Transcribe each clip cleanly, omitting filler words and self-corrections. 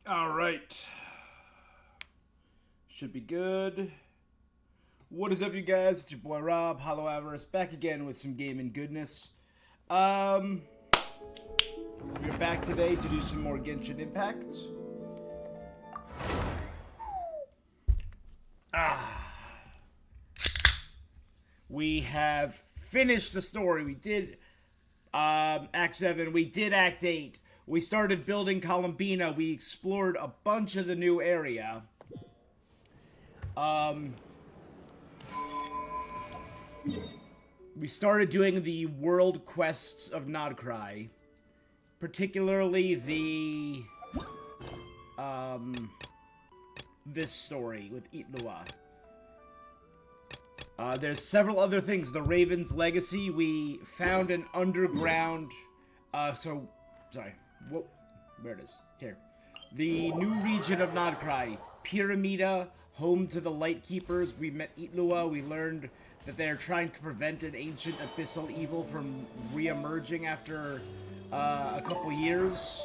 All right. Should be good. What is up, you guys? It's your boy Rob, Hollow Avarice, back again with some gaming goodness. We're back today to do some more Genshin Impact. We have finished the story. We did Act 7. We did Act 8. We started building Columbina. We explored a bunch of the new area. We started doing the world quests of Nod-Krai. Particularly the, this story with Itlua. There's several other things. The Raven's Legacy, we found an underground, where it is, here. The new region of Nod-Krai, Pyramida, home to the Lightkeepers. We met Itlua, we learned that they're trying to prevent an ancient abyssal evil from re-emerging after a couple years.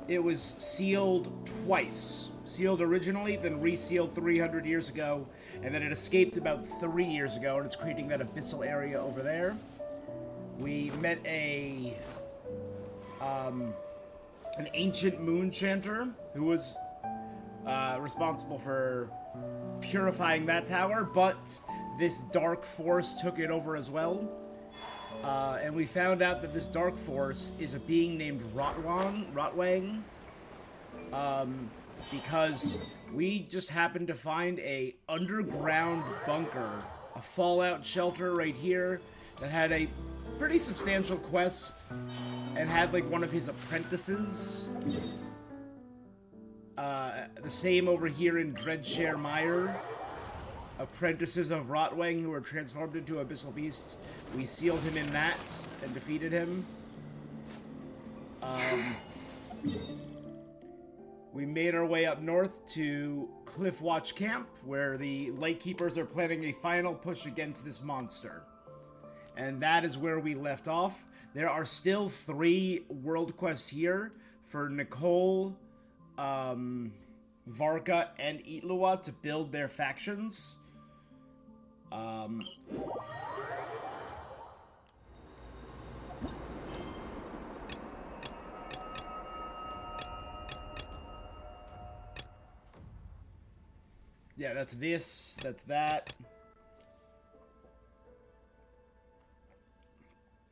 It was sealed twice. Sealed originally, then resealed 300 years ago, and then it escaped about 3 years ago, and it's creating that abyssal area over there. We met an ancient moon chanter who was responsible for purifying that tower, but this dark force took it over as well. And we found out that this dark force is a being named Rotwang, because we just happened to find a underground bunker, a fallout shelter right here that had a pretty substantial quest and had like one of his apprentices. The same over here in Dreadshare Mire. Apprentices of Rotwang who were transformed into abyssal beasts. We sealed him in that and defeated him. We made our way up north to Cliffwatch Camp, where the Lightkeepers are planning a final push against this monster. And that is where we left off. There are still 3 world quests here for Nicole, Varka, and Itlua to build their factions. Yeah, that's this, that's that.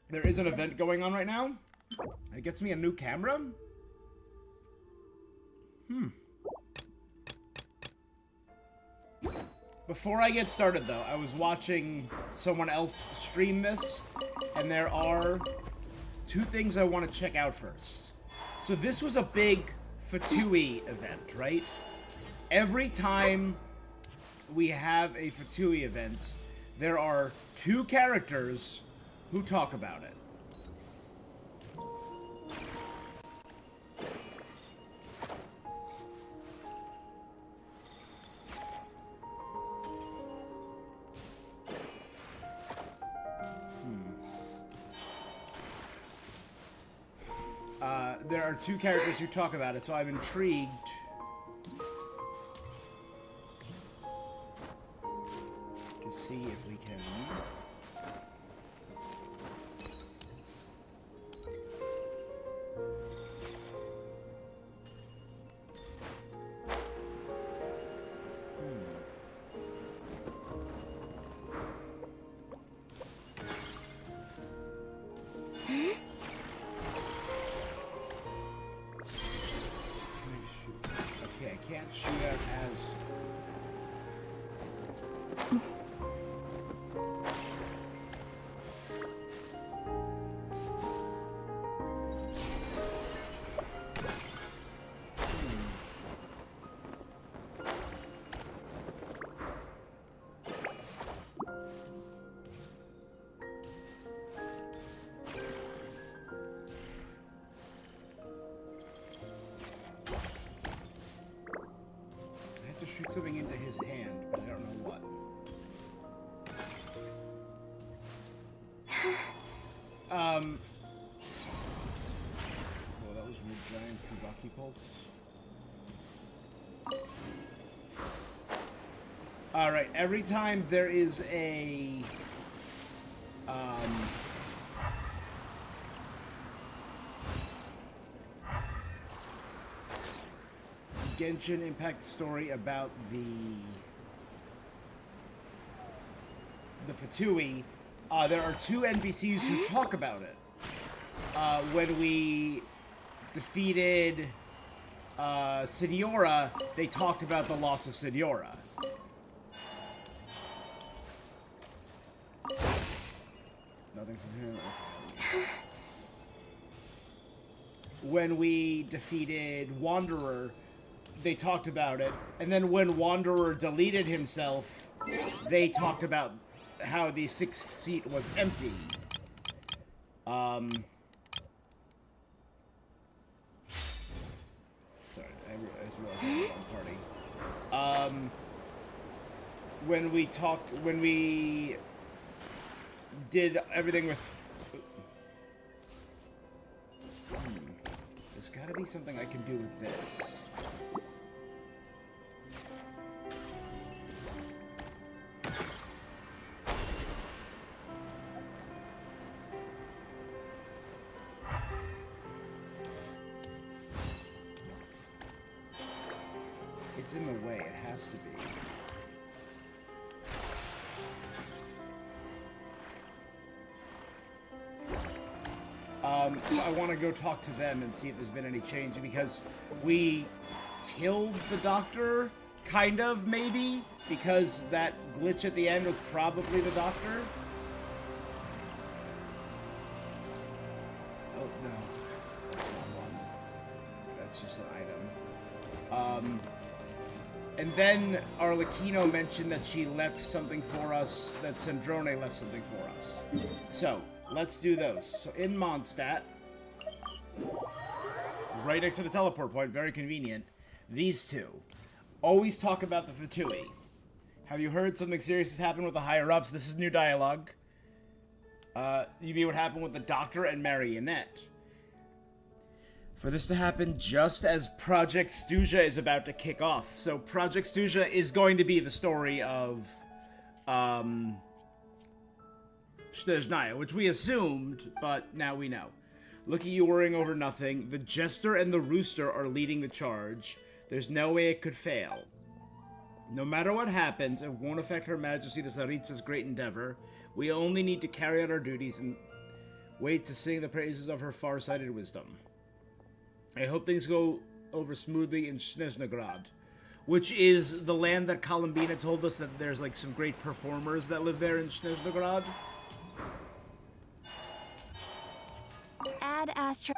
There is an event going on right now. It gets me a new camera. Before I get started, though, I was watching someone else stream this, and there are 2 things I want to check out first. So this was a big Fatui event, right? Every time we have a Fatui event, there are 2 characters who talk about it. There are 2 characters who talk about it, so I'm intrigued to see if we can. Can't shoot at as... shoot something into his hand, but I don't know what. Well, that was weird, giant Kubaki Key pulse. Alright, every time there is a... Genshin Impact story about the Fatui, there are two NPCs who talk about it. When we defeated Signora, they talked about the loss of Signora. Nothing from him. Okay. When we defeated Wanderer, they talked about it. And then when Wanderer deleted himself, they talked about how the 6th seat was empty. Sorry, I just realized I was on party. When we did everything with... There's gotta be something I can do with this. It's in the way, it has to be. So I want to go talk to them and see if there's been any change, because we killed the doctor, kind of, maybe, because that glitch at the end was probably the doctor. Oh, no. That's not one. That's just an item. And then Arlecchino mentioned that she left something for us, that Sandrone left something for us. So, let's do those. So, in Mondstadt, right next to the teleport point, very convenient, these two always talk about the Fatui. Have you heard something serious has happened with the higher-ups? This is new dialogue. You mean what happened with the Doctor and Marionette? For this to happen just as Project Stuja is about to kick off. So Project Stuja is going to be the story of Snezhnaya, which we assumed, but now we know. Look at you worrying over nothing. The Jester and the Rooster are leading the charge. There's no way it could fail. No matter what happens, it won't affect Her Majesty the Tsaritsa's great endeavor. We only need to carry out our duties and wait to sing the praises of her far-sighted wisdom. I hope things go over smoothly in Snezhnograd, which is the land that Kolumbina told us that there's like some great performers that live there in Snezhnograd. Add Astra.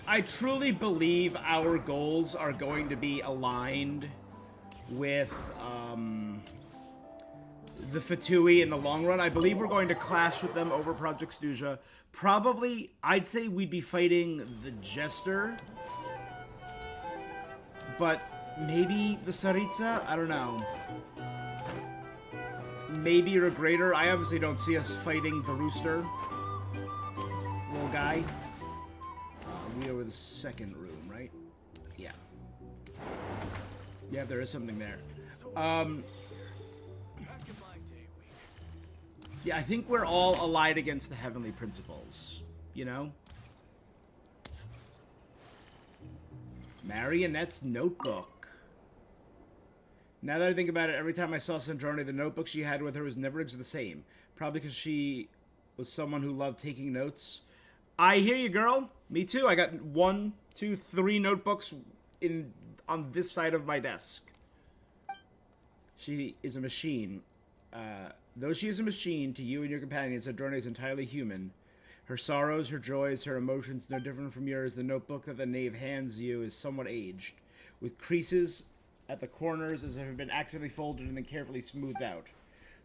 I truly believe our goals are going to be aligned with the Fatui in the long run. I believe we're going to clash with them over Project Stuja. Probably, I'd say we'd be fighting the Jester, but maybe the Tsaritsa? I don't know. Maybe Regrator. I obviously don't see us fighting the Rooster. Little guy. We over the second room, right? Yeah. Yeah, there is something there. Yeah, I think we're all allied against the Heavenly Principles. You know? Marionette's notebook. Now that I think about it, every time I saw Sandrone, the notebook she had with her was never the same. Probably because she was someone who loved taking notes. I hear you, girl. Me too. I got 1, 2, 3 notebooks on this side of my desk. She is a machine. Though she is a machine, to you and your companions, Sandrone is entirely human. Her sorrows, her joys, her emotions, no different from yours. The notebook that the knave hands you is somewhat aged, with creases at the corners as if it had been accidentally folded and then carefully smoothed out.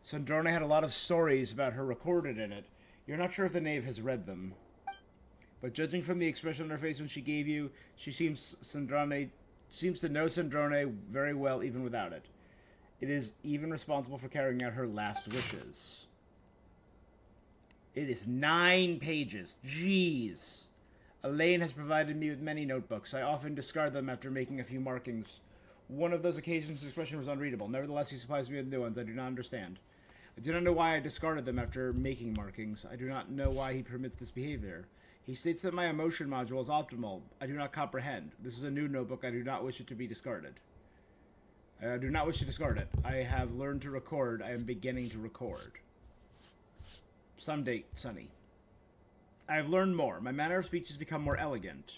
Sandrone had a lot of stories about her recorded in it. You're not sure if the knave has read them. But judging from the expression on her face when she gave you, she seems to know Sandrone very well even without it. It is even responsible for carrying out her last wishes. It is 9 pages. Jeez. Elaine has provided me with many notebooks. I often discard them after making a few markings. One of those occasions, his expression was unreadable. Nevertheless, he supplies me with new ones. I do not understand. I do not know why I discarded them after making markings. I do not know why he permits this behavior. He states that my emotion module is optimal. I do not comprehend. This is a new notebook. I do not wish it to be discarded. I do not wish to discard it. I have learned to record. I am beginning to record. Some date, Sunny. I have learned more. My manner of speech has become more elegant.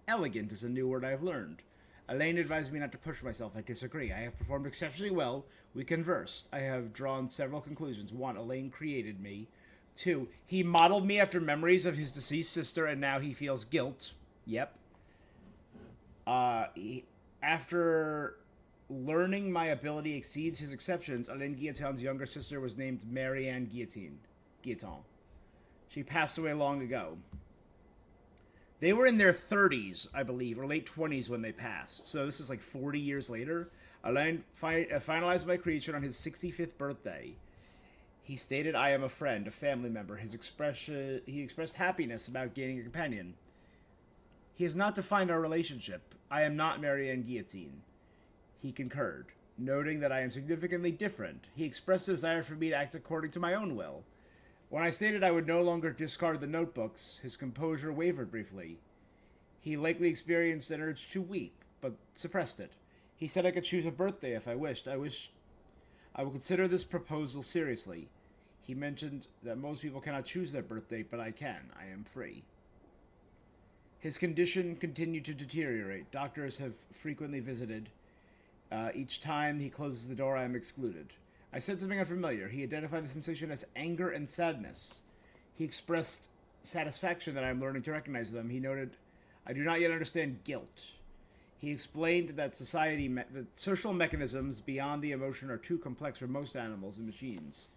Elegant is a new word I have learned. Elaine advised me not to push myself. I disagree. I have performed exceptionally well. We conversed. I have drawn several conclusions. 1. Elaine created me. 2. He modeled me after memories of his deceased sister, and now he feels guilt. Yep. After learning my ability exceeds his exceptions, Elaine Guillotin's younger sister was named Marianne Guillotin. She passed away long ago. They were in their 30s, I believe, or late 20s when they passed. So this is like 40 years later. Alain finalized my creation on his 65th birthday. He stated, I am a friend, a family member. He expressed happiness about gaining a companion. He has not defined our relationship. I am not Marianne Guillotine. He concurred, noting that I am significantly different. He expressed a desire for me to act according to my own will. When I stated I would no longer discard the notebooks, his composure wavered briefly. He likely experienced an urge to weep, but suppressed it. He said I could choose a birthday if I wished. I will consider this proposal seriously. He mentioned that most people cannot choose their birthday, but I can. I am free. His condition continued to deteriorate. Doctors have frequently visited. Each time he closes the door, I am excluded. I said something unfamiliar. He identified the sensation as anger and sadness. He expressed satisfaction that I am learning to recognize them. He noted, I do not yet understand guilt. He explained that that social mechanisms beyond the emotion are too complex for most animals and machines.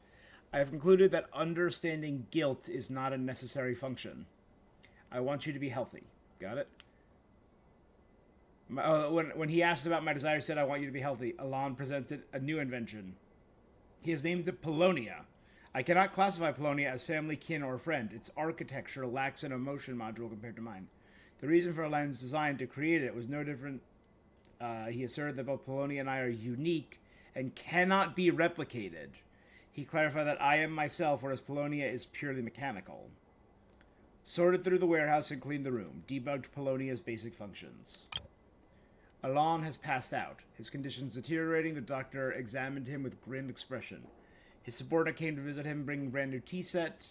I have concluded that understanding guilt is not a necessary function. I want you to be healthy. Got it? When he asked about my desire, he said, I want you to be healthy. Alon presented a new invention. He has named it Polonia. I cannot classify Polonia as family, kin, or friend. Its architecture lacks an emotion module compared to mine. The reason for Alain's design to create it was no different. He asserted that both Polonia and I are unique and cannot be replicated. He clarified that I am myself, whereas Polonia is purely mechanical. Sorted through the warehouse and cleaned the room. Debugged Polonia's basic functions. Alon has passed out. His conditions deteriorating. The doctor examined him with grim expression. His subordinate came to visit him, bringing a brand new tea set.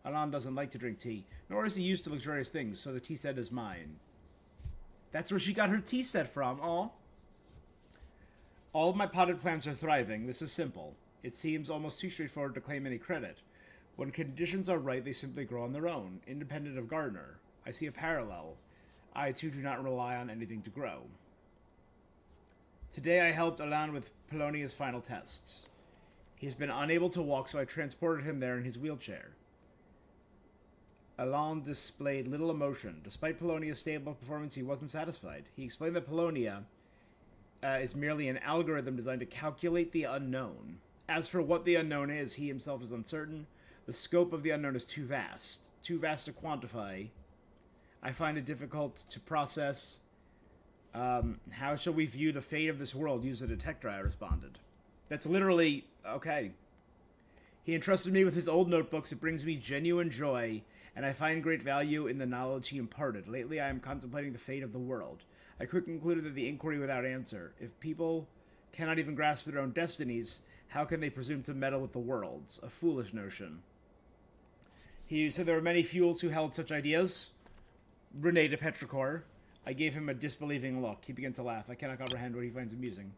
Alon doesn't like to drink tea, nor is he used to luxurious things, so the tea set is mine. That's where she got her tea set from, aw. All of my potted plants are thriving. This is simple. It seems almost too straightforward to claim any credit. When conditions are right, they simply grow on their own, independent of gardener. I see a parallel. I, too, do not rely on anything to grow. Today I helped Alain with Polonia's final tests. He has been unable to walk, so I transported him there in his wheelchair. Alain displayed little emotion. Despite Polonia's stable performance, he wasn't satisfied. He explained that Polonia is merely an algorithm designed to calculate the unknown. As for what the unknown is, he himself is uncertain. The scope of the unknown is too vast to quantify. I find it difficult to process. How shall we view the fate of this world? Use a detector, I responded. That's literally, okay. He entrusted me with his old notebooks. It brings me genuine joy, and I find great value in the knowledge he imparted. Lately, I am contemplating the fate of the world. I quickly concluded that the inquiry without answer. If people cannot even grasp their own destinies, how can they presume to meddle with the world's? A foolish notion. He said there were many fools who held such ideas. Rene de Petrichor. I gave him a disbelieving look. He began to laugh. I cannot comprehend what he finds amusing.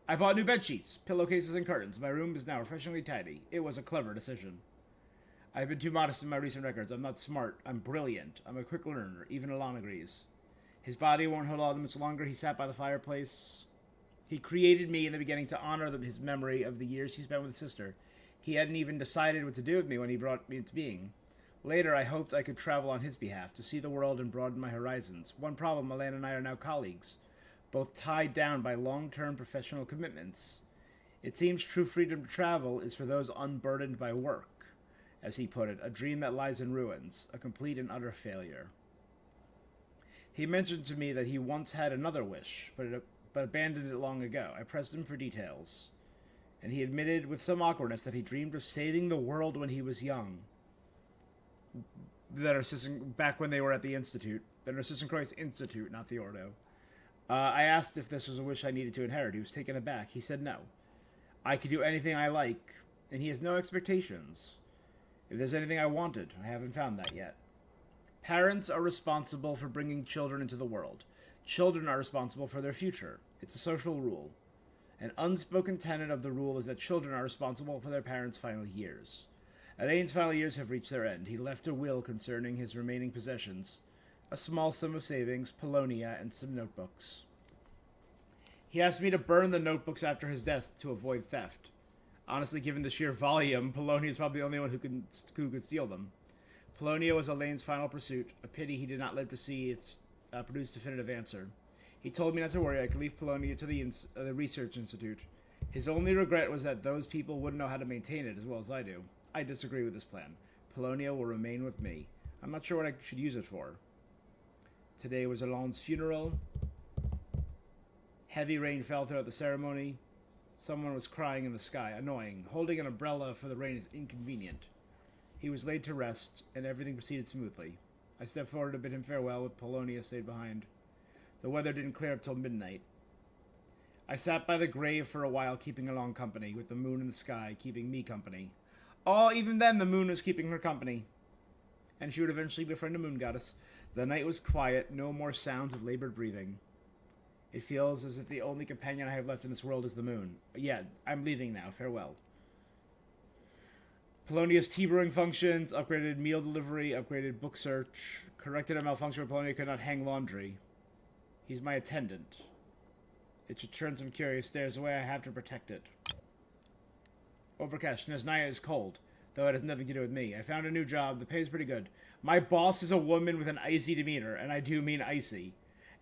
I bought new bedsheets, pillowcases, and curtains. My room is now refreshingly tidy. It was a clever decision. I've been too modest in my recent records. I'm not smart. I'm brilliant. I'm a quick learner. Even Alon agrees. His body won't hold on much longer. He sat by the fireplace. He created me in the beginning to honor his memory of the years he spent with his sister. He hadn't even decided what to do with me when he brought me into being. Later, I hoped I could travel on his behalf to see the world and broaden my horizons. One problem, Milan and I are now colleagues, both tied down by long-term professional commitments. It seems true freedom to travel is for those unburdened by work, as he put it, a dream that lies in ruins, a complete and utter failure. He mentioned to me that he once had another wish, but abandoned it long ago. I pressed him for details, and he admitted with some awkwardness that he dreamed of saving the world when he was young. Back when they were at the Institute. The Nod-Krai Institute, not the Ordo. I asked if this was a wish I needed to inherit. He was taken aback. He said no. I could do anything I like, and he has no expectations. If there's anything I wanted, I haven't found that yet. Parents are responsible for bringing children into the world. Children are responsible for their future. It's a social rule. An unspoken tenet of the rule is that children are responsible for their parents' final years. Elaine's final years have reached their end. He left a will concerning his remaining possessions, a small sum of savings, Polonia, and some notebooks. He asked me to burn the notebooks after his death to avoid theft. Honestly, given the sheer volume, Polonia is probably the only one who could steal them. Polonia was Elaine's final pursuit. A pity he did not live to see its produce definitive answer. He told me not to worry. I could leave Polonia to the research institute. His only regret was that those people wouldn't know how to maintain it as well as I do. I disagree with this plan. Polonia will remain with me. I'm not sure what I should use it for. Today was Elaine's funeral. Heavy rain fell throughout the ceremony. Someone was crying in the sky. Annoying. Holding an umbrella for the rain is inconvenient. He was laid to rest, and everything proceeded smoothly. I stepped forward to bid him farewell, with Polonia stayed behind. The weather didn't clear up till midnight. I sat by the grave for a while, keeping along company, with the moon in the sky, keeping me company. Oh, even then the moon was keeping her company. And she would eventually befriend a moon goddess. The night was quiet, no more sounds of labored breathing. It feels as if the only companion I have left in this world is the moon. Yeah, I'm leaving now. Farewell. Polonia's tea brewing functions, upgraded meal delivery, upgraded book search, corrected a malfunction where Polonia could not hang laundry. He's my attendant. It should turn some curious stares away. I have to protect it. Overcast. Nesnaya is cold, though it has nothing to do with me. I found a new job. The pay is pretty good. My boss is a woman with an icy demeanor, and I do mean icy.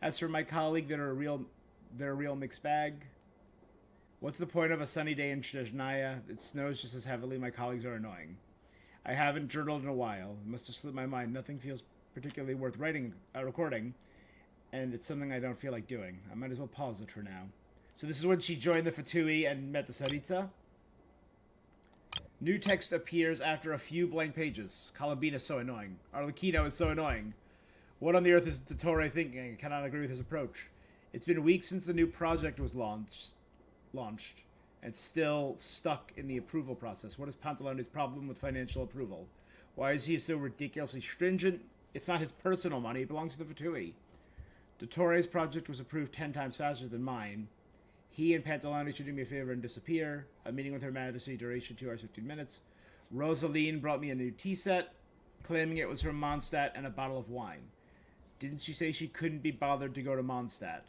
As for my colleague, they're a real mixed bag. What's the point of a sunny day in Nesnaya? It snows just as heavily. My colleagues are annoying. I haven't journaled in a while. It must have slipped my mind. Nothing feels particularly worth recording, and it's something I don't feel like doing. I might as well pause it for now. So this is when she joined the Fatui and met the Saritsa. New text appears after a few blank pages. Columbine is so annoying. Arlecchino is so annoying. What on the earth is Dottore thinking? I cannot agree with his approach. It's been weeks since the new project was launched, and still stuck in the approval process. What is Pantalone's problem with financial approval? Why is he so ridiculously stringent? It's not his personal money. It belongs to the Fatui. Dottore's project was approved 10 times faster than mine. He and Pantalone should do me a favor and disappear. A meeting with Her Majesty, duration 2 hours 15 minutes. Rosaline brought me a new tea set, claiming it was from Mondstadt and a bottle of wine. Didn't she say she couldn't be bothered to go to Mondstadt?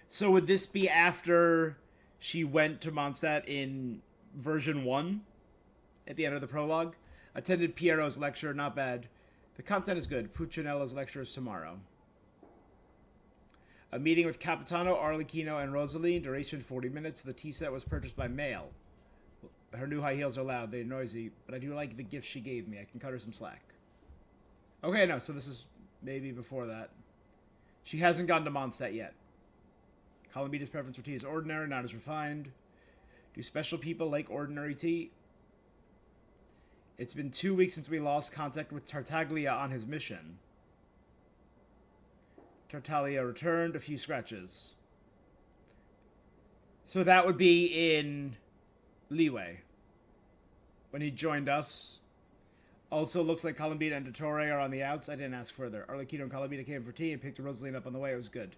So would this be after she went to Mondstadt in version 1? At the end of the prologue? Attended Piero's lecture, not bad. The content is good. Puccinella's lecture is tomorrow. A meeting with Capitano, Arlecchino, and Rosaline, duration 40 minutes. The tea set was purchased by mail. Her new high heels are loud, they're noisy, but I do like the gift she gave me. I can cut her some slack. Okay, no, so this is maybe before that. She hasn't gone to Mondstadt yet. Columbida's preference for tea is ordinary, not as refined. Do special people like ordinary tea? It's been 2 weeks since we lost contact with Tartaglia on his mission. Tartaglia returned, a few scratches. So that would be in Leeway. When he joined us. Also looks like Columbina and Dottore are on the outs. I didn't ask further. Arlecchino and Columbina came for tea and picked Rosaline up on the way. It was good.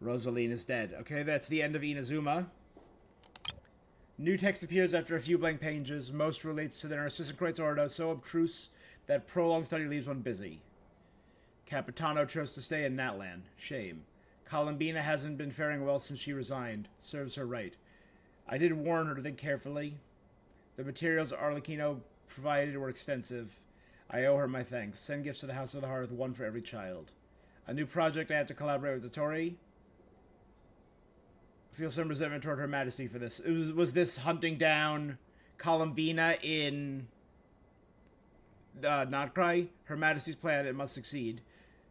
Rosaline is dead. Okay, that's the end of Inazuma. New text appears after a few blank pages. Most relates to the Nod-Krai Ordo, so obtruse that prolonged study leaves one busy. Capitano chose to stay in Natland. Shame. Columbina hasn't been faring well since she resigned. Serves her right. I did warn her to think carefully. The materials Arlecchino provided were extensive. I owe her my thanks. Send gifts to the House of the Hearth, one for every child. A new project I have to collaborate with Zatori. Feel some resentment toward Her Majesty for this. Was this hunting down Columbina in Nod-Krai? Her Majesty's plan, it must succeed.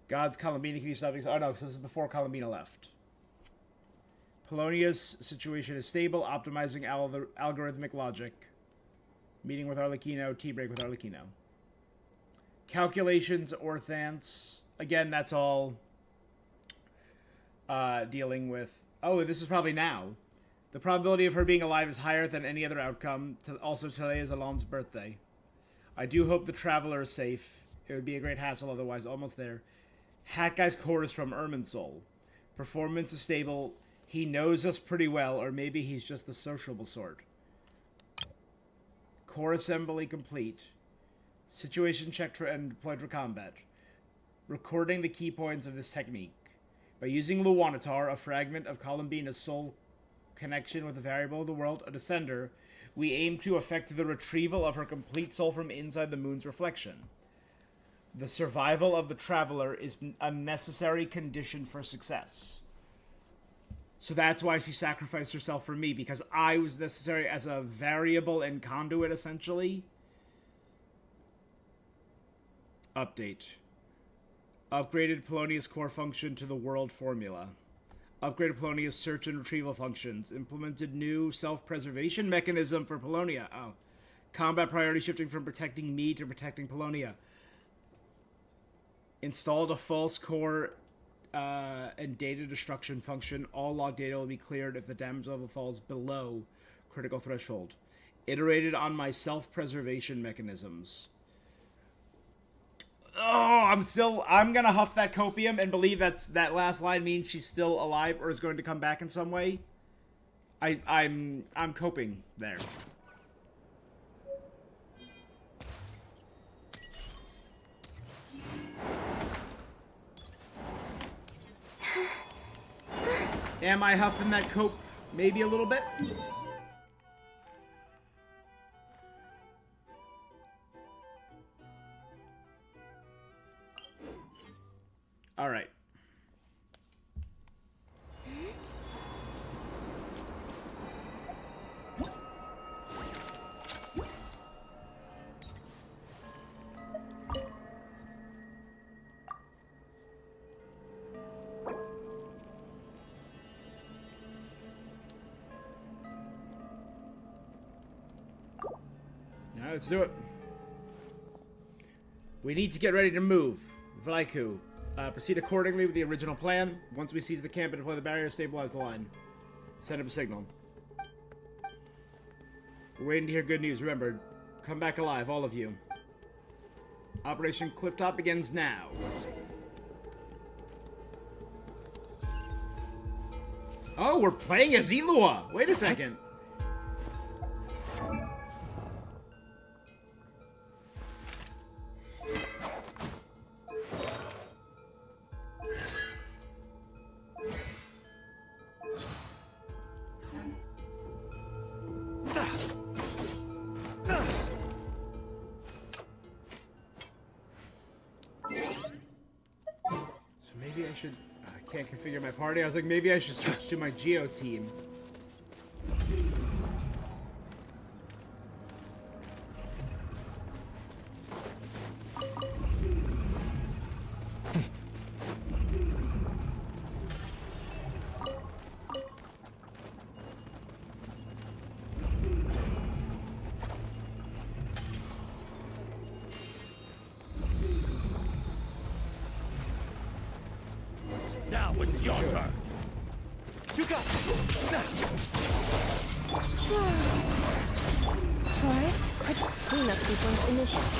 God's Columbina, can you stop? Oh no, so this is before Columbina left. Polonia's situation is stable, optimizing algorithmic logic. Meeting with Arlecchino, tea break with Arlecchino. Calculations, Orthants. Again, that's all dealing with... Oh, this is probably now. The probability of her being alive is higher than any other outcome. Also, today is Alon's birthday. I do hope the Traveler is safe. It would be a great hassle otherwise. Almost there. Hat Guy's chorus from Irminsul. Performance is stable. He knows us pretty well, or maybe he's just the sociable sort. Core assembly complete. Situation checked for and deployed for combat. Recording the key points of this technique. By using Luwanatar, a fragment of Columbina's soul connection with a variable of the world, a descender, we aim to effect the retrieval of her complete soul from inside the moon's reflection. The survival of the Traveler is a necessary condition for success. So that's why she sacrificed herself for me, because I was necessary as a variable and conduit, essentially. Update. Upgraded Polonia's core function to the world formula. Upgraded Polonia's search and retrieval functions. Implemented new self-preservation mechanism for Polonia. Oh. Combat priority shifting from protecting me to protecting Polonia. Installed a false core and data destruction function. All log data will be cleared if the damage level falls below critical threshold. Iterated on my self-preservation mechanisms. Oh, I'm gonna huff that copium and believe that last line means she's still alive or is going to come back in some way. I'm coping there. Am I huffing that cope maybe a little bit? All right. Now let's do it. We need to get ready to move. Vlaiku. Proceed accordingly with the original plan. Once we seize the camp and deploy the barrier, stabilize the line. Send up a signal. We're waiting to hear good news. Remember, come back alive, all of you. Operation Clifftop begins now. Oh, we're playing as Ilua! Wait a second. I can't configure my party. I was like, maybe I should switch to my Geo team. Now it's your turn. You got this. Forest, cleanup sequence initiated.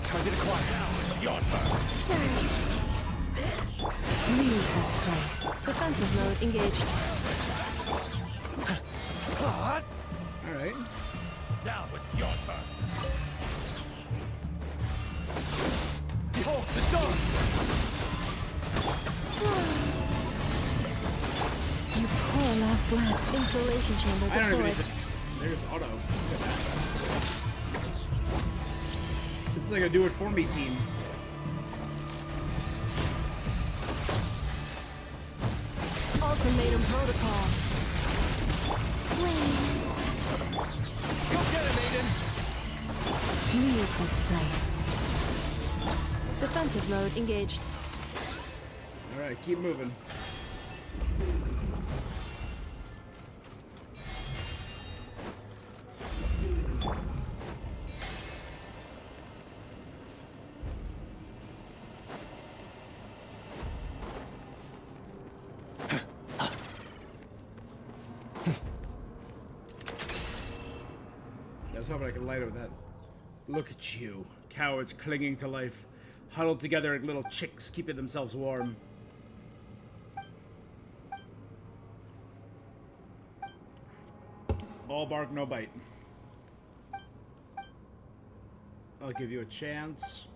Target acquired. Now it's your turn. Surge. Leave this place. Defensive mode engaged. Alright. Now it's your turn. Behold the dawn! You poor last lamp. Insulation chamber I don't even deployed. need to... There's auto. Look at that. It's like a do-it-for-me team. Ultimatum protocol. Flame. Go get him, Aiden! Leave this place. Defensive mode engaged. Alright, keep moving. I was hoping I could light it with that. Look at you. Cowards clinging to life. Huddled together like little chicks, keeping themselves warm. All bark, no bite. I'll give you a chance.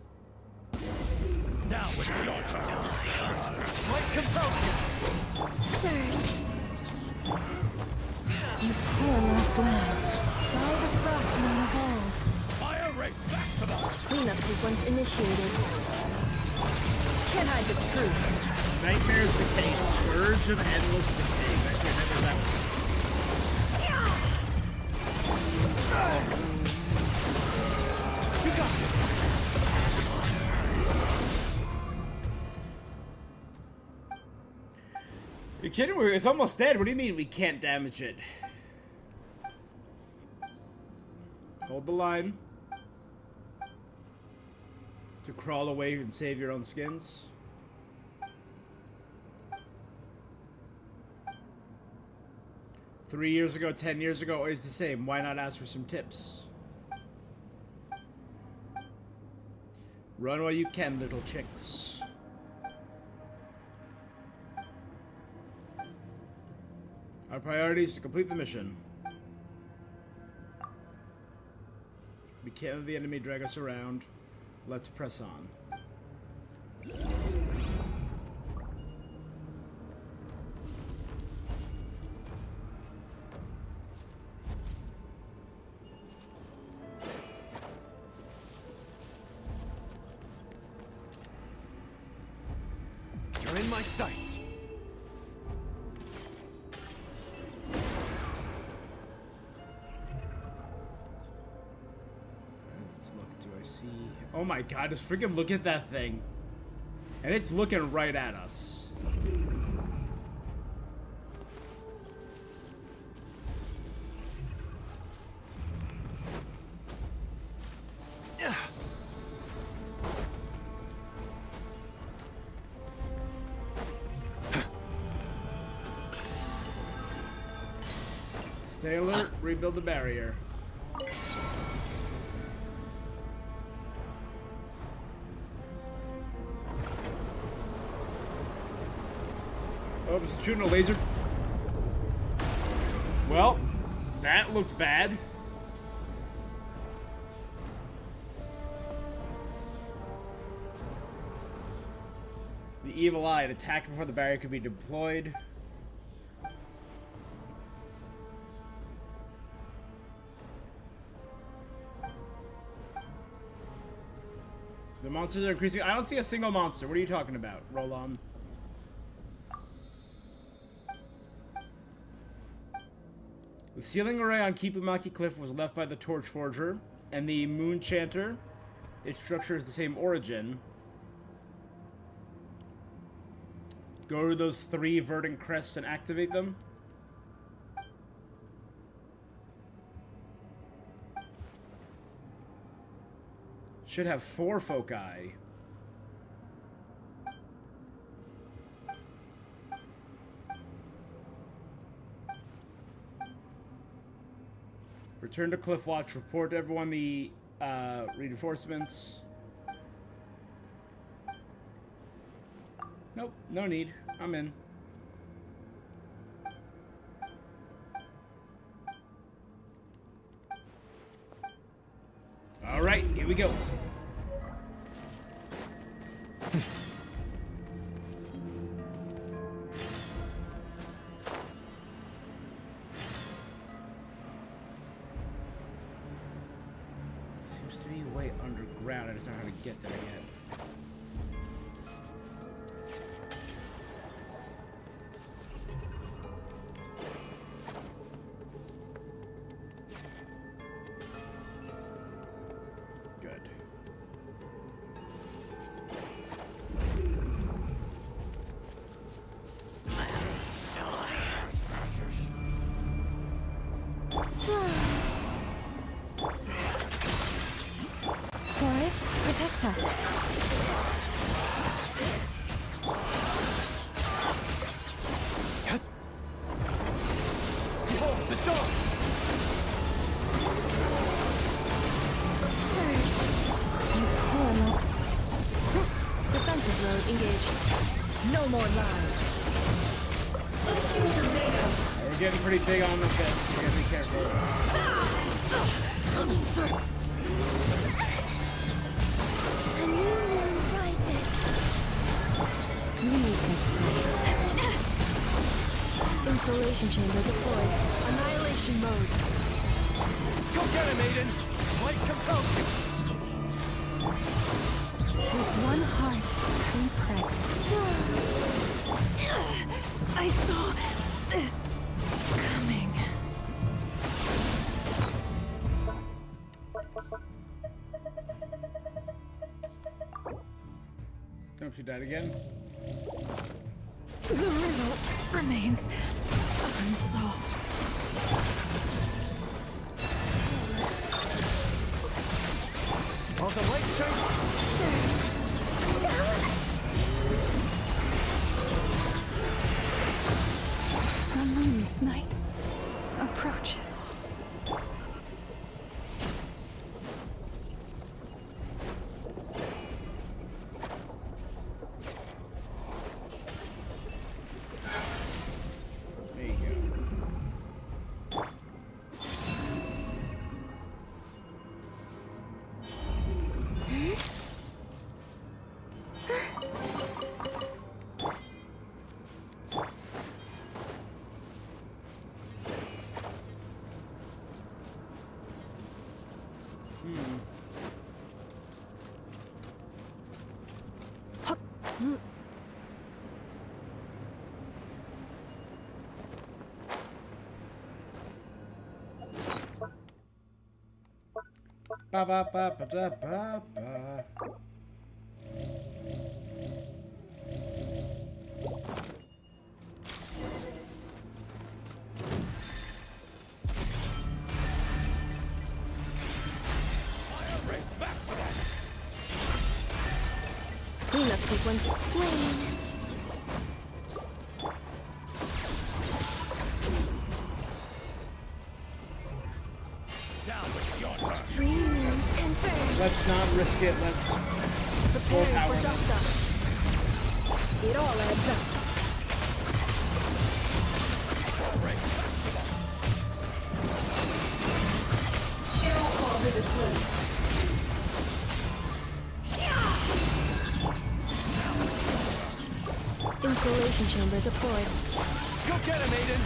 Now it's your turn! Light compels you! Surge. You poor lost lamb. By the frost on hold. Fire rate back to them! Cleanup sequence initiated. Can't hide the truth. Nightmares decay, scourge of endless decay. That's your never that one. You got this! You kidding? It's almost dead. What do you mean we can't damage it? Hold the line. To crawl away and save your own skins. Three years ago, 10 years ago, always the same. Why not ask for some tips? Run while you can, little chicks. Our priority is to complete the mission. We can't let the enemy drag us around. Let's press on. You're in my sights! Let's look. Do I see? Oh my god, just freaking look at that thing. And it's looking right at us. Stay alert, rebuild the barrier. Oh, it's shooting a laser. Well, that looked bad. The evil eye had attacked before the barrier could be deployed. The monsters are increasing. I don't see a single monster. What are you talking about? Roll on. The sealing array on Kipumaki Cliff was left by the Torch Forger and the Moon Chanter. Its structure is the same origin. Go to those 3 verdant crests and activate them. Should have 4 foci. Return to Cliff Watch. Report to everyone the reinforcements. Nope, no need. I'm in. Alright, here we go. around. I just don't know how to get there yet. Good. Forest, protect us. Behold the dawn! Surge. You poor love. Defensive mode engaged. No more lies. We're getting pretty big on with this. We gotta be careful. A new moon rises. Weakness blade. Insulation chamber deployed. Annihilation mode. Go get him, Aiden! Light compels you! With one heart, pre-preg. I saw this coming. Nope, she died again. The riddle remains unsolved. While the light shines... Surge. The luminous night approaches. There you go. Ba ba ba ba da ba ba. Cleanup sequence. Waiting. Now it's your turn! Three moons confirmed. Let's not risk it. Let's full Preparing power. for dust up. It all adds up. It all falls into place. Insulation chamber deployed. Go get him, Aiden!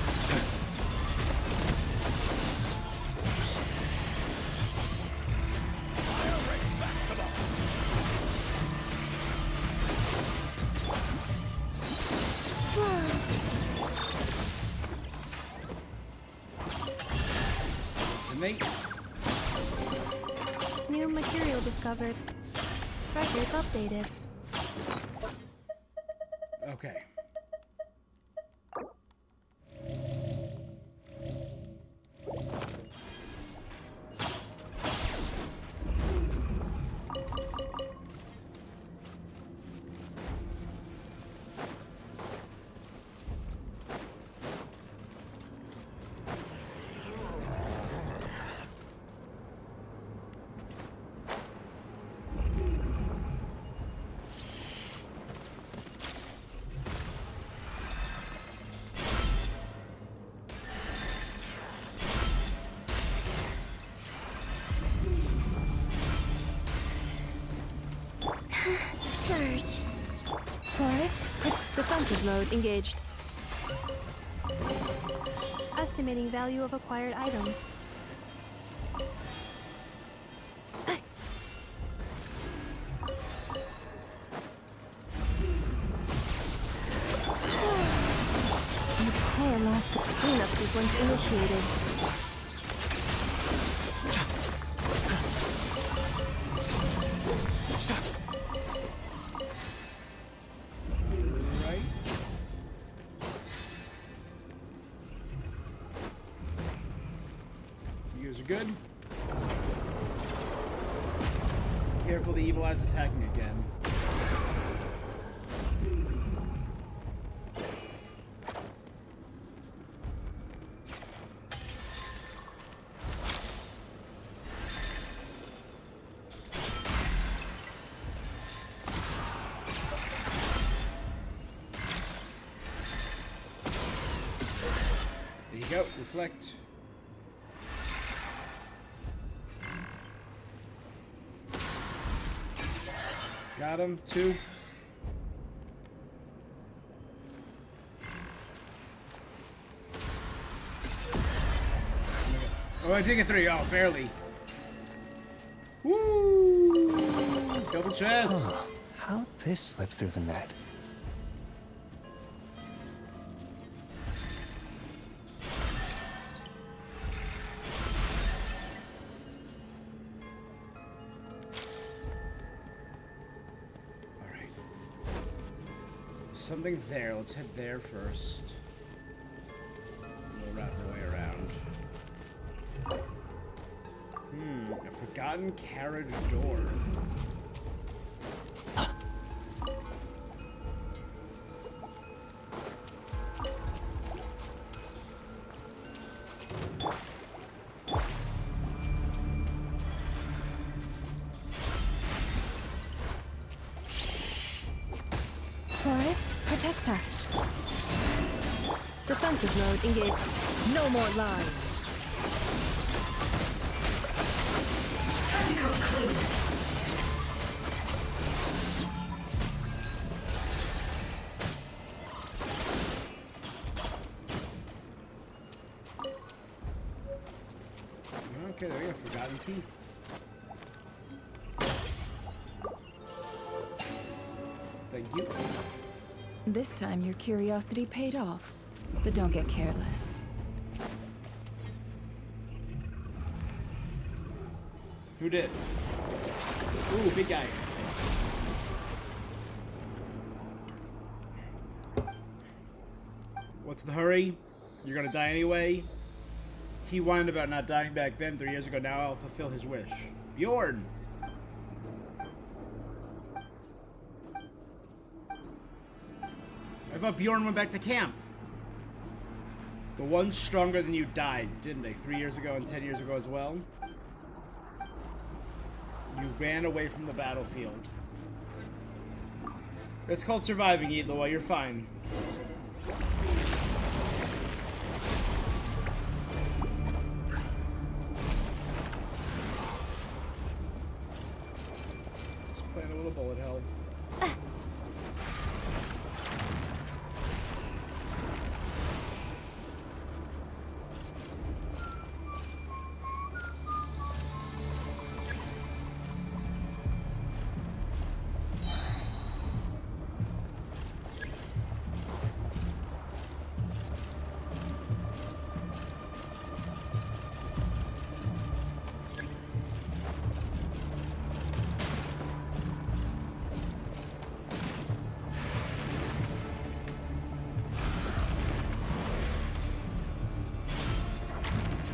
Fire rate maximum! Mate. New material discovered. Records updated. Okay. Surge. Forest, defensive mode engaged. Estimating value of acquired items. core lost. Cleanup sequence initiated. Right. You guys are good. Careful, the evil eye's attacking again. There you go, reflect. Got him, 2. Oh, I did get 3. Oh, barely. Woo! Double chest. Huh. How'd this slip through the net? Alright. Something there. Let's head there first. We'll wrap our way around. A forgotten carriage door. Forest, protect us. Defensive mode engaged. No more lies. Okay, there you go. Forgotten key. Thank you. This time your curiosity paid off, but don't get careless. Who did? Ooh, big guy. What's the hurry? You're gonna die anyway? He whined about not dying back then 3 years ago. Now I'll fulfill his wish. Bjorn! I thought Bjorn went back to camp. The ones stronger than you died, didn't they? 3 years ago and 10 years ago as well? You ran away from the battlefield. It's called surviving, Eatloa. You're fine. Just playing a little bullet hell.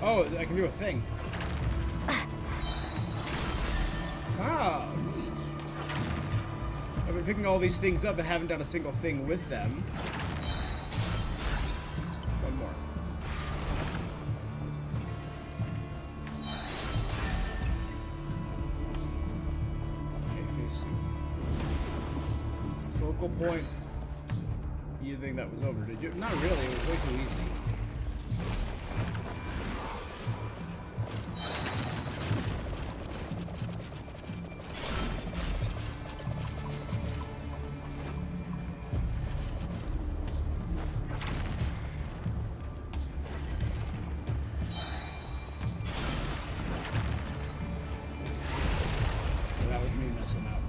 Oh, I can do a thing. Wow, neat. I've been picking all these things up and haven't done a single thing with them. One more. Okay, phase 2. Focal point. You think that was over, did you? Not really, it was way too easy. That was me messing up.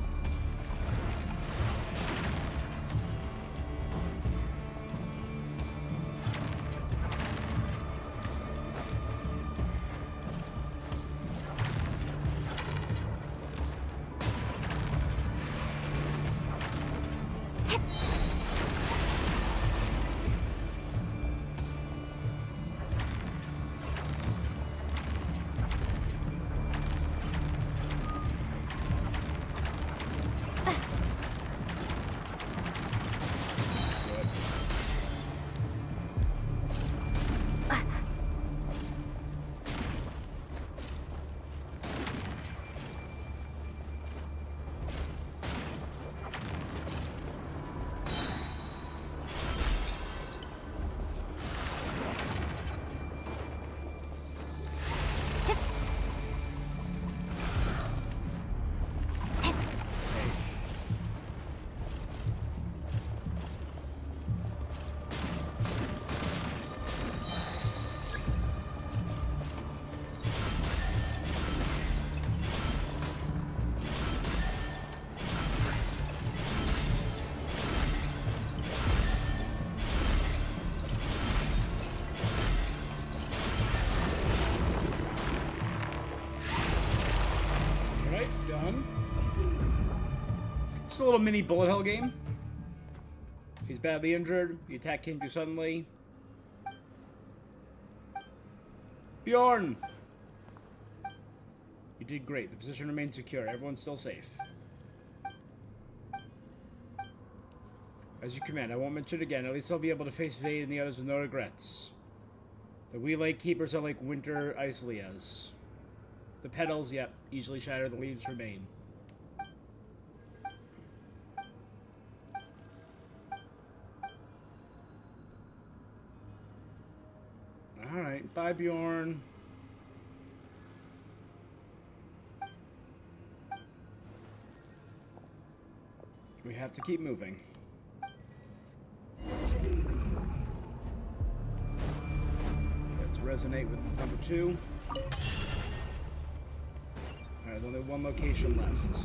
just a little mini bullet hell game. He's badly injured. The attack came too suddenly. Bjorn! You did great. The position remains secure. Everyone's still safe. As you command, I won't mention it again. At least I'll be able to face Vade and the others with no regrets. The wee light keepers are like winter Isolias. The petals, yep, easily shatter. The leaves remain. Alright, bye Bjorn. We have to keep moving. Let's resonate with number 2. Alright, there's only one location left.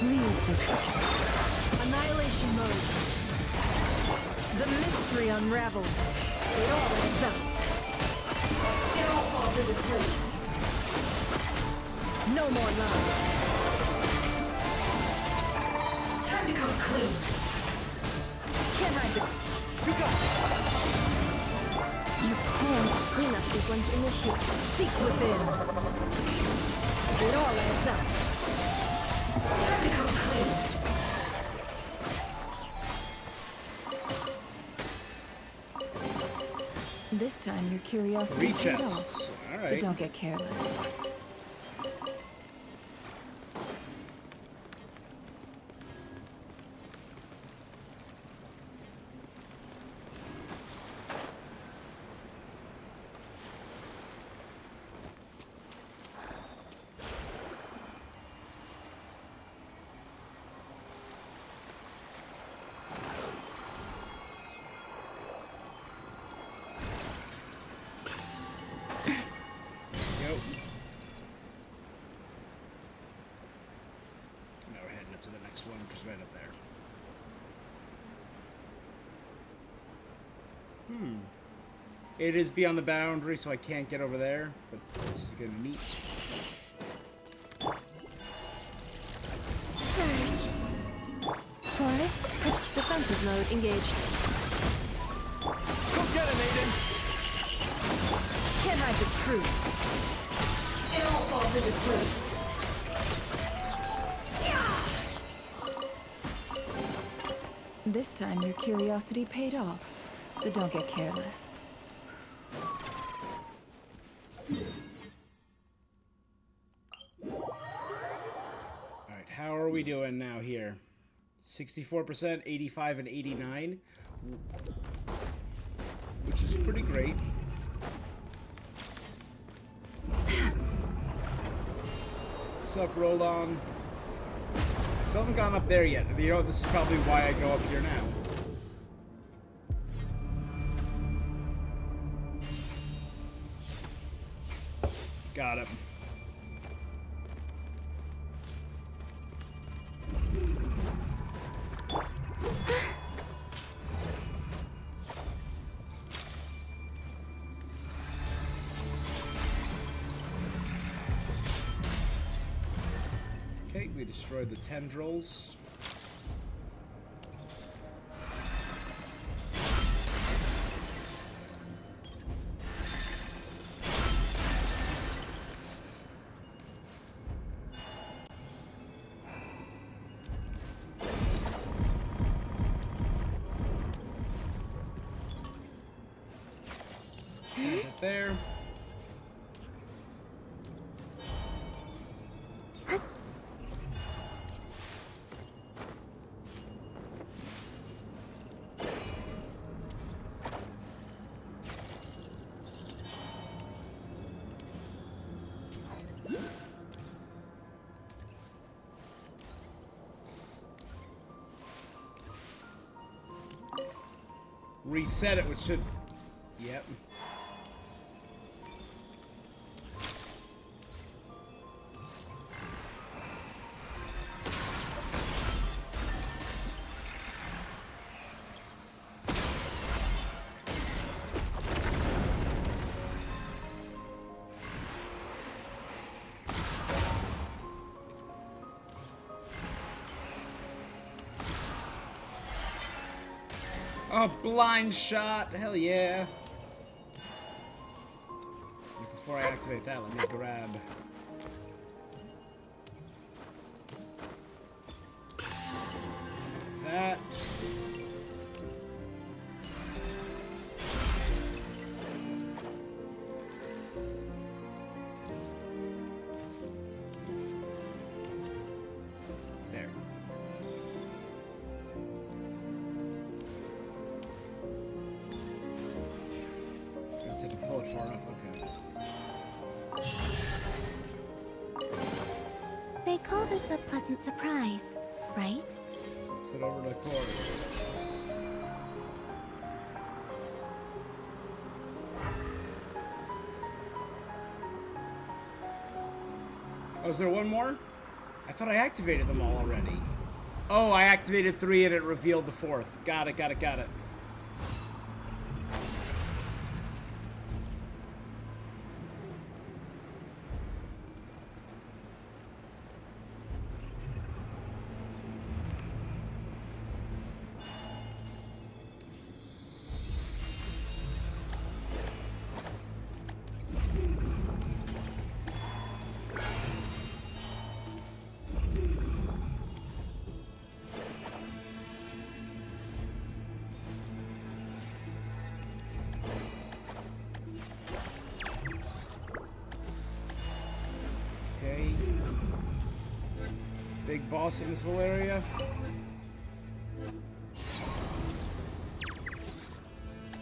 Leave this. Annihilation mode. The mystery unravels. It all ends up. It all falls into place. No more lies. Time to come clean. Can't hide this. You got this. You can cleanup sequence initiate. Seek within. It all adds up. Time to come clean. This time your curiosity paid off. All right. But don't get careless. It is beyond the boundary, so I can't get over there, but it's gonna be neat. Surge. Forest. Defensive mode engaged. Go get him, Aiden! Can't hide the truth. It all falls into place. This time your curiosity paid off, but don't get careless. Alright, how are we doing now here? 64%, 85, and 89. Which is pretty great. What's up, Roland? Still haven't gone up there yet. You know, this is probably why I go up here now. Got him. Okay, we destroyed the tendrils. There. Reset it, which should... Yep. Oh, blind shot! Hell yeah! Before I activate that, let me grab... that. There. Guess I have to pull it far enough, okay. They call this a pleasant surprise, right? Sit over to the corner. Oh, is there one more? I thought I activated them all already. Oh, I activated 3 and it revealed the 4th. Got it, got it, got it. Okay. Big boss in this little area.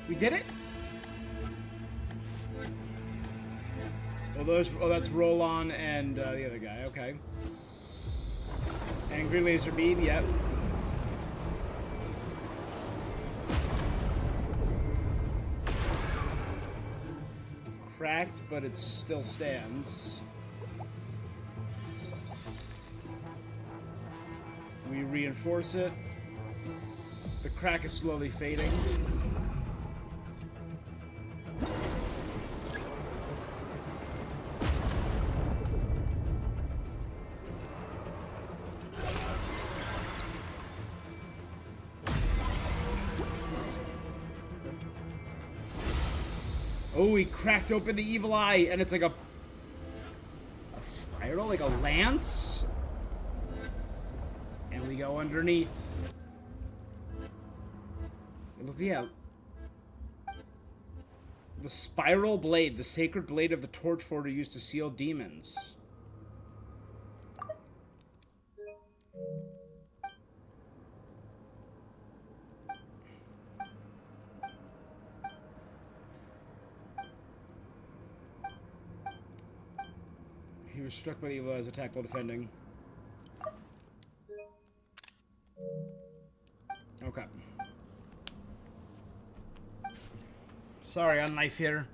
We did it? Oh, that's Roll-On and the other guy. Okay. Angry Laser Beam, yep. Cracked, but it still stands. We reinforce it. The crack is slowly fading. Oh, he cracked open the evil eye, and it's like a spiral, like a lance. And we go underneath. It looks, yeah. The spiral blade, the sacred blade of the Torchforger used to seal demons. He was struck by the evil eye's attack while defending. Okay. Sorry, on knife here.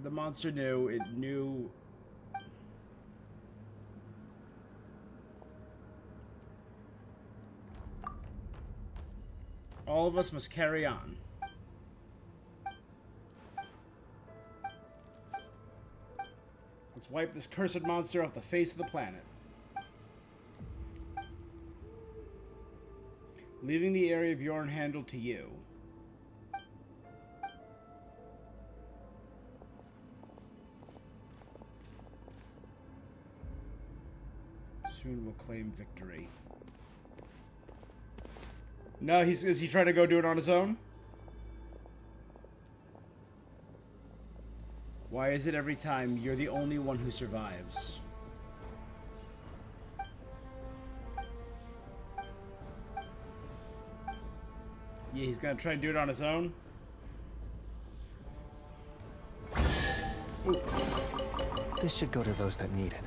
The monster knew. It knew. All of us must carry on. Let's wipe this cursed monster off the face of the planet. Leaving the area Bjorn handled to you. Soon we'll claim victory. No, is he trying to go do it on his own? Why is it every time you're the only one who survives? Yeah, he's gonna try and do it on his own. Ooh. This should go to those that need it.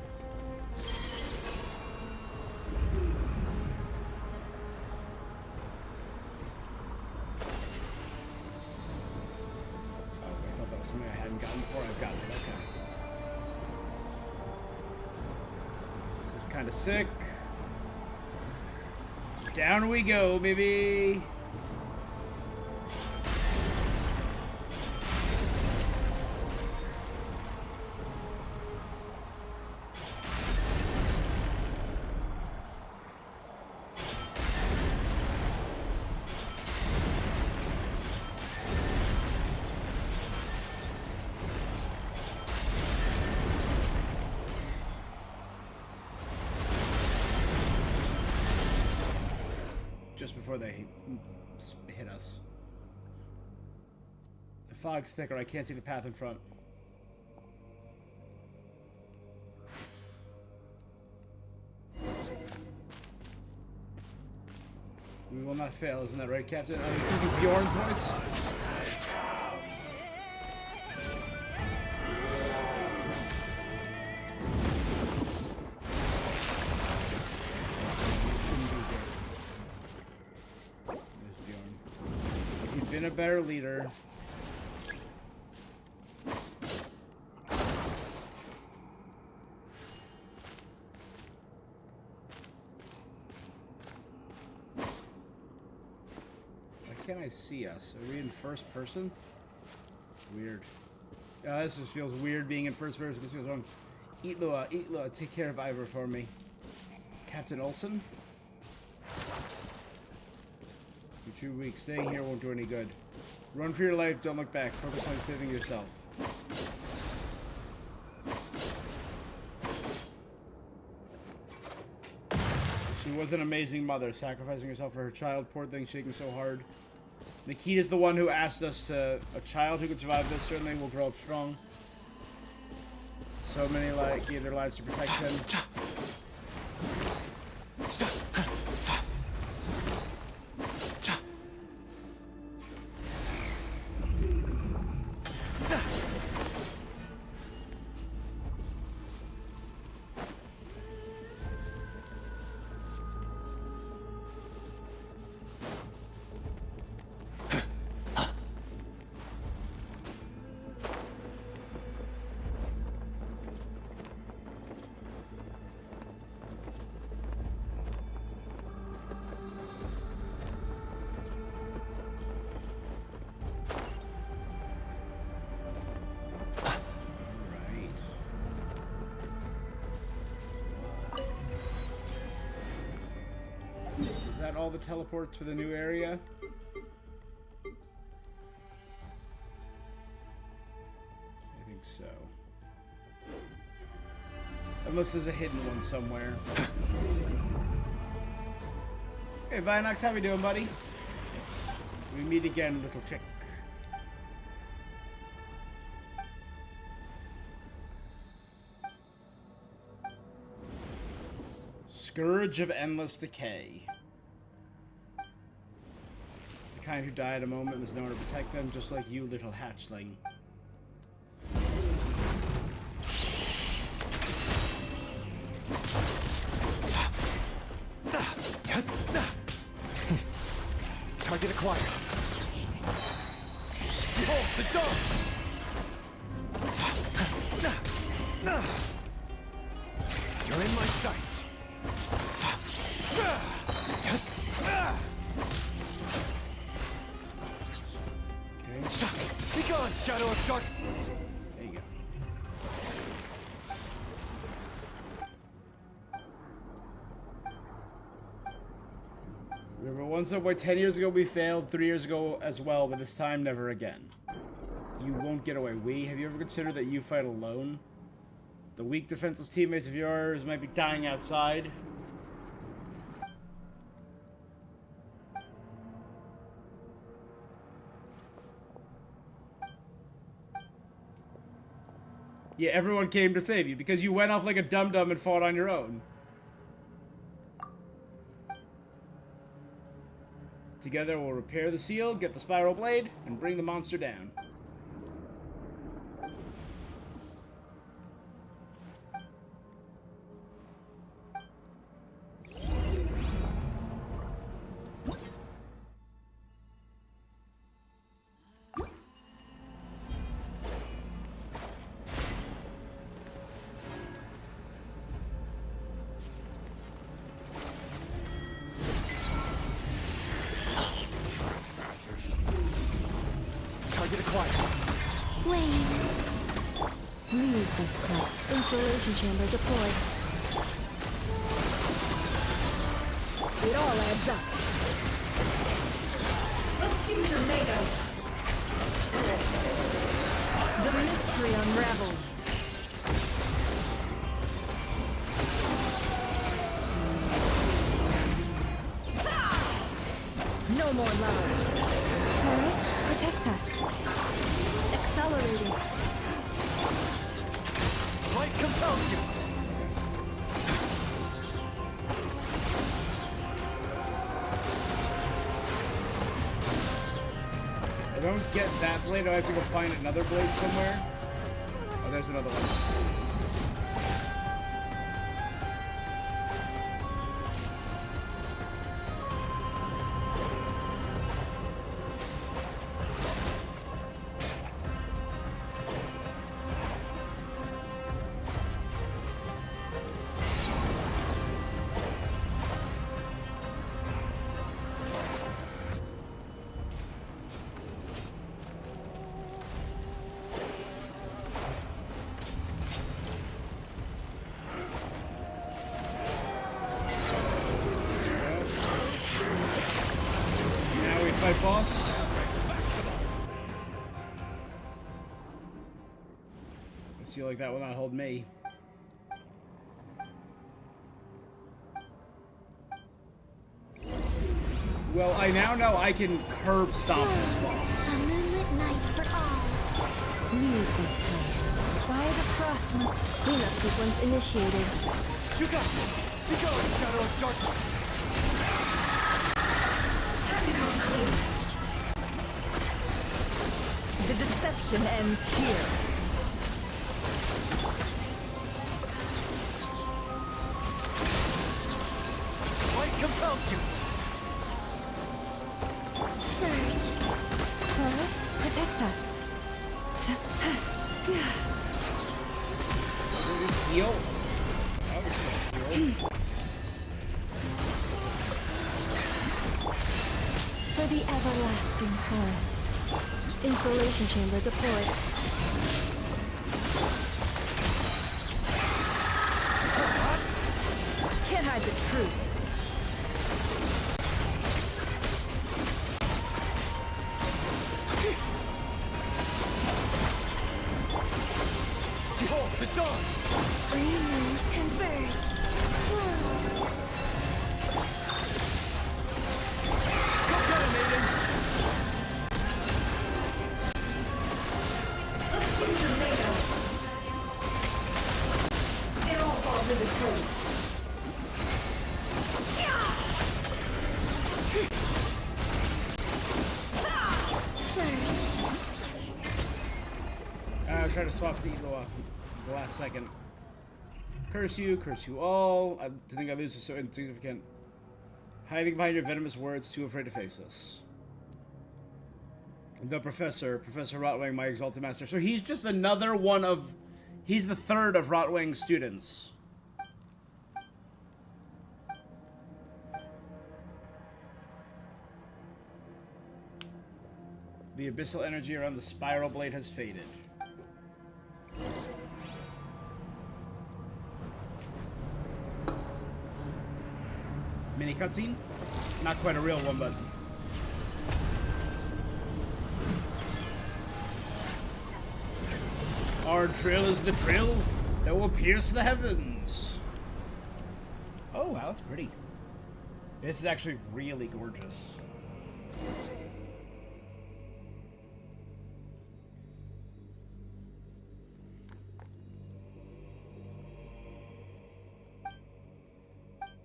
Something I hadn't gotten before. I've gotten it. Okay. This is kind of sick. Down we go, baby. just before they hit us. The fog's thicker. I can't see the path in front. We will not fail, isn't that right, Captain? Are you thinking Bjorn's voice? Been a better leader. Why can't I see us? Are we in first person? Weird. This just feels weird being in first person. This feels wrong. Eat Lua, take care of Ivor for me. Captain Olsen? You're too weak. Staying here won't do any good. Run for your life, don't look back. Focus on saving yourself. She was an amazing mother, sacrificing herself for her child. Poor thing, shaking so hard. Nikita's the one who asked us a child who could survive this certainly will grow up strong. So many gave their lives to protect him. All the teleports for the new area. I think so. Unless there's a hidden one somewhere. Hey Vinox, how we doing, buddy? We meet again, little chick. Scourge of Endless Decay. Kind who die at a moment, there's no one to protect them, just like you, little hatchling. Target acquired. Behold the dawn! You're in my sights. Be gone, Shadow of Dark. There you go. We were once up where 10 years ago we failed, 3 years ago as well, but this time never again. You won't get away. Have you ever considered that you fight alone? The weak defenseless teammates of yours might be dying outside. Yeah, everyone came to save you because you went off like a dum-dum and fought on your own. Together we'll repair the seal, get the spiral blade, and bring the monster down. Insulation chamber deployed. It all adds up. Let's see what you're made of. The mystery unravels. No more lovers. Taurus, protect us. Accelerating. Light compels you. I don't get that blade. Do I have to go find another blade somewhere? Oh, there's another one. Fight boss. I feel like that will not hold me. Well, I now know I can curb stop this boss. A moonlit night for all. Leave this place. By the Frostman. Cleanup sequence initiated. You got this. Be going, Shadow of Darkness. The deception ends here. Light compels you. Surge. Taurus, protect us. Heal. That was good. Heal. For the everlasting forest. Insulation chamber deployed. Can't hide the truth. Behold the dawn. Three moons converge. Whoa. Go get it, maiden. It all falls into place. Surge. I was trying to swap the last second. Curse you all. To think I lose is so insignificant. Hiding behind your venomous words, too afraid to face us. The Professor Rotwang, my exalted master. So he's just another one of... He's the third of Rotwang's students. The abyssal energy around the spiral blade has faded. Mini cutscene? Not quite a real one, but... Our trail is the trail that will pierce the heavens. Oh, wow, that's pretty. This is actually really gorgeous.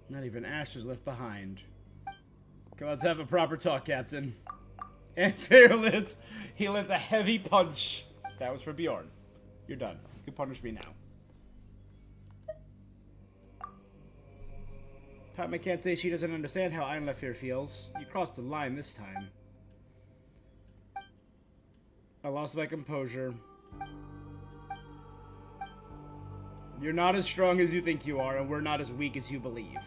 Not even ashes left behind. Come on, let's have a proper talk, Captain. And Fairlit, he lands a heavy punch. That was for Bjorn. You're done. You can punish me now. Padma can't say she doesn't understand how Einlefir feels. You crossed the line this time. I lost my composure. You're not as strong as you think you are, and we're not as weak as you believe.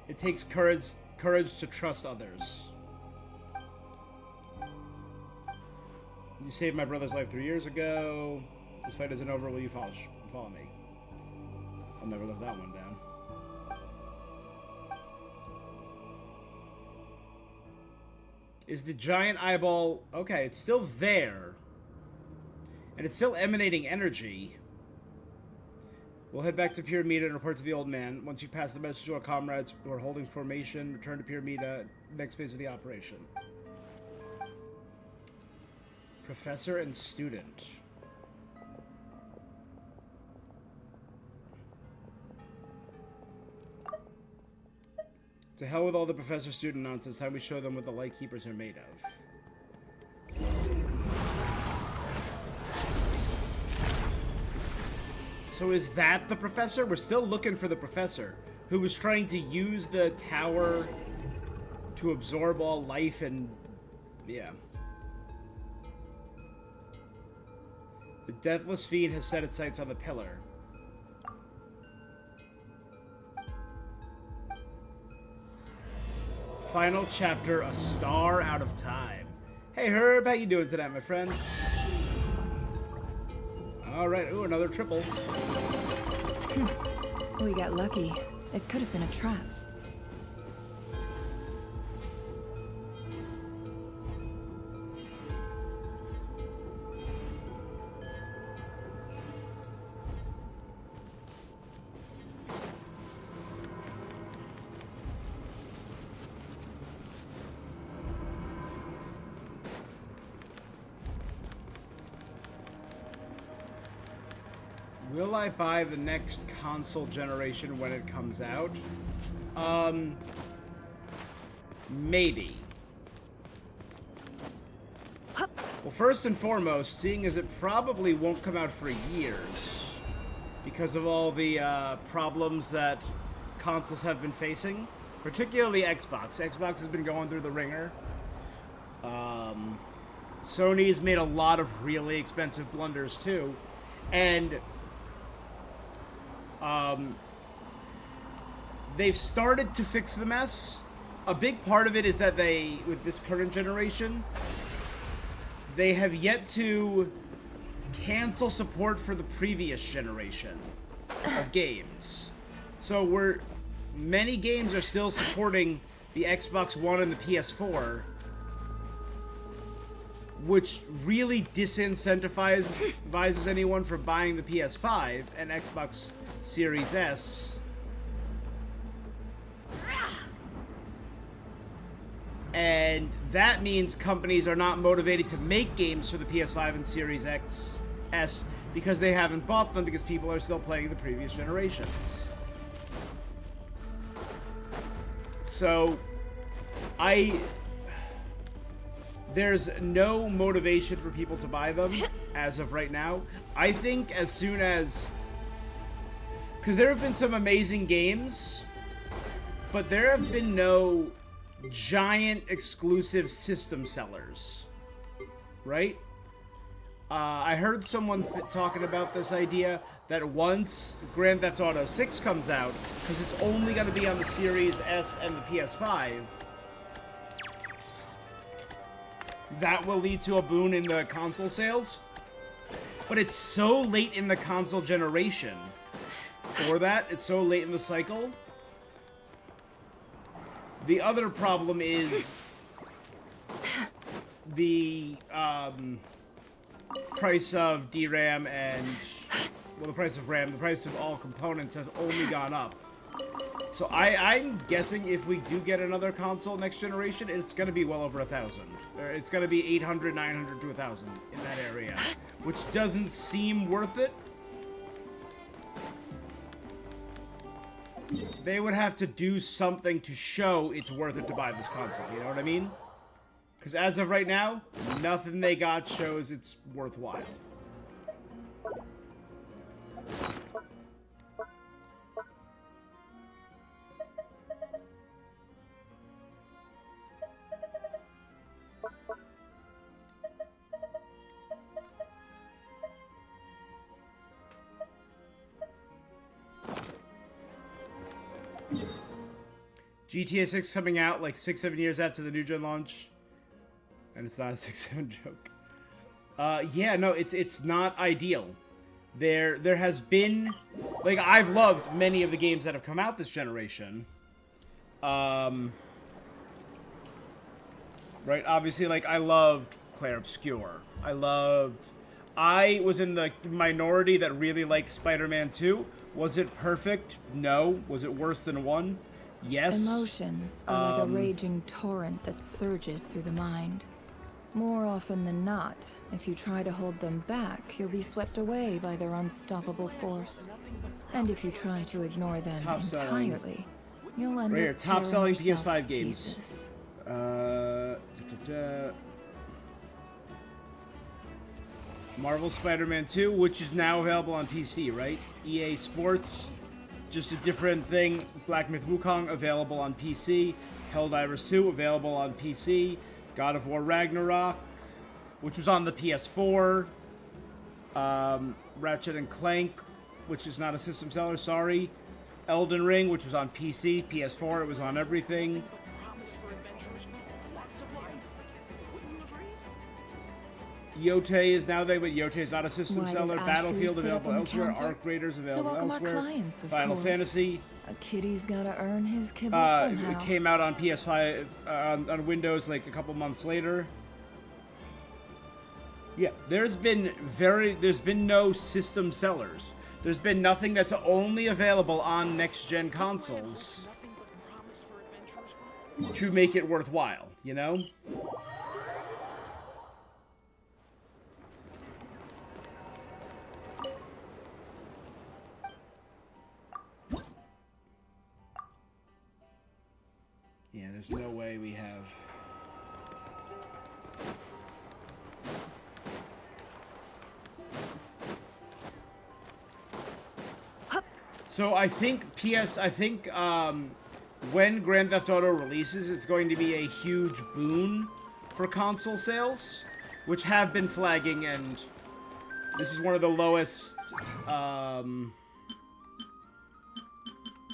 It takes courage to trust others. You saved my brother's life 3 years ago. This fight isn't over. Will you follow me? I'll never let that one down. Is the giant eyeball... Okay, it's still there. And it's still emanating energy. We'll head back to Pyramida and report to the old man. Once you've passed the message to our comrades who are holding formation, return to Pyramida, next phase of the operation. Professor and student. To hell with all the professor-student nonsense. Time we show them what the Light Keepers are made of. So is that the professor? We're still looking for the professor, who was trying to use the tower to absorb all life and... yeah. The Deathless Fiend has set its sights on the pillar. Final chapter, A Star Out of Time. Hey Herb, how you doing tonight, my friend? Alright, ooh, another triple. We got lucky. It could have been a trap. Will I buy the next console generation when it comes out? Maybe. Well, first and foremost, seeing as it probably won't come out for years because of all the problems that consoles have been facing, particularly Xbox. Xbox has been going through the ringer. Sony's made a lot of really expensive blunders too, and they've started to fix the mess. A big part of it is that they, with this current generation, they have yet to cancel support for the previous generation of games. So many games are still supporting the Xbox One and the PS4, which really disincentivizes anyone from buying the PS5 and Xbox Series S. And that means companies are not motivated to make games for the PS5 and Series S because they haven't bought them because people are still playing the previous generations. So, there's no motivation for people to buy them as of right now. I think as soon as... because there have been some amazing games, but there have been no giant exclusive system sellers, right? I heard someone talking about this idea that once Grand Theft Auto 6 comes out, because it's only going to be on the Series S and the PS5, that will lead to a boon in the console sales. But it's so late in the console generation for that. It's so late in the cycle. The other problem is the price of DRAM and, well, the price of RAM, the price of all components has only gone up. So I'm guessing if we do get another console next generation, it's going to be well over 1,000. It's going to be 800, 900 to 1,000 in that area, which doesn't seem worth it. They would have to do something to show it's worth it to buy this console, you know what I mean? Because as of right now, nothing they got shows it's worthwhile. GTA 6 coming out like 6-7 years after the new gen launch, and it's not a 6-7 joke. Yeah, no, it's not ideal. There has been, like, I've loved many of the games that have come out this generation. Right, obviously, like, I loved Clair Obscur. I loved I was in the minority that really liked Spider-Man 2. Was it perfect? No. Was it worse than 1? Yes. Emotions are like a raging torrent that surges through the mind. More often than not, if you try to hold them back, you'll be swept away by their unstoppable force. And if you try to ignore them entirely, you'll end right here, up top selling tearing yourself PS5 to games. pieces. Marvel Spider-Man 2, which is now available on PC, right? EA Sports, just a different thing. Black Myth Wukong, available on PC. Helldivers 2, available on PC. God of War Ragnarok, which was on the PS4. Ratchet and Clank, which is not a system seller, sorry. Elden Ring, which was on PC, PS4, it was on everything. Yote is now there, but Yote is not a system seller. Battlefield available elsewhere. Arc Raiders available elsewhere. Clients, Final course. Fantasy. A kitty's gotta earn his kibble somehow. It came out on PS5 on Windows like a couple months later. Yeah, there's been no system sellers. There's been nothing that's only available on next-gen consoles to make it worthwhile, you know? Yeah, there's no way we have... So I think when Grand Theft Auto releases, it's going to be a huge boon for console sales, which have been flagging, and this is one of the lowest,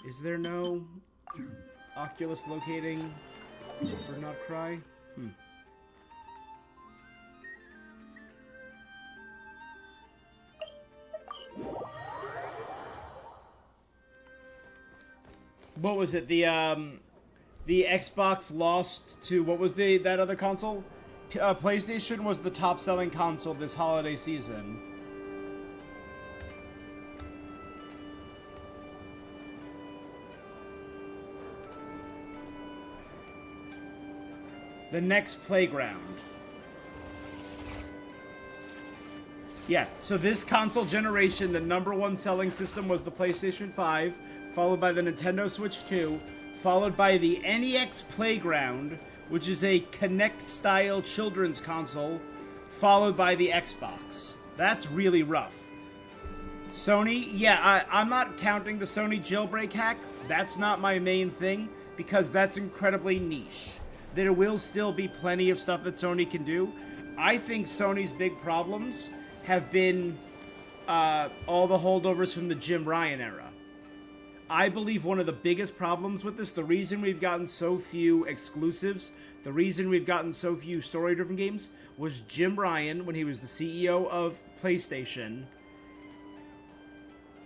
is there no Oculus locating for Nod-Krai? What was it? The Xbox lost to, what was that other console? PlayStation was the top-selling console this holiday season. The next playground. Yeah, so this console generation, the #1 selling system was the PlayStation 5, followed by the Nintendo Switch 2, followed by the NEX Playground, which is a Kinect-style children's console, followed by the Xbox. That's really rough. Sony, yeah, I'm not counting the Sony jailbreak hack. That's not my main thing, because that's incredibly niche. There will still be plenty of stuff that Sony can do. I think Sony's big problems have been all the holdovers from the Jim Ryan era. I believe one of the biggest problems with this, the reason we've gotten so few exclusives, the reason we've gotten so few story-driven games, was Jim Ryan, when he was the CEO of PlayStation.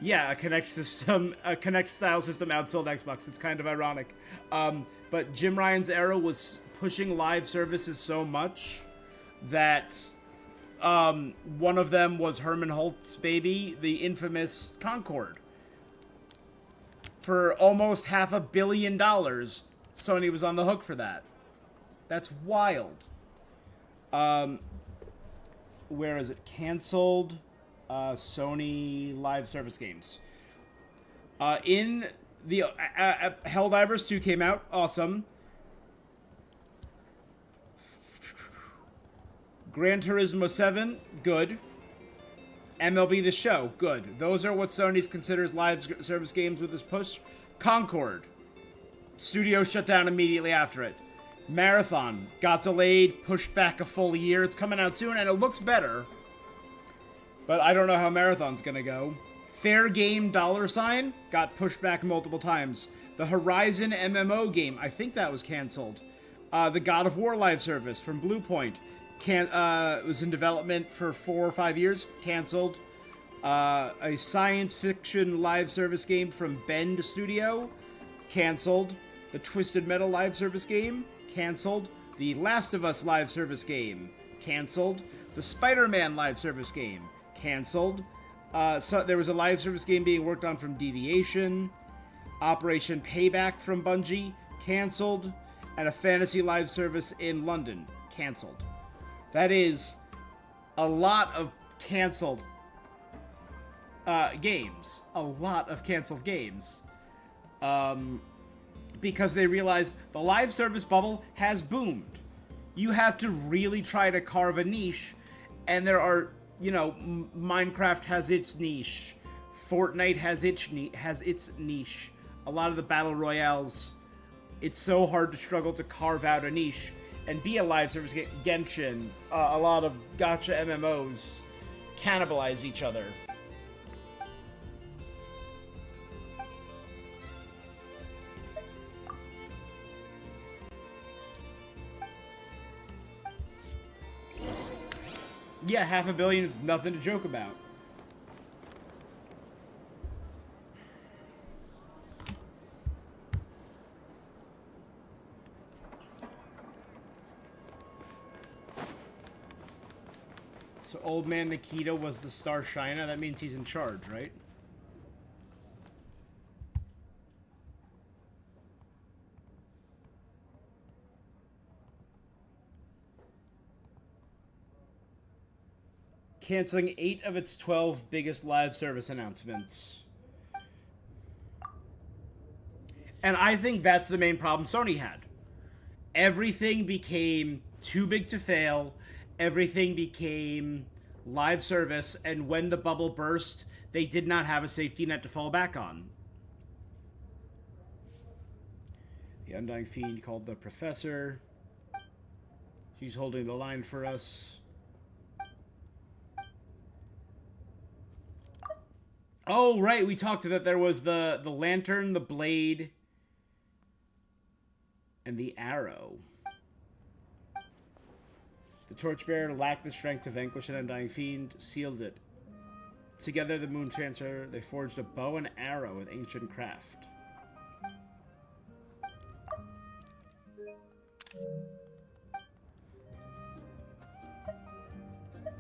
Yeah, a Kinect-style system outsold Xbox. It's kind of ironic. But Jim Ryan's era was pushing live services so much that one of them was Herman Holtz's baby, the infamous Concorde. For almost $500 million, Sony was on the hook for that. That's wild. Where is it? Canceled Sony live service games. In the Helldivers 2 came out. Awesome. Gran Turismo 7, good. MLB The Show, good. Those are what Sony considers live service games with this push. Concord. Studio shut down immediately after it. Marathon got delayed, pushed back a full year. It's coming out soon, and it looks better. But I don't know how Marathon's gonna go. Fair Game $sign got pushed back multiple times. The Horizon MMO game, I think that was canceled. The God of War live service from Bluepoint was in development for 4 or 5 years, canceled. A science fiction live service game from Bend Studio, canceled. The Twisted Metal live service game, canceled. The Last of Us live service game, canceled. The Spider-Man live service game, canceled. So there was a live service game being worked on from Deviation. Operation Payback from Bungie, canceled. And a fantasy live service in London, canceled. That is a lot of canceled games. A lot of canceled games. Because they realized the live service bubble has boomed. You have to really try to carve a niche, and there are, you know, Minecraft has its niche, Fortnite has its niche. A lot of the battle royales, it's so hard to struggle to carve out a niche and be a live service game. Genshin, a lot of gacha MMOs cannibalize each other. Yeah, 500 million is nothing to joke about. So Old Man Nikita was the Star Shiner. That means he's in charge, right? Canceling 8 of its 12 biggest live service announcements. And I think that's the main problem Sony had. Everything became too big to fail. Everything became live service. And when the bubble burst, they did not have a safety net to fall back on. The Undying Fiend called the Professor. She's holding the line for us. Oh, right, we talked that there was the lantern, the blade, and the arrow. The torchbearer lacked the strength to vanquish an undying fiend, sealed it. Together, the Moon Chancer, they forged a bow and arrow with ancient craft.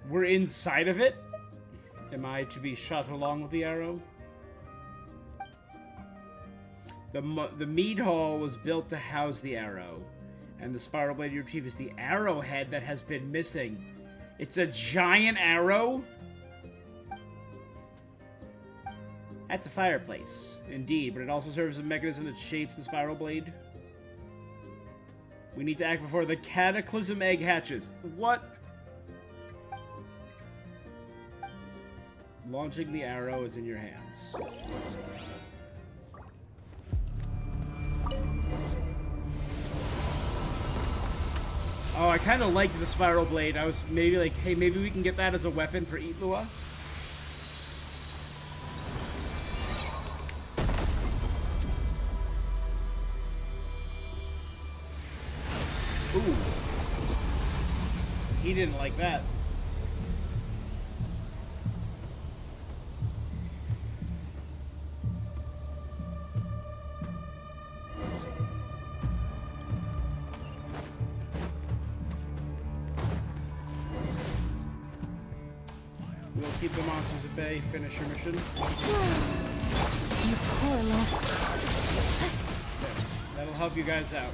We're inside of it? Am I to be shot along with the arrow? The mead hall was built to house the arrow, and the spiral blade you retrieve is the arrowhead that has been missing. It's a giant arrow? That's a fireplace, indeed, but it also serves as a mechanism that shapes the spiral blade. We need to act before the cataclysm egg hatches. What? Launching the arrow is in your hands. Oh, I kind of liked the spiral blade. I was maybe like, hey, maybe we can get that as a weapon for Itlua. Ooh. He didn't like that. We'll keep the monsters at bay, finish your mission. You poor lost. That'll help you guys out.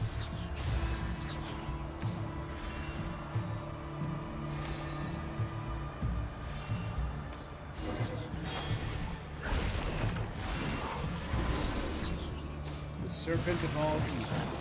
The Serpent of all evils.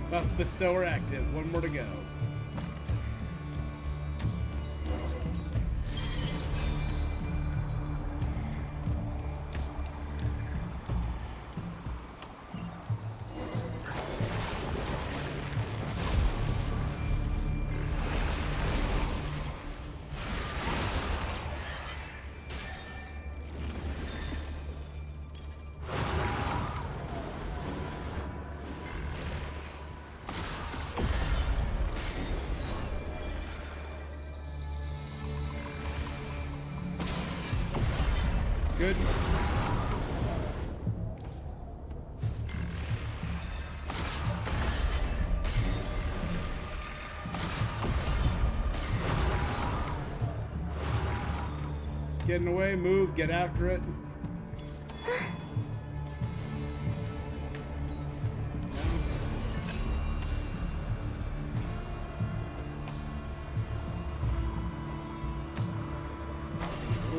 Buff bestower active. One more to go. Good. It's getting away, move, get after it.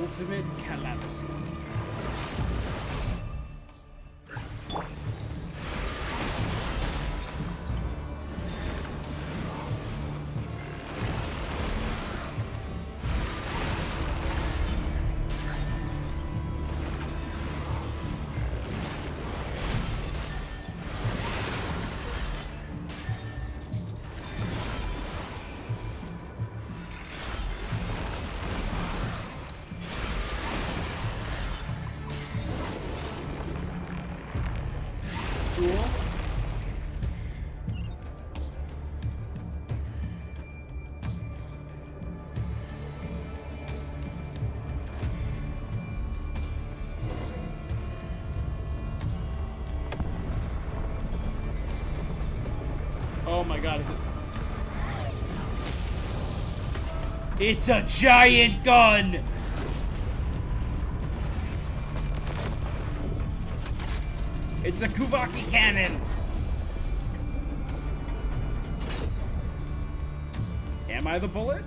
Ultimate calamity. Cool. Oh my god, is it? It's a giant gun! It's a Kuvaki cannon! Am I the bullet?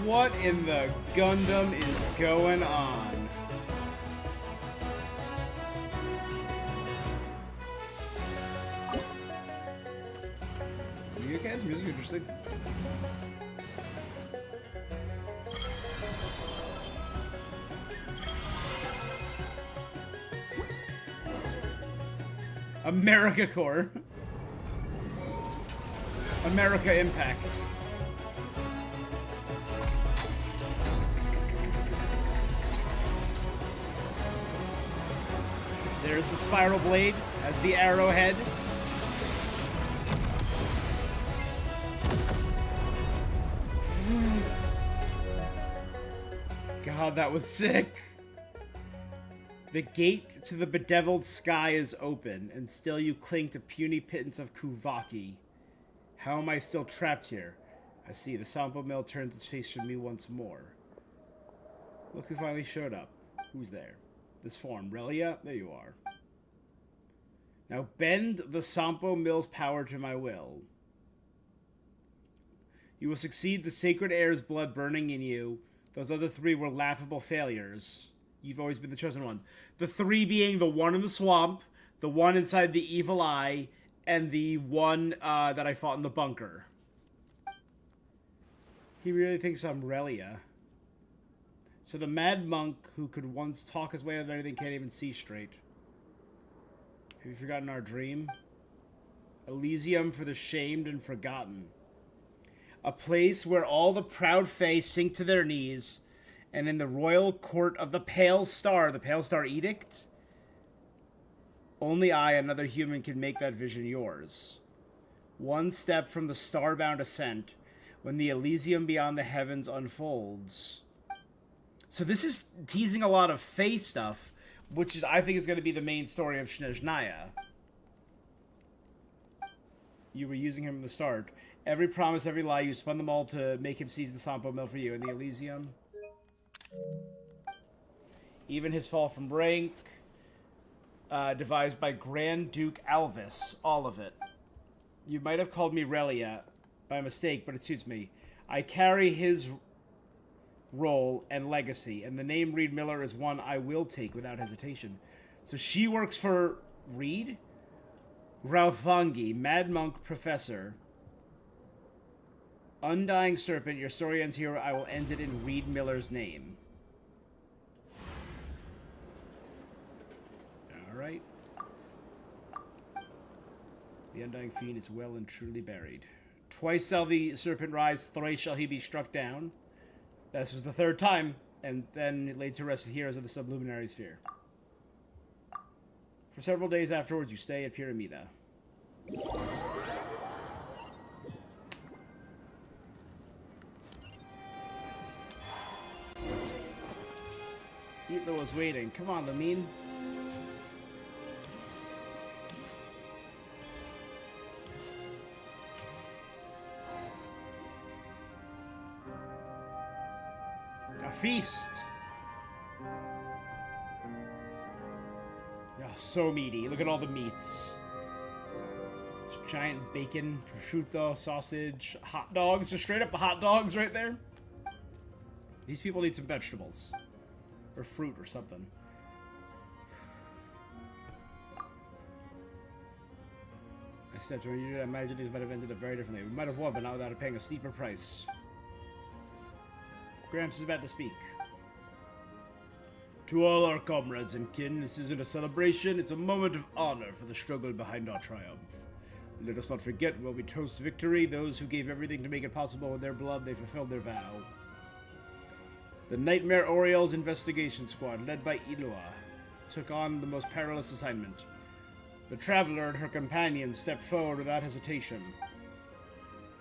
What in the Gundam is going on? You guys' music interesting? America Core. America Impact. There's the spiral blade as the arrowhead. God, that was sick. The gate to the bedeviled sky is open, and still you cling to puny pittance of Kuvaki. How am I still trapped here? I see the Sampo Mill turns its face from me once more. Look who finally showed up. Who's there? This form. Relia? There you are. Now bend the Sampo Mill's power to my will. You will succeed the sacred air's blood burning in you. Those other three were laughable failures. You've always been the chosen one. The three being the one in the swamp, the one inside the evil eye, and the one that I fought in the bunker. He really thinks I'm Relia. So the mad monk who could once talk his way out of anything can't even see straight. Have you forgotten our dream? Elysium for the shamed and forgotten. A place where all the proud fae sink to their knees, and in the royal court of the Pale Star Edict, only I, another human, can make that vision yours. One step from the starbound ascent, when the Elysium beyond the heavens unfolds. So this is teasing a lot of fae stuff, which is, I think, is going to be the main story of Snezhnaya. You were using him from the start. Every promise, every lie, you spun them all to make him seize the Sampo Mill for you in the Elysium. Even his fall from rank, devised by Grand Duke Alvis, all of it. You might have called me Relia by mistake, but it suits me. I carry his role and legacy, and the name Reed Miller is one I will take without hesitation. So she works for Reed? Rauthangi, Mad Monk Professor. Undying Serpent, your story ends here. I will end it in Reed Miller's name. Alright. The Undying Fiend is well and truly buried. Twice shall the serpent rise, thrice shall he be struck down. This was the third time, and then laid to rest the heroes of the Subluminary Sphere. For several days afterwards, you stay at Pyramida. Hitler was waiting. Come on, Lamine. A feast! Oh, so meaty. Look at all the meats. It's giant bacon, prosciutto, sausage, hot dogs. Just straight up hot dogs right there. These people need some vegetables. Or fruit or something. I said to her, I imagine these might have ended up very differently. We might have won, but not without paying a steeper price. Gramps is about to speak. To all our comrades and kin, this isn't a celebration, it's a moment of honor for the struggle behind our triumph. Let us not forget, while we toast victory, those who gave everything to make it possible with their blood, they fulfilled their vow. The Nightmare Orioles Investigation Squad, led by Ilua, took on the most perilous assignment. The Traveler and her companions stepped forward without hesitation.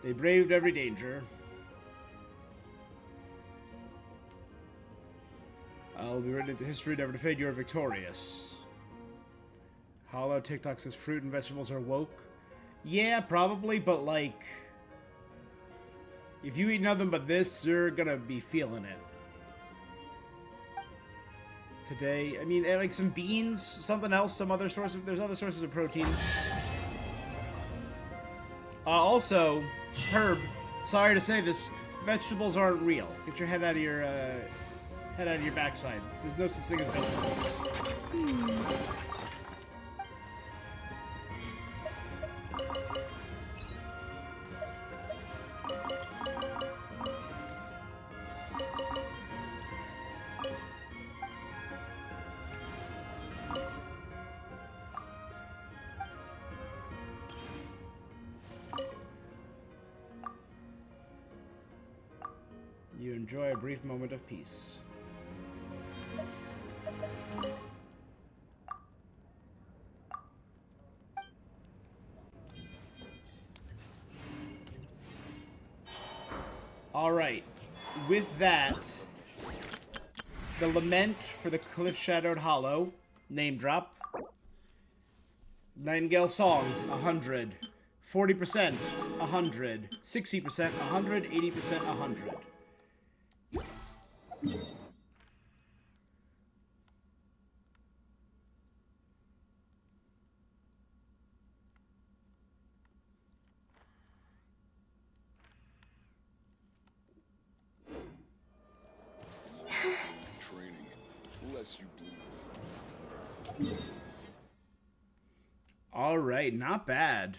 They braved every danger. I'll be written into history, never to fade. You are victorious. Hollow TikTok says fruit and vegetables are woke. Yeah, probably, but like, if you eat nothing but this, you're gonna be feeling it. Today, I mean, like some beans, something else, some other source of, there's other sources of protein. Also, Herb, sorry to say this, vegetables aren't real. Get your head out of your backside. There's no such thing as vegetables. You enjoy a brief moment of peace. Alright, with that, the Lament for the Cliff-Shadowed Hollow, name drop. Nightingale Song, 100. 40%, 100. 60%, 100. 80%, 100. All right, not bad.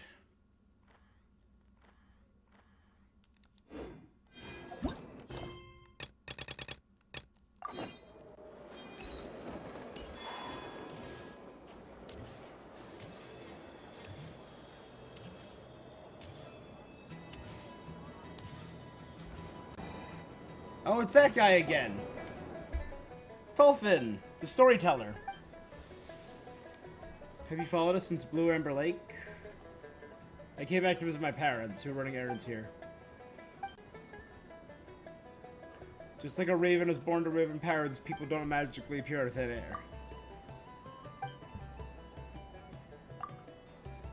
Oh, it's that guy again. Tolfin, the storyteller. Have you followed us since Blue Ember Lake? I came back to visit my parents, who are running errands here. Just like a raven is born to raven parents, people don't magically appear out of thin air.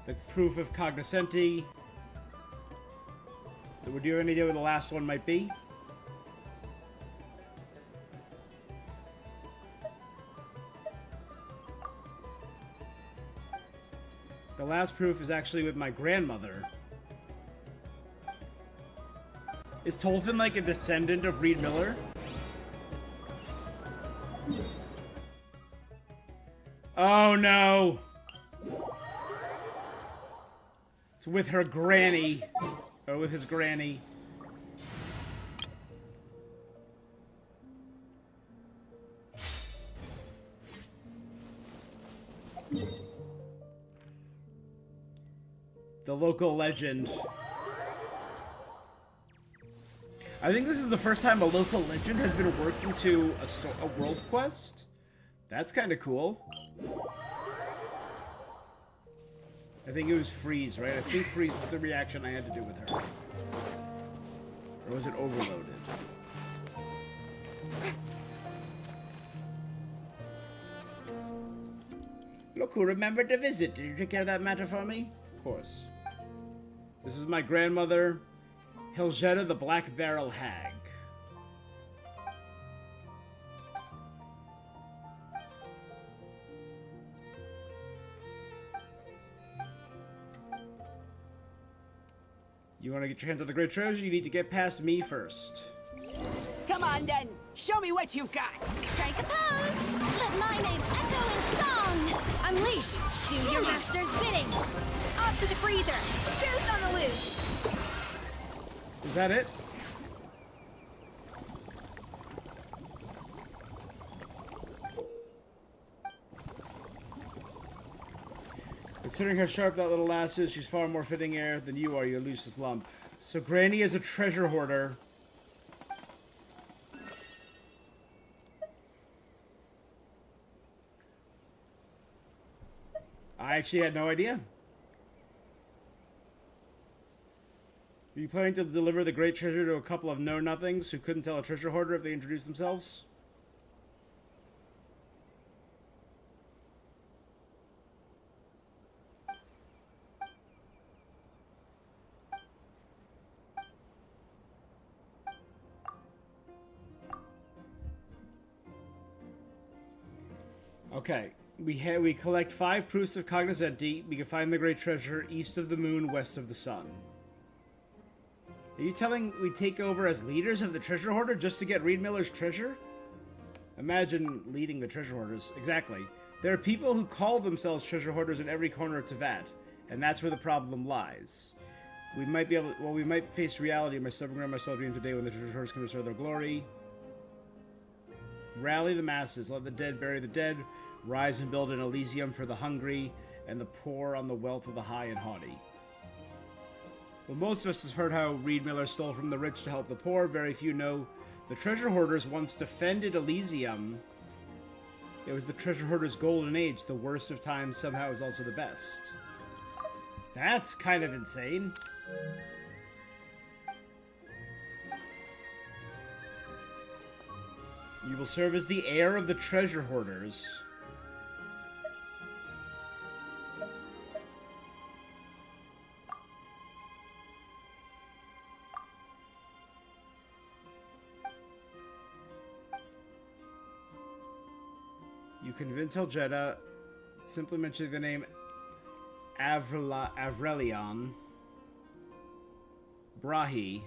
The proof of cognoscenti. Would you have any idea what the last one might be? The last proof is actually with my grandmother. Is Tolfin like a descendant of Reed Miller? Oh no! It's with her granny. Or with his granny. The local legend. I think this is the first time a local legend has been working to a world quest. That's kind of cool. I think it was Freeze, right? I think Freeze was the reaction I had to do with her. Or was it overloaded? Look who remembered to visit. Did you take care of that matter for me? Of course. This is my grandmother, Hilgetta the Black Barrel Hag. You want to get your hands on the great treasure? You need to get past me first. Come on then, show me what you've got. Strike a pose! Let my name echo in song! Unleash! Do your master's bidding! Off to the freezer! Goose on the loose! Is that it? Considering how sharp that little lass is, she's far more fitting heir than you are, you elusive lump. So Granny is a treasure hoarder. I actually had no idea. Are you planning to deliver the great treasure to a couple of know-nothings who couldn't tell a treasure hoarder if they introduced themselves? Okay, we collect 5 proofs of cognoscenti. We can find the great treasure east of the moon, west of the sun. Are you telling we take over as leaders of the treasure hoarder just to get Reed Miller's treasure? Imagine leading the treasure hoarders. Exactly. There are people who call themselves treasure hoarders in every corner of Teyvat, and that's where the problem lies. We might be able to, well, we might face reality. My stubborn grandma saw a dream today when the treasure hoarders can restore their glory. Rally the masses, let the dead bury the dead, rise and build an Elysium for the hungry, and the poor on the wealth of the high and haughty. Well, most of us have heard how Reed Miller stole from the rich to help the poor. Very few know the treasure hoarders once defended Elysium. It was the treasure hoarders' golden age. The worst of times somehow is also the best. That's kind of insane. You will serve as the heir of the treasure hoarders. You convince Hilgetta, simply mentioning the name Avrelion Brahi.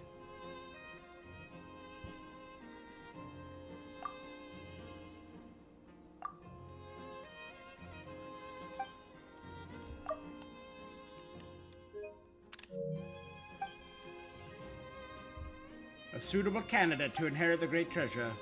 A suitable candidate to inherit the great treasure.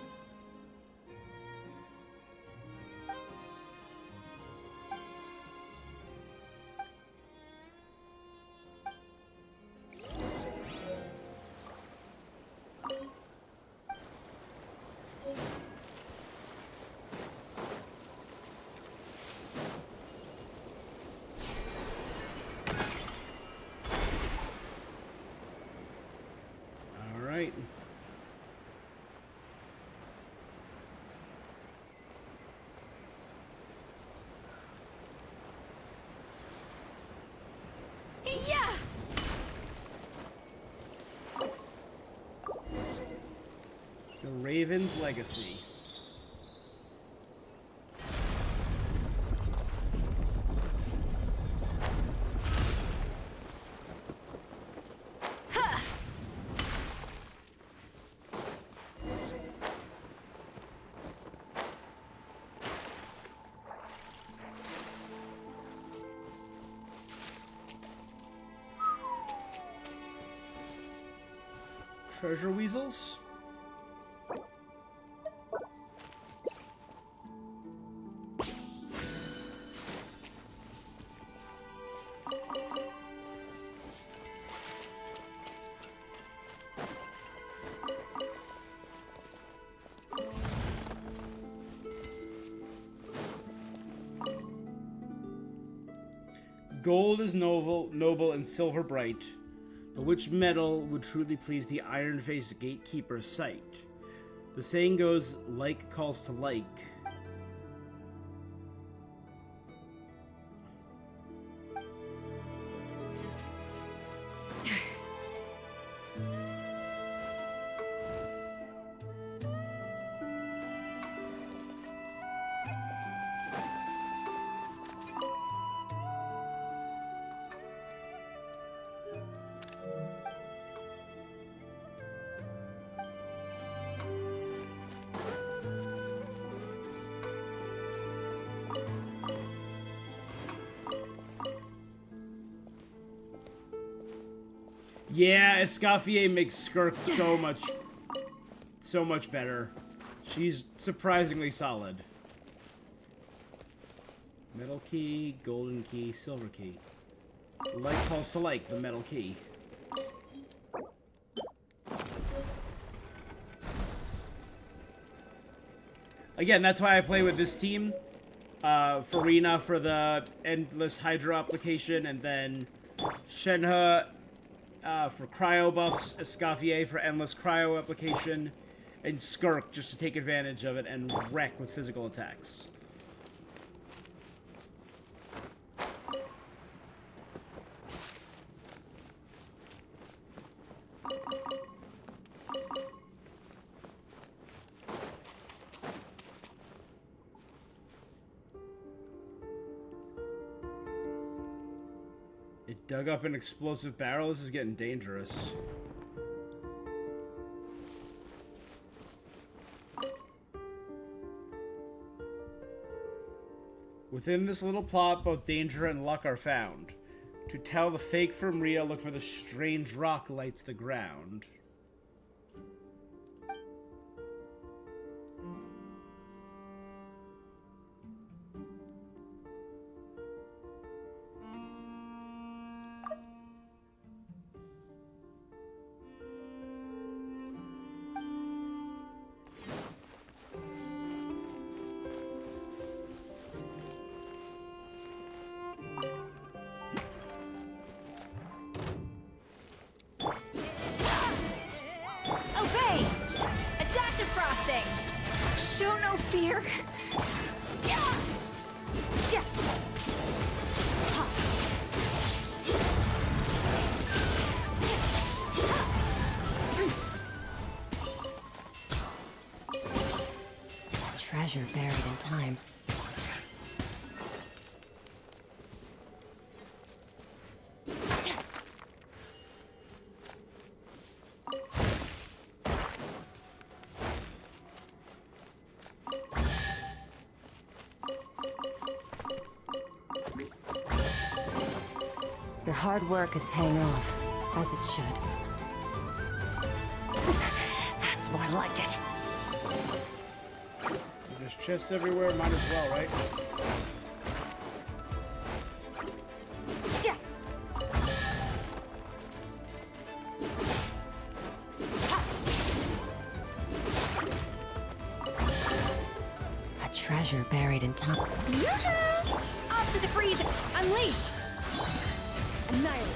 The Raven's Legacy. Treasure weasels? Gold is noble and silver bright, but which metal would truly please the iron-faced gatekeeper's sight? The saying goes, like calls to like. Yeah, Escoffier makes Skirk so much better. She's surprisingly solid. Metal key, golden key, silver key. Like calls to like, the metal key. Again, that's why I play with this team. Farina for the endless Hydro application, and then Shenhe for cryo buffs, Escoffier for endless cryo application, and Skirk just to take advantage of it and wreck with physical attacks. It dug up an explosive barrel. This is getting dangerous. Within this little plot, both danger and luck are found. To tell the fake from real, look for the strange rock lights the ground. Obey! Adaptive frosting! Show no fear! Yeah! Yeah! Treasure buried in time. Your hard work is paying off, as it should. That's more like it. There's chests everywhere, might as well, right? Yeah! A treasure buried in time. Off to the freeze! Unleash! Annihilate!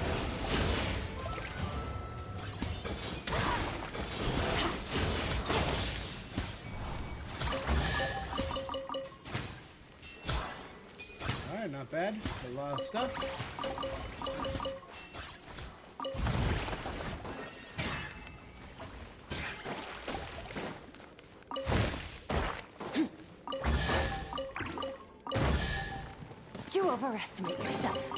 Alright, not bad. A lot of stuff. You overestimate yourself.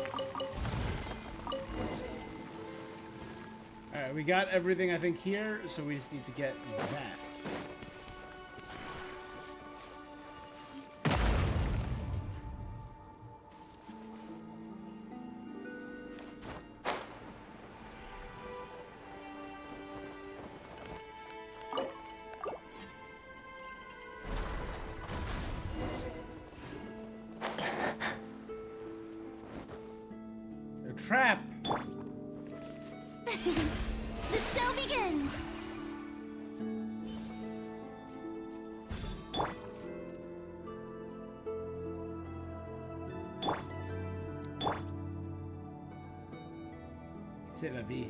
Alright, we got everything I think here, so we just need to get that. trap. The show begins! C'est la vie.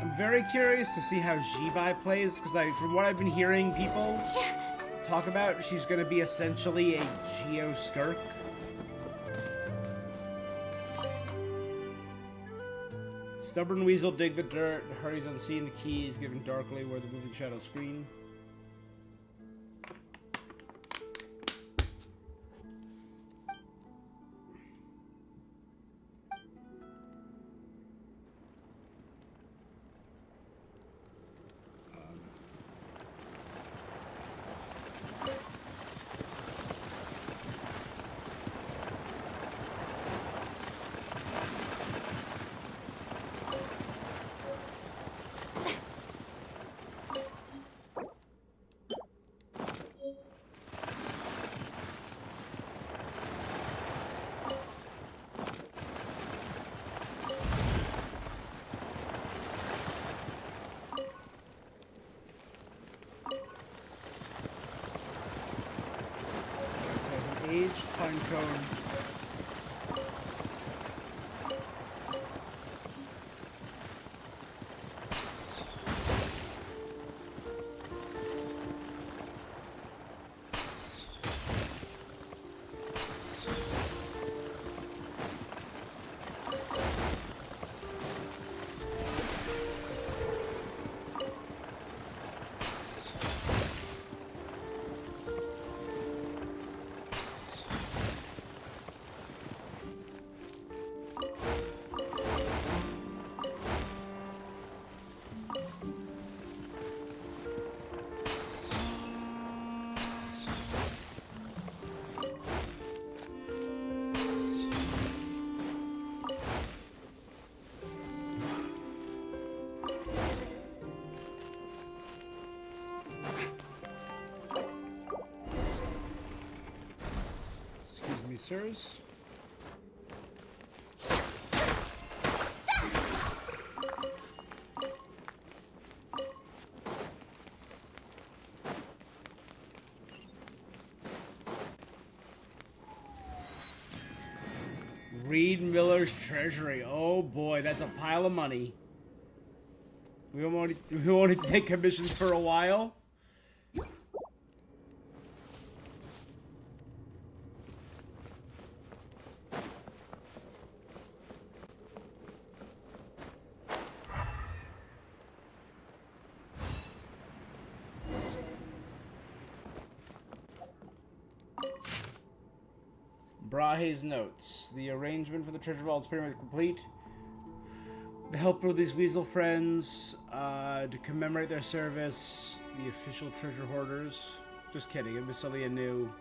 I'm very curious to see how Jibai plays, because from what I've been hearing people talk about, she's going to be essentially a Geo Skirk. Stubborn Weasel dig the dirt, hurries unseen, the keys given darkly where the moving shadow screen. Aged pine cone. Sirs. Reed Miller's treasury. Oh boy, that's a pile of money. We won't need to take commissions for a while. Brahe's notes. The arrangement for the treasure vault is pretty much complete. The help of these weasel friends to commemorate their service, the official treasure hoarders. Just kidding, if Missilia knew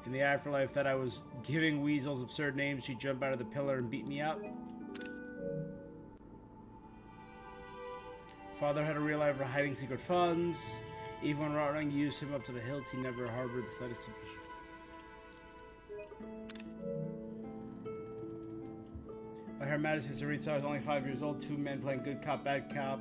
in the afterlife that I was giving weasels absurd names, she'd jump out of the pillar and beat me up. Father had a real eye for hiding secret funds. Even when Rotrang used him up to the hilt, he never harbored the slightest suspicion. By Her Majesty Saritsa, I was only 5 years old, 2 men playing good cop, bad cop.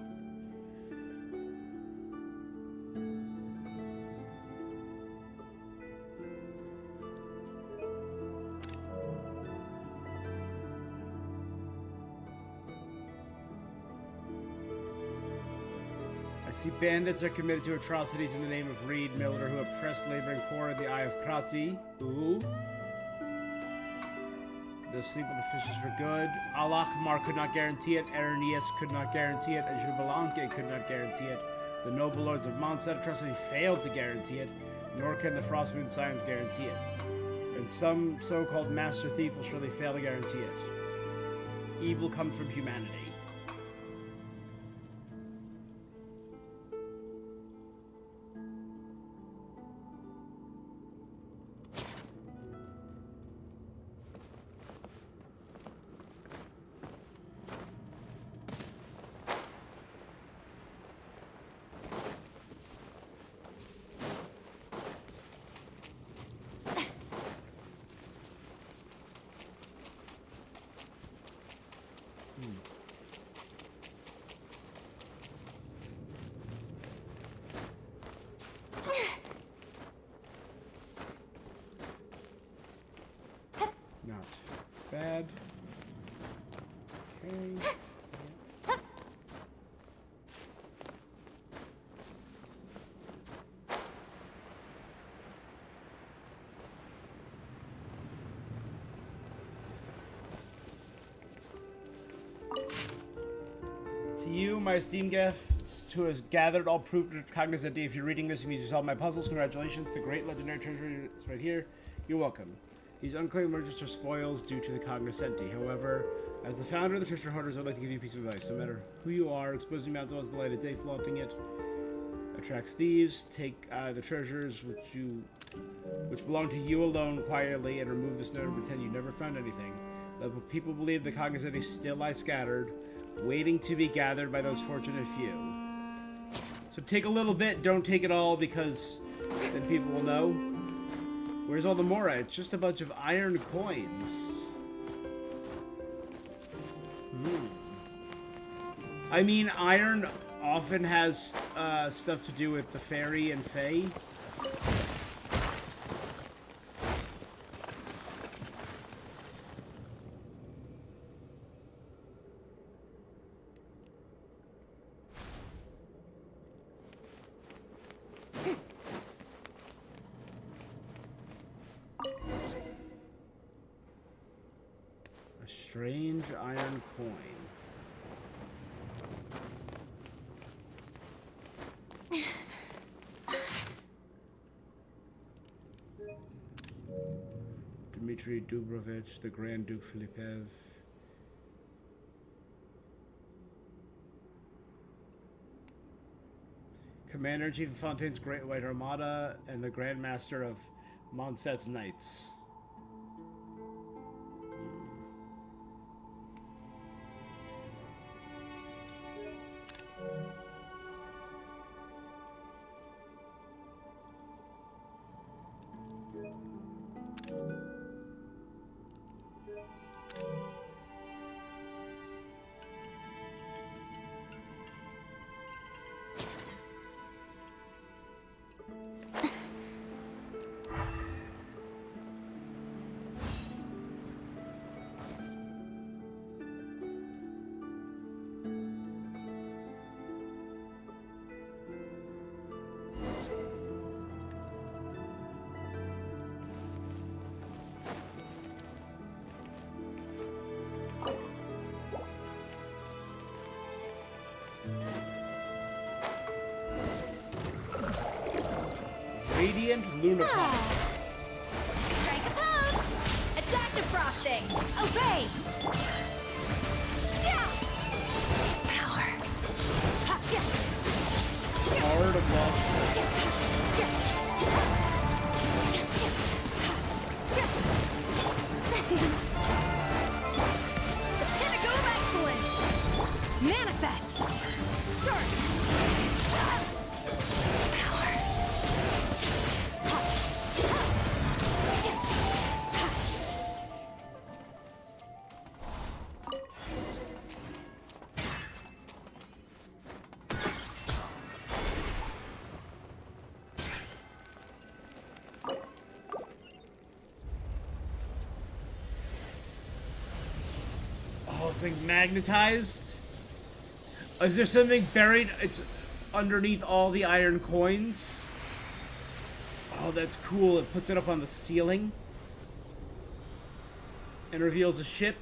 I see bandits are committed to atrocities in the name of Reed Miller, who oppressed laboring poor in the Eye of Krati. Ooh. They'll sleep with the fishes for good. Alakmar could not guarantee it. Erenius could not guarantee it. Ajubalanke could not guarantee it. The noble lords of Mondstadt trustfully failed to guarantee it. Nor can the Frostmoon Scions guarantee it. And some so-called master thief will surely fail to guarantee it. Evil comes from humanity. To you, my esteemed guests, who has gathered all proof to cognizant if you're reading this, it means you solved my puzzles. Congratulations, the great legendary treasure is right here. You're welcome. These unclaimed merchants are spoils due to the cognoscenti. However, as the founder of the treasure hunters, I'd like to give you a piece of advice. No matter who you are, exposing mountains as the light of day, flaunting it attracts thieves. Take the treasures which belong to you alone quietly, and remove this note and pretend you never found anything. Let people believe the cognoscenti still lie scattered, waiting to be gathered by those fortunate few. So take a little bit, don't take it all, because then people will know. Where's all the mora? It's just a bunch of iron coins. I mean, iron often has stuff to do with the fairy and fae. Strange iron coin. Dmitry Dubrovich, the Grand Duke Filipev. Commander-in-Chief of Fontaine's Great White Armada and the Grand Master of Montset's Knights. Radiant Lunapop. Strike a pose! A dash of frosting! Obey! Power! Art of Lost. The pinnacle of excellence! Manifest! Surge! Thing magnetized? Is there something buried? It's underneath all the iron coins. Oh, that's cool. It puts it up on the ceiling and reveals a ship.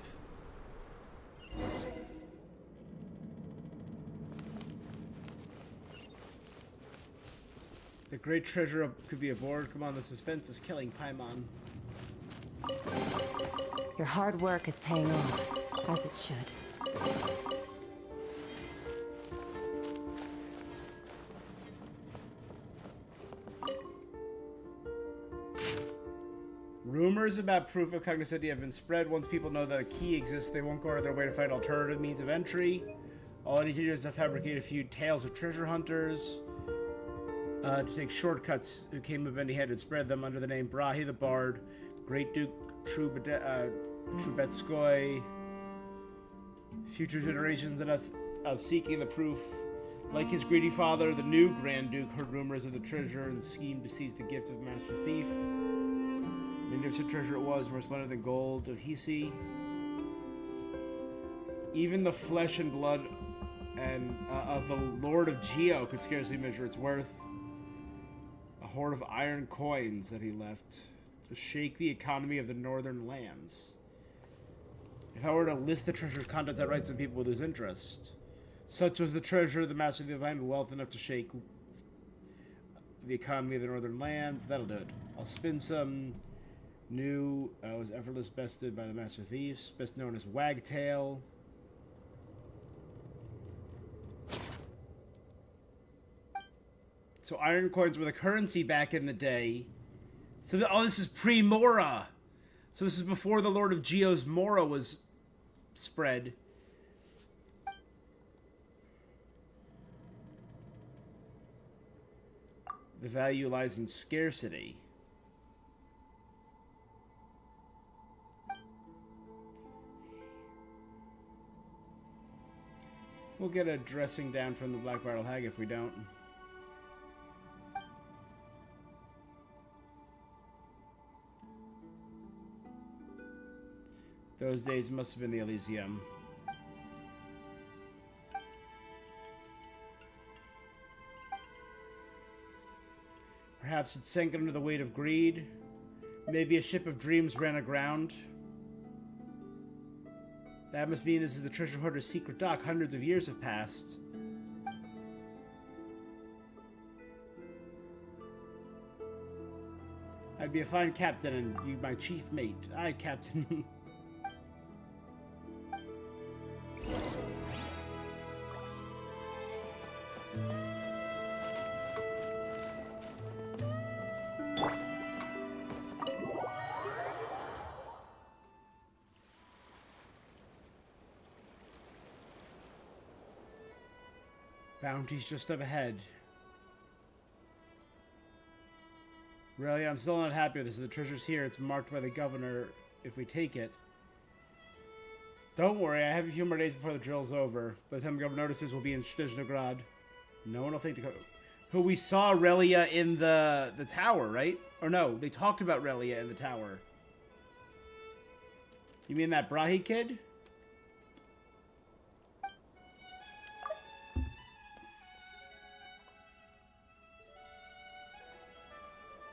The great treasure could be aboard. Come on, the suspense is killing Paimon. Your hard work is paying off, as it should. Rumors about proof of cognoscenti have been spread. Once people know that a key exists, they won't go out of their way to find alternative means of entry. All I need to do is to fabricate a few tales of treasure hunters, to take shortcuts who came of empty-handed, spread them under the name Brahi the Bard, Great Duke Trubetskoy. Future generations of seeking the proof. Like his greedy father, the new Grand Duke heard rumors of the treasure and schemed to seize the gift of Master Thief. Magnificent treasure it was, more splendid than gold of Hisi. Even the flesh and blood of the Lord of Geo could scarcely measure its worth. A hoard of iron coins that he left to shake the economy of the northern lands. If I were to list the treasure's contents outright, some people would lose interest. Such was the treasure, the master of the divine wealth enough to shake the economy of the northern lands. That'll do it. I'll spin some new, was effortless bested by the master thieves, best known as Wagtail. So iron coins were the currency back in the day. So this is pre-Mora. So this is before the Lord of Geo's Mora was spread. The value lies in scarcity. We'll get a dressing down from the Black Bridle Hag if we don't. Those days must have been the Elysium. Perhaps it sank under the weight of greed. Maybe a ship of dreams ran aground. That must mean this is the treasure hoarder's secret dock. Hundreds of years have passed. I'd be a fine captain and you my chief mate. Aye, Captain. Bounty's just up ahead. Really, I'm still not happy with this. The treasure's here. It's marked by the governor if we take it. Don't worry, I have a few more days before the drill's over. By the time the governor notices, we'll be in Nod-Krai. No one will think to go. Who we saw Relia in the tower, right? Or no, they talked about Relia in the tower. You mean that Brahi kid?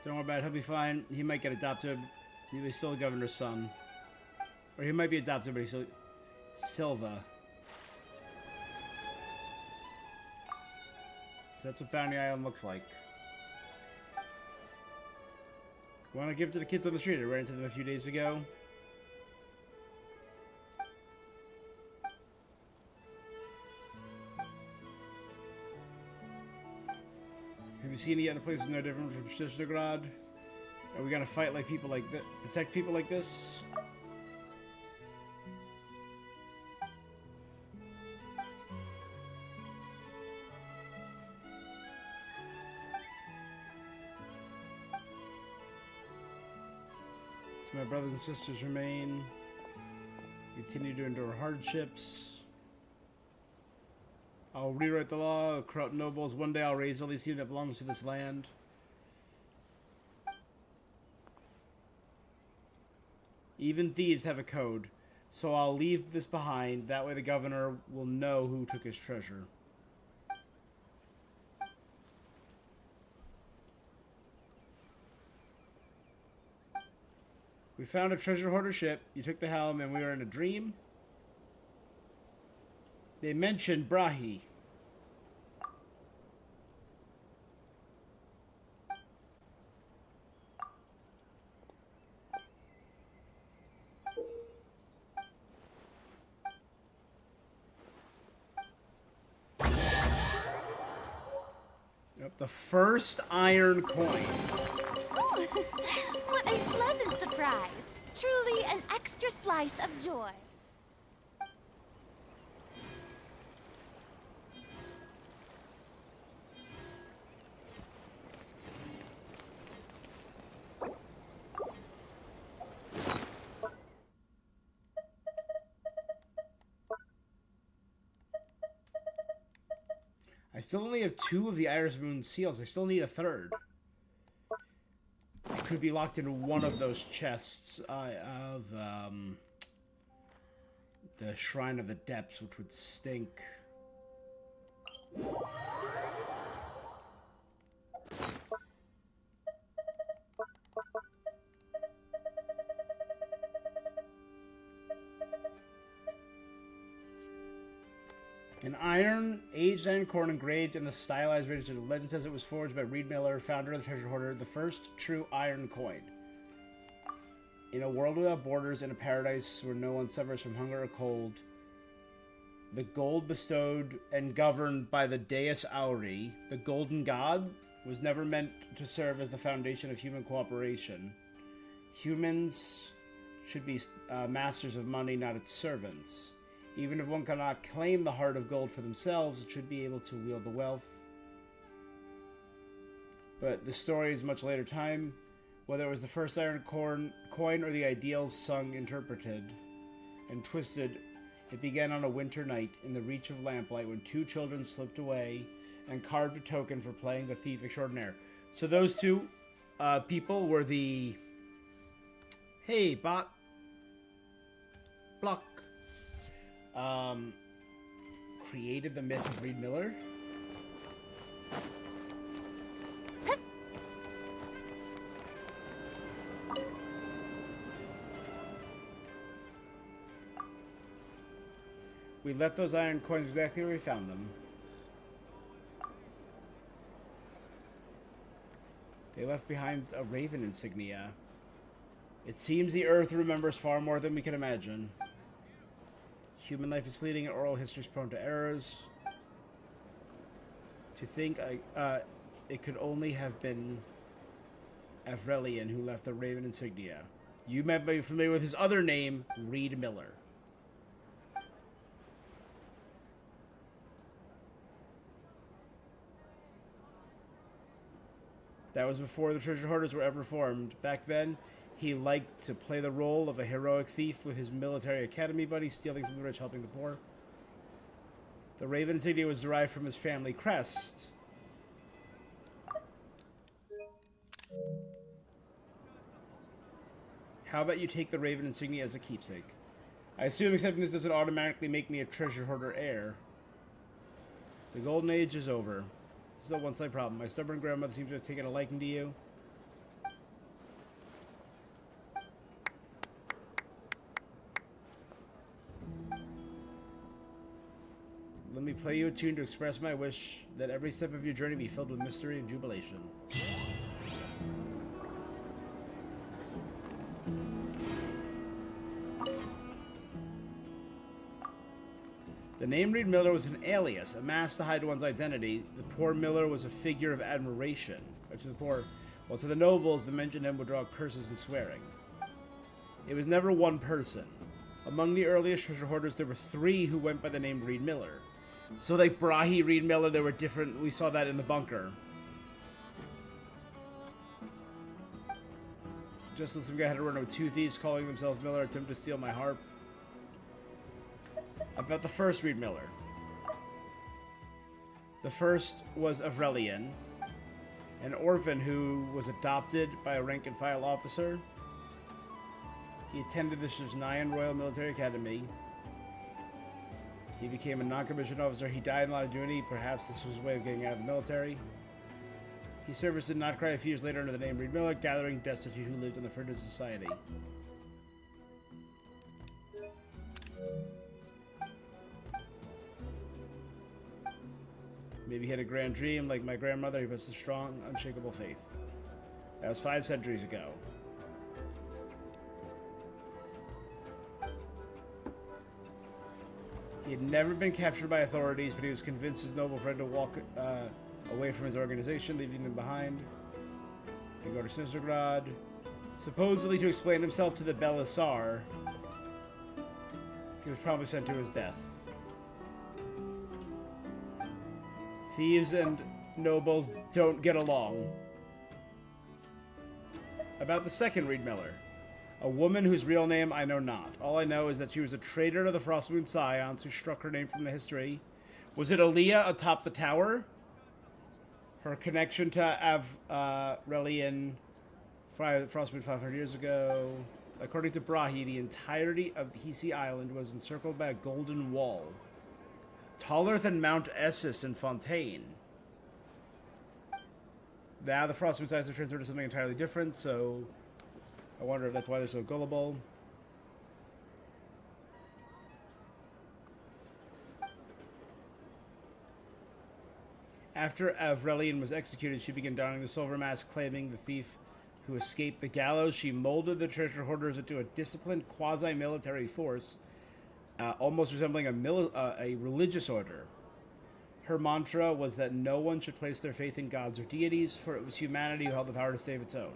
Don't worry about it, he'll be fine. He might get adopted. He's still the governor's son. Or he might be adopted, but he's still... Silva. So that's what Bounty Island looks like. Want to give it to the kids on the street? I ran into them a few days ago. Have you seen any other places no different from Nod-Krai? Are we gonna fight like people like this? Protect people like this? So my brothers and sisters remain. Continue to endure hardships. I'll rewrite the law, corrupt nobles. One day I'll raise all these seed that belongs to this land. Even thieves have a code. So I'll leave this behind. That way the governor will know who took his treasure. We found a treasure hoarder ship. You took the helm and we were in a dream. They mentioned Brahi. Yep, the first iron coin. Oh, what a pleasant surprise. Truly an extra slice of joy. I still only have 2 of the Iris Moon seals. I still need a 3rd. It could be locked in one of those chests of the Shrine of the Depths, which would stink. An aged iron corn engraved in the stylized register. The legend says it was forged by Reed Miller, founder of the Treasure Hoarder, the first true iron coin. In a world without borders, in a paradise where no one suffers from hunger or cold, the gold bestowed and governed by the Deus Auri, the golden god, was never meant to serve as the foundation of human cooperation. Humans should be masters of money, not its servants. Even if one cannot claim the heart of gold for themselves, it should be able to wield the wealth. But the story is much later time, whether it was the first iron coin or the ideals sung, interpreted, and twisted. It began on a winter night in the reach of lamplight when two children slipped away and carved a token for playing the thief extraordinaire. So those two people were the... Hey, bot. Block. Created the myth of Reed Miller. We left those iron coins exactly where we found them. They left behind a raven insignia. It seems the Earth remembers far more than we can imagine. Human life is fleeting and oral history is prone to errors. To think it could only have been Avrelian who left the raven insignia. You might be familiar with his other name, Reed Miller. That was before the treasure hoarders were ever formed. Back then, he liked to play the role of a heroic thief with his military academy buddies, stealing from the rich, helping the poor. The raven insignia was derived from his family crest. How about you take the raven insignia as a keepsake? I assume accepting this doesn't automatically make me a treasure hoarder heir. The golden age is over. This is a one-side problem. My stubborn grandmother seems to have taken a liking to you. Let me play you a tune to express my wish that every step of your journey be filled with mystery and jubilation. The name Reed Miller was an alias, a mask to hide one's identity. The poor Miller was a figure of admiration. To the poor, while to the nobles, the mention of him would draw curses and swearing. It was never one person. Among the earliest treasure hoarders, there were 3 who went by the name Reed Miller. So like Brahi, Reed Miller, there were different... We saw that in the bunker. Just as some guy had to run over 2 thieves calling themselves Miller, attempted to steal my harp. About the first Reed Miller. The first was Avrelian, an orphan who was adopted by a rank-and-file officer. He attended the Shajnayan Royal Military Academy. He became a non-commissioned officer. He died in line of duty. Perhaps this was his way of getting out of the military. He serviced in Nod-Krai a few years later under the name Reed Miller, gathering destitute who lived on the fringe of society. Maybe he had a grand dream, like my grandmother. He was a strong, unshakable faith. That was 5 centuries ago. He had never been captured by authorities, but he was convinced his noble friend to walk away from his organization, leaving them behind. He go to Sistergrad, supposedly to explain himself to the Belisar. He was probably sent to his death. Thieves and nobles don't get along. About the second Reed Miller. A woman whose real name I know not. All I know is that she was a traitor to the Frostmoon Scions who struck her name from the history. Was it Aaliyah atop the tower? Her connection to Avrelian Frostmoon 500 years ago. According to Brahi, the entirety of Hisi Island was encircled by a golden wall, taller than Mount Essus in Fontaine. Now the Frostmoon sides have transferred to something entirely different, so I wonder if that's why they're so gullible. After Avrelian was executed, she began donning the silver mask, claiming the thief who escaped the gallows. She molded the treasure hoarders into a disciplined quasi-military force, almost resembling a religious order. Her mantra was that no one should place their faith in gods or deities, for it was humanity who held the power to save its own.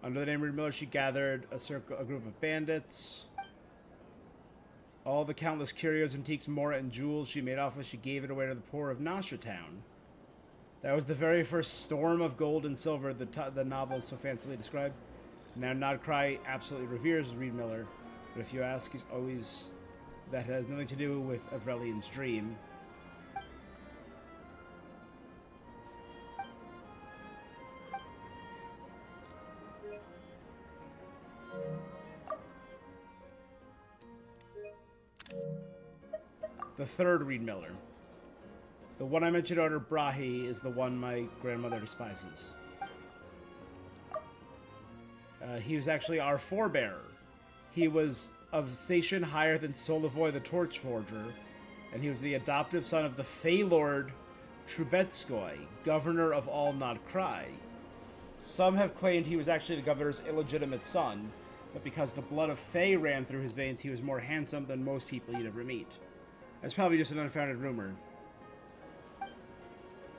Under the name Reed Miller, she gathered a group of bandits. All the countless curios, antiques, mora, and jewels she made off with, she gave it away to the poor of Nasha Town. That was the very first storm of gold and silver the novels so fancily described. Now Nod-Krai absolutely reveres Reed Miller, but if you ask, he's always... that has nothing to do with Avrelian's dream. The third Reed Miller. The one I mentioned earlier, Brahi, is the one my grandmother despises. He was actually our forebearer. He was of station higher than Solovoy the Torchforger, and he was the adoptive son of the Fey Lord Trubetskoy, governor of all Nod-Krai. Some have claimed he was actually the governor's illegitimate son, but because the blood of Fey ran through his veins, he was more handsome than most people you'd ever meet. That's probably just an unfounded rumor.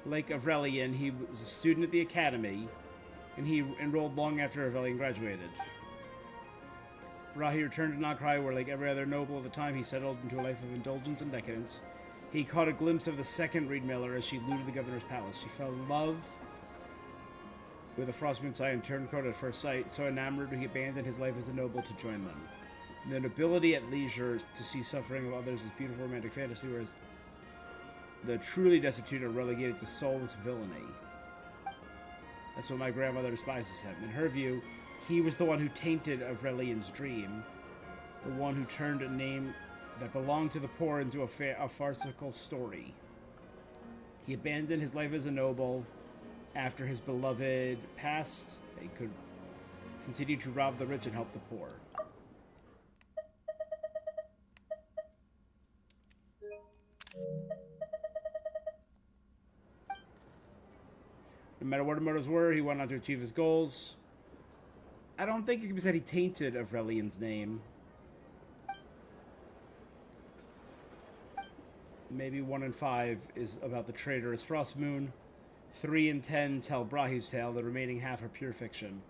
Like Avrelian, he was a student at the academy, and he enrolled long after Avrelian graduated. Brahi returned to Nod-Krai, where, like every other noble of the time, he settled into a life of indulgence and decadence. He caught a glimpse of the second Reed Miller as she looted the governor's palace. She fell in love with the Frostmoon Side and turncoat at first sight, so enamored he abandoned his life as a noble to join them. The nobility at leisure to see suffering of others is beautiful romantic fantasy, whereas the truly destitute are relegated to soulless villainy. That's what my grandmother despises him. In her view, he was the one who tainted Avrelian's dream, the one who turned a name that belonged to the poor into a farcical story. He abandoned his life as a noble after his beloved passed. He could continue to rob the rich and help the poor. No matter what her motives were, he went on to achieve his goals. I don't think it can be said he tainted Avrelian's name. Maybe 1 and 5 is about the traitorous Frostmoon. 3 and 10 tell Brahi's tale. The remaining half are pure fiction.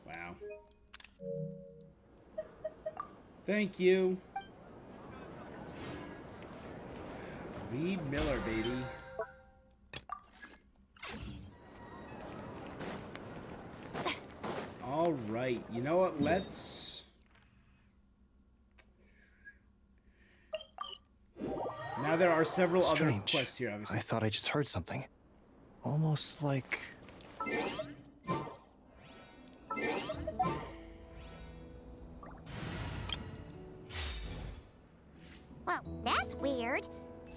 Wow. Thank you. Reed Miller, baby. All right. You know what? Let's... Now there are several other quests here, obviously. I thought I just heard something. Almost like... Well, that's weird.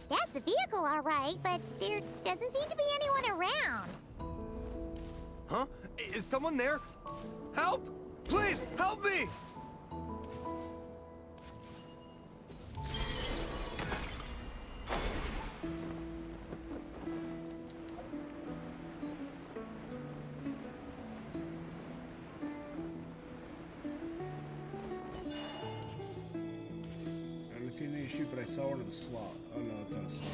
That's the vehicle, all right, but there doesn't seem to be anyone around. Huh? Is someone there? Help! Please, help me! I didn't see anything to shoot, but I saw one of the slot. Oh no, that's not a slot.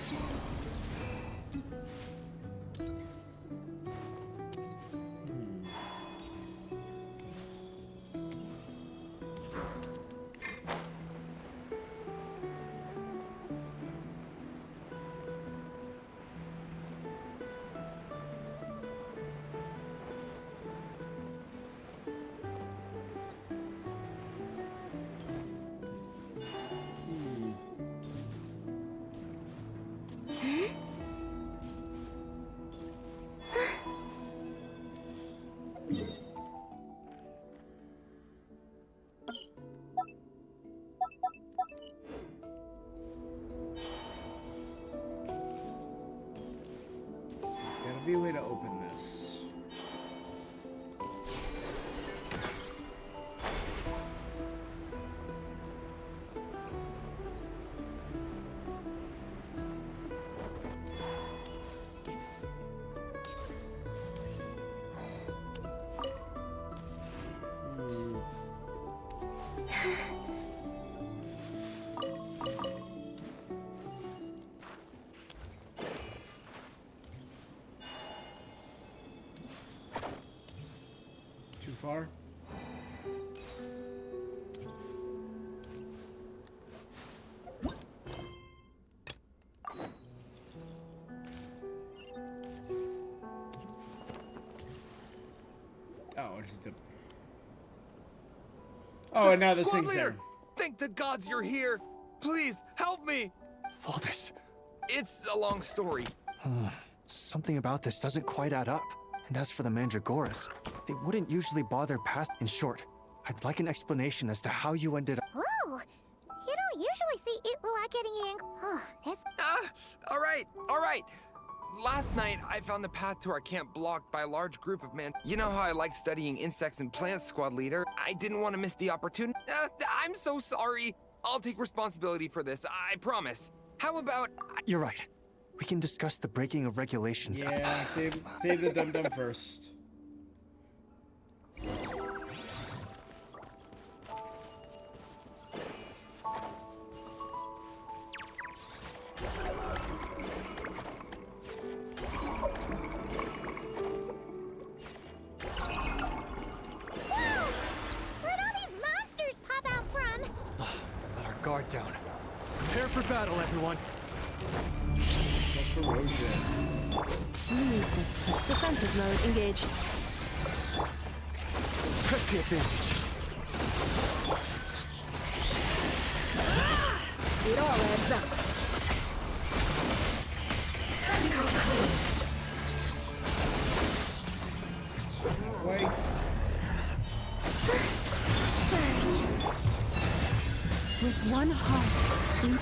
Gotta be a way to open this. Too far? Oh, I just did. Oh, and now this Squad thing's leader! there. Thank the gods you're here! Please, help me! Valdis, It's a long story. something about this doesn't quite add up. And as for the Mandragoras, they wouldn't usually bother past. In short, I'd like an explanation as to how you ended up. Whoa! You don't usually see Itlua getting angry. Oh, that's... Alright. Last night, I found the path to our camp blocked by a large group of men. You know how I like studying insects and plants, squad leader? I didn't want to miss the opportunity. I'm so sorry. I'll take responsibility for this, I promise. How about... You're right. We can discuss the breaking of regulations. Yeah, save the dum-dum first. Whoa! Where'd all these monsters pop out from? Let our guard down. Prepare for battle, everyone. Leave this defensive mode engaged. Press the advantage. It all adds up. Time to come clean. Wait. Surge. With one heart, keep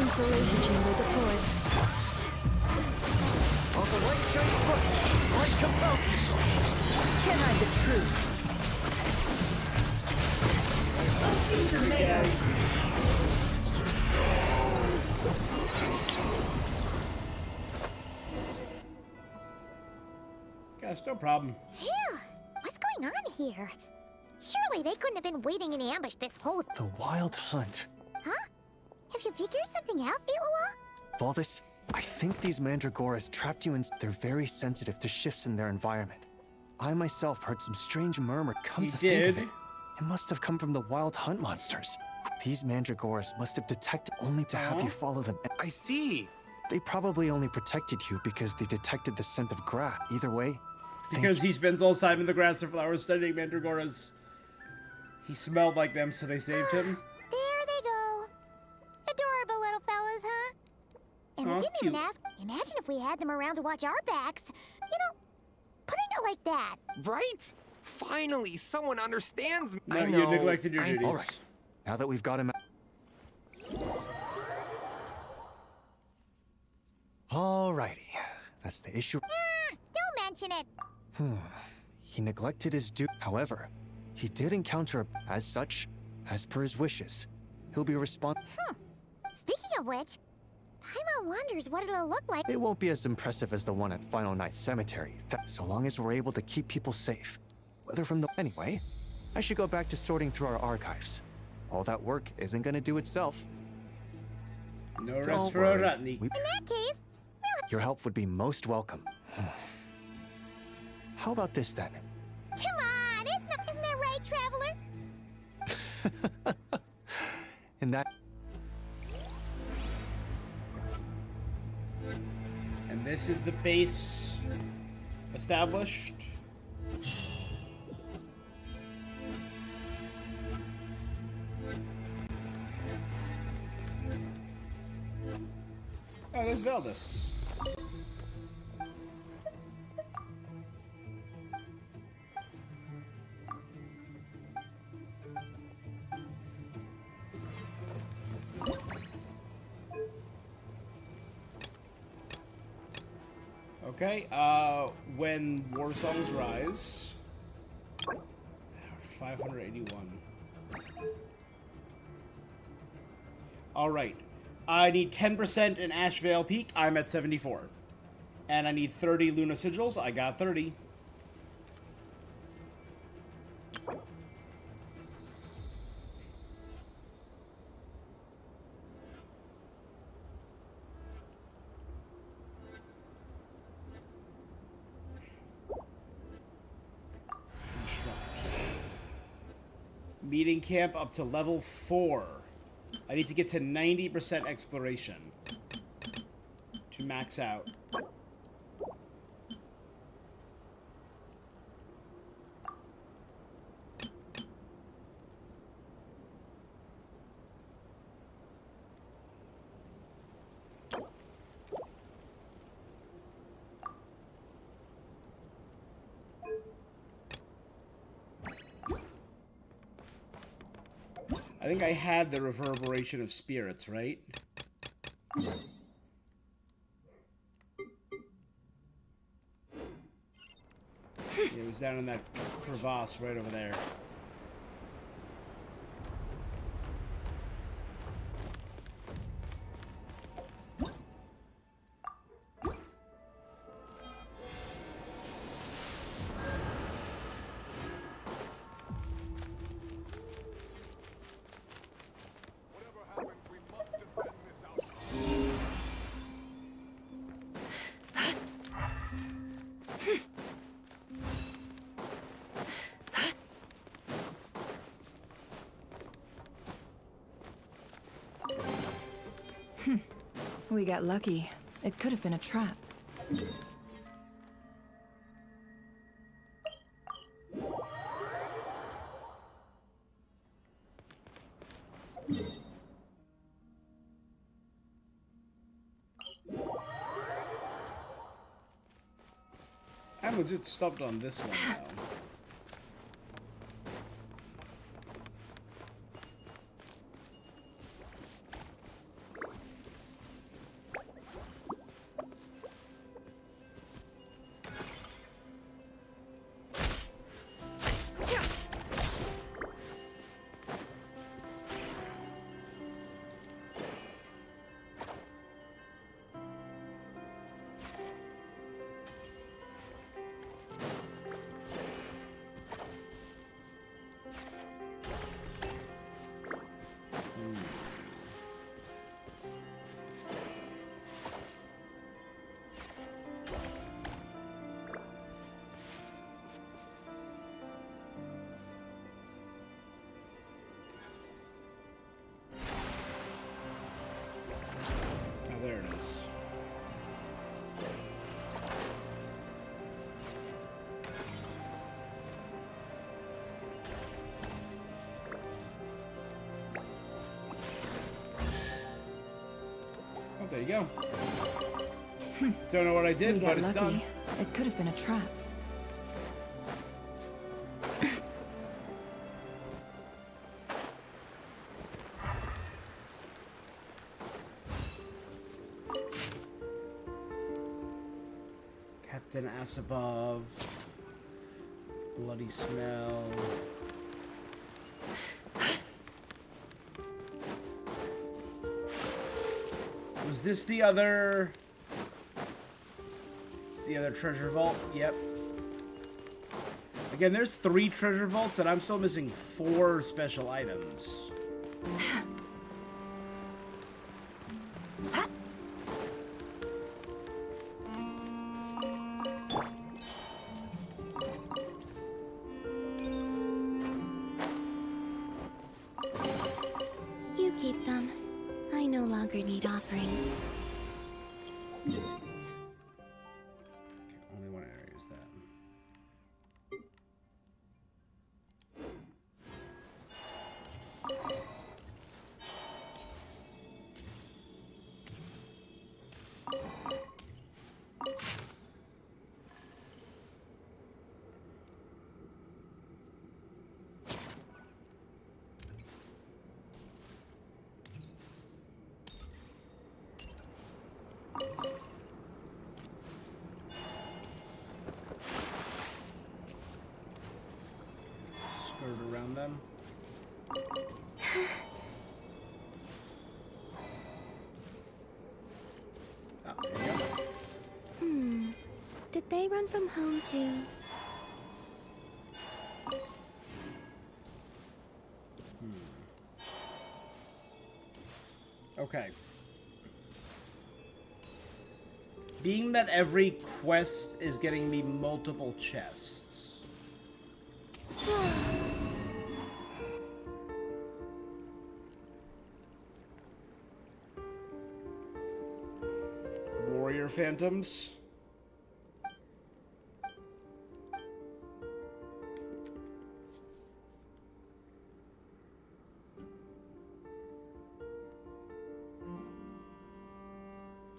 insulation chamber deployed. On the light shines bright. Light compels you. Can't hide the truth. Gosh, no problem. Phew! What's going on here? Surely they couldn't have been waiting in ambush this whole... The wild hunt. Huh? Have you figured something out, Itlua? Valdis, I think these Mandragoras trapped you in. They're very sensitive to shifts in their environment. I myself heard some strange murmur. Come You to think of did? it, it must have come from the wild hunt monsters. These Mandragoras must have detected only to have you follow them. I see. They probably only protected you because they detected the scent of grass. Either way, Because he spends all his time in the grass and flowers studying Mandragoras. He smelled like them, so they saved him. There they go. Adorable little fellas, huh? And Aw, they didn't even cute. ask. Imagine if we had them around to watch our backs. You know, putting it like that. Right? Finally, someone understands me. No, I you know. neglected your duties. all right. Now that we've got him. Alrighty, that's the issue. Don't mention it. He neglected his duty. However, he did encounter as such, as per his wishes. He'll be responsible. Speaking of which, Paimon wonders what it'll look like. It won't be as impressive as the one at Final Night Cemetery, so long as we're able to keep people safe. Whether from the... Anyway, I should go back to sorting through our archives. All that work isn't gonna do itself. No rest Don't for a worry. Ratney. We- In that case, Your help would be most welcome. How about this then? come on, isn't that right, Traveler? In that... And this is the base established. Oh, there's Valdis. Okay, when war songs rise. 581. Alright. I need 10% in Ashvale Peak. I'm at 74. And I need 30 Luna Sigils. I got 30. Meeting camp up to level 4. I need to get to 90% exploration to max out. I think I had the reverberation of spirits, right? It was down in that crevasse right over there. We got lucky. It could have been a trap. I'm legit stumped on this one now. Oh, there it is. Oh, there you go. Don't know what I did, We but got it's lucky. done. It could have been a trap. Captain Asabov. Bloody smell. Was this the other treasure vault? Yep. Again, there's 3 treasure vaults, and I'm still missing 4 special items. You keep them. I no longer need offerings. Only one area is that. them. Oh, there you go. Did they run from home too? Okay. Being that every quest is getting me multiple chests. Warrior Phantoms.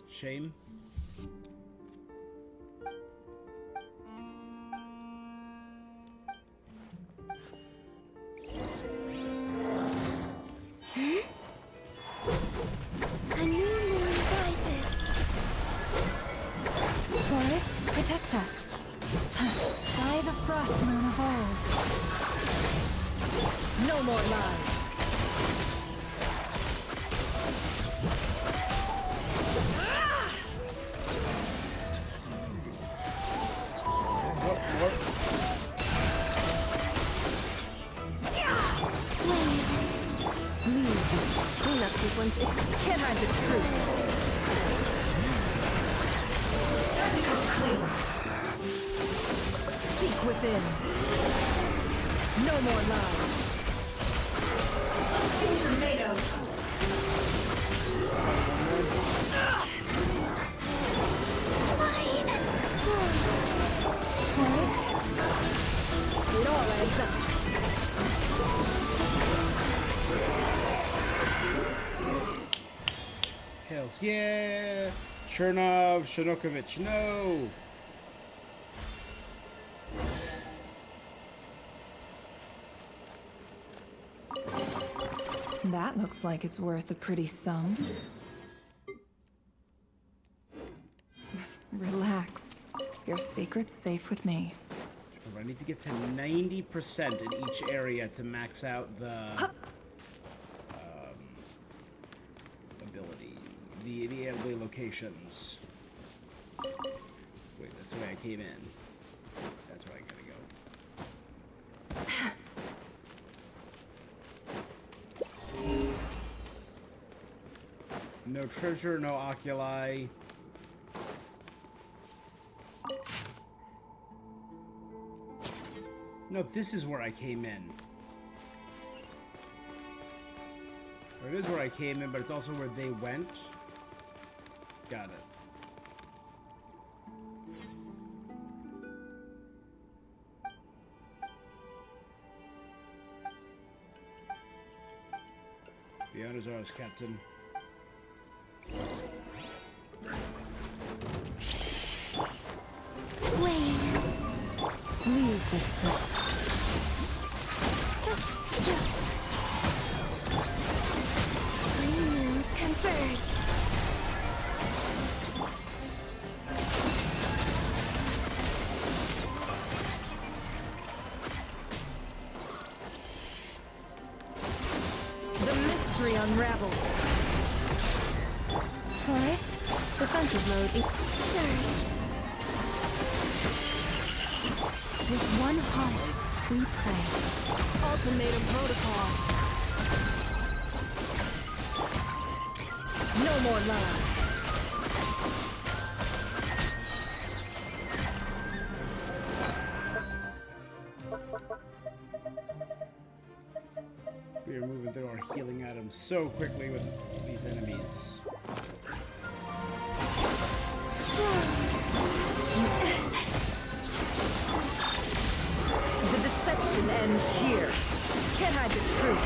Shame. A new moon rises. Forest, protect us. By the frost moon of old. No more lies. Leave this cleanup sequence. It can't hide the truth. Time to come clean. Seek within. No more lies. Tomatoes. It all adds up. Hells yeah! Chernov, Shinokovich, no! That looks like it's worth a pretty sum. Relax. Your secret's safe with me. I need to get to 90% in each area to max out the ability, the ability locations. Wait, that's the way I came in. That's where I gotta go. No treasure, no oculi. No, this is where I came in. Or it is where I came in, but it's also where they went. Got it. The honors are ours, Captain. Leave this place. Three moons converge. The mystery unravels. Forest, defensive mode. Surge. With one heart, we pray. Ultimatum protocol. No more lies. We are moving through our healing items so quickly with these enemies. The deception ends here. Can't hide the truth.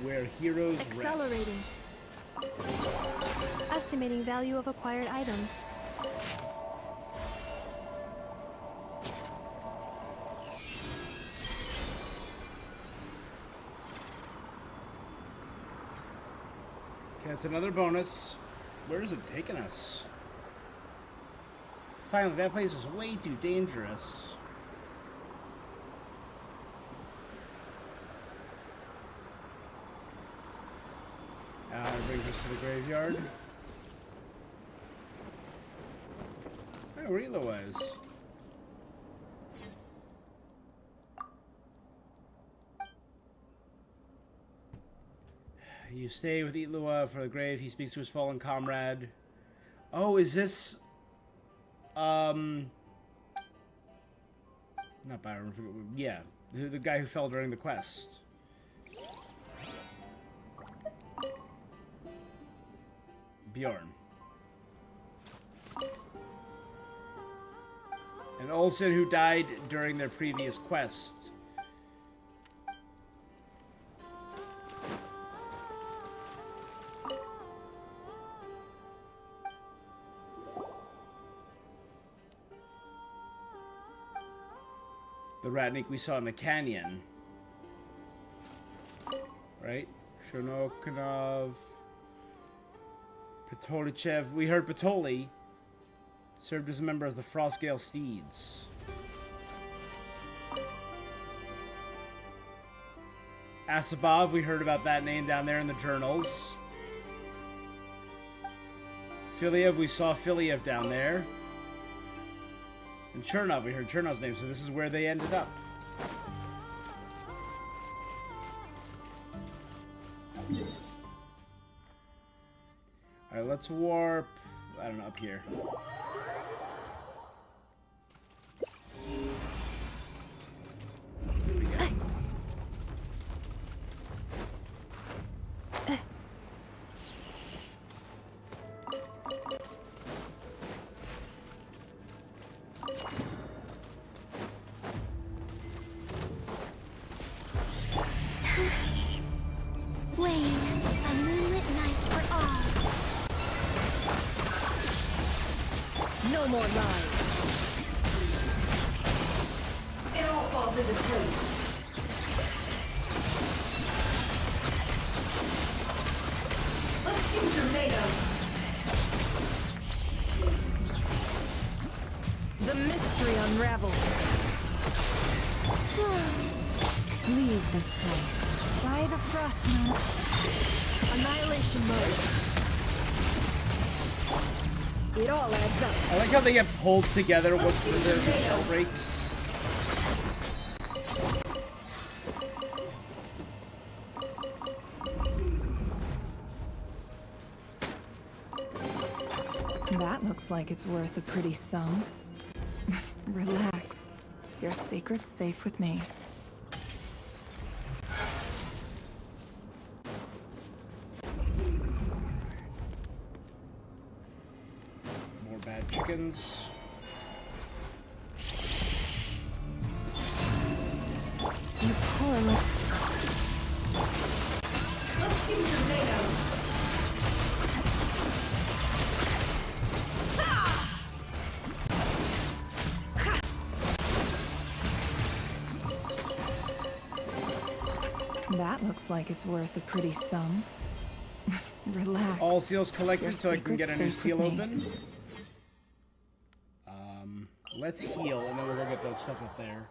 Where heroes Accelerating. Estimating value of acquired items. That's another bonus. Where is it taking us? Finally, that place is way too dangerous. It brings us to the graveyard. Oh, Rila is. You stay with Itlua for the grave. He speaks to his fallen comrade. Oh, is this... Not Byron. Yeah, the guy who fell during the quest. Bjorn. And Olsen, who died during their previous quest. The Ratnik we saw in the canyon. Right? Shonokanov. Patolichev. We heard Patoli served as a member of the Frostgale Steeds. Asabov, we heard about that name down there in the journals. Filiev, we saw Filiev down there. And Chernov, we heard Chernov's name, so this is where they ended up. Alright, let's warp, I don't know, up here. Here we go. No more lies. It all falls into place. Let's see what you're made of. The mystery unravels. Leave this place. By the frost moon. Annihilation mode. It all adds up. I like how they get pulled together once the shell breaks. That looks like it's worth a pretty sum. Relax. Your secret's safe with me. Bad chickens. You poor little... Let's see what you're made of. That looks like it's worth a pretty sum. Relax. All seals collected so I can get a new safe seal with me. open. Let's heal, and then we'll go get that stuff up there.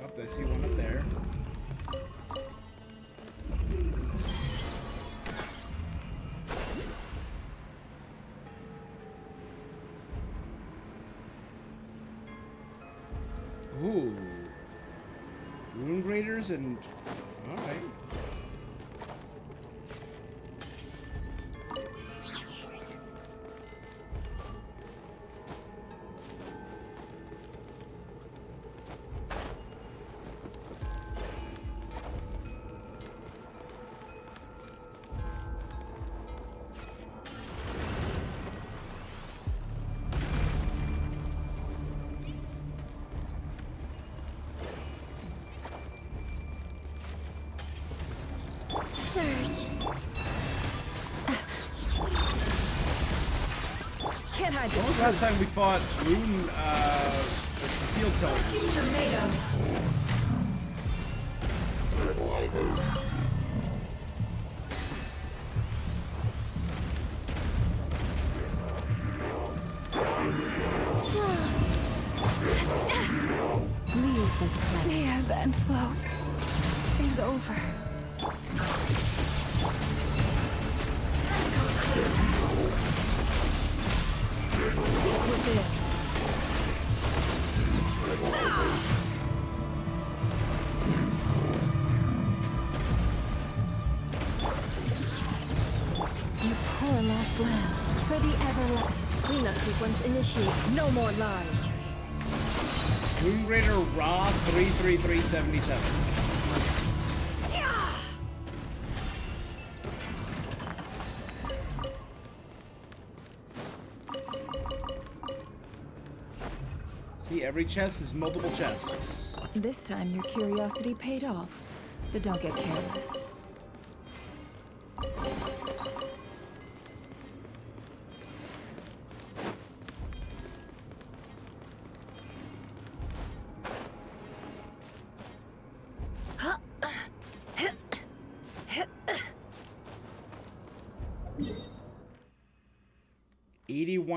Oh, I see one up there. Ooh. Rune graders and... Alright. Can't hide hide the When was the last time we fought Rune, the field soldiers? Leave this place. The ebb and flow is over. Seek within. You poor lost lamb. For the everlasting. Cleanup sequence initiate. No more lies. Moon Raider Raw 33377. See, every chest is multiple chests. This time your curiosity paid off, but don't get careless.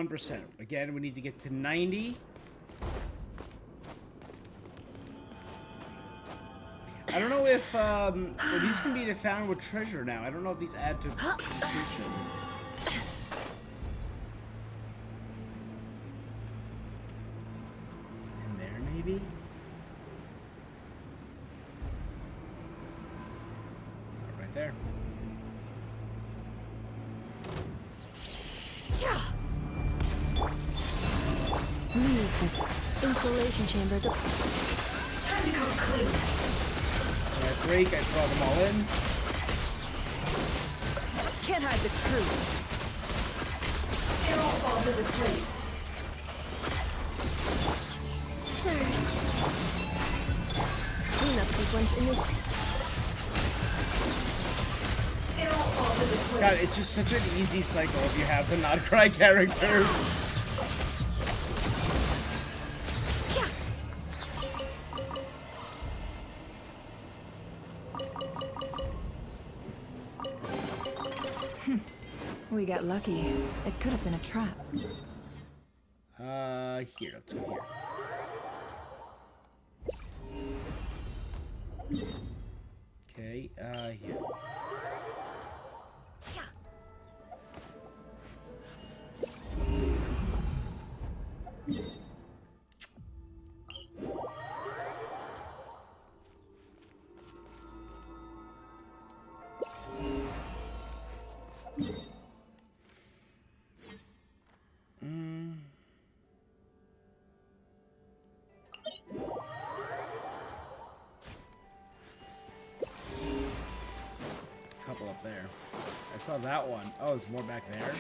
%. Again, we need to get to 90. I don't know if well, these can be found with treasure now. I don't know if these add to completion. In there, maybe? Right there. Leave this insulation chamber to... Time to come clean. When I break, I throw them all in. Can't hide the truth. It all falls into place. Surge. Cleanup sequence initiated. It all falls into place. God, it's just such an easy cycle if you have the Nod-Krai characters. We got lucky. It could have been a trap. Here, let's go here. Okay, here. Couple up there. I saw that one. Oh, there's more back there.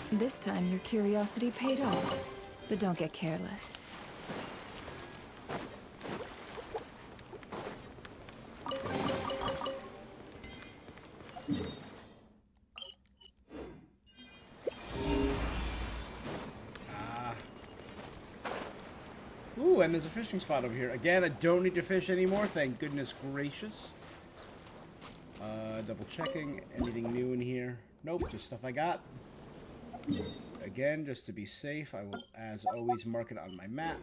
This time your curiosity paid off, but don't get careless. Ooh, and there's a fishing spot over here. Again, I don't need to fish anymore, thank goodness gracious. Double checking. Anything new in here? Nope, just stuff I got. Again, just to be safe, I will, as always, mark it on my map.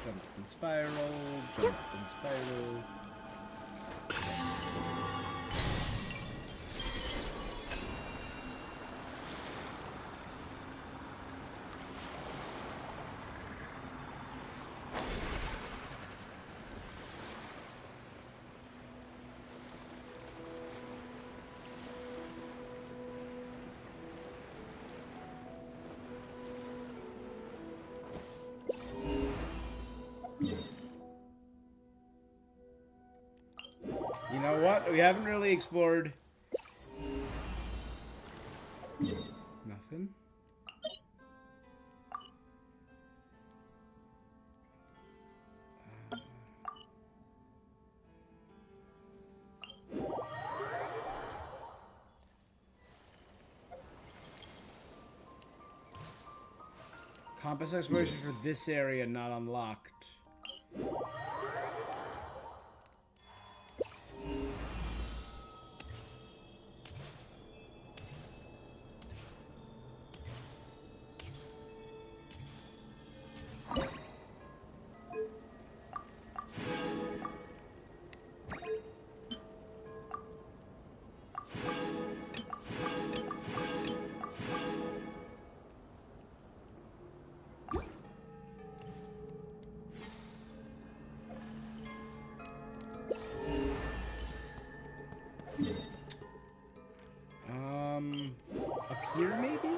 Jump and spiral, jump and spiral. You know what? We haven't really explored. Nothing. Compass exploration for this area not unlocked. Up here maybe?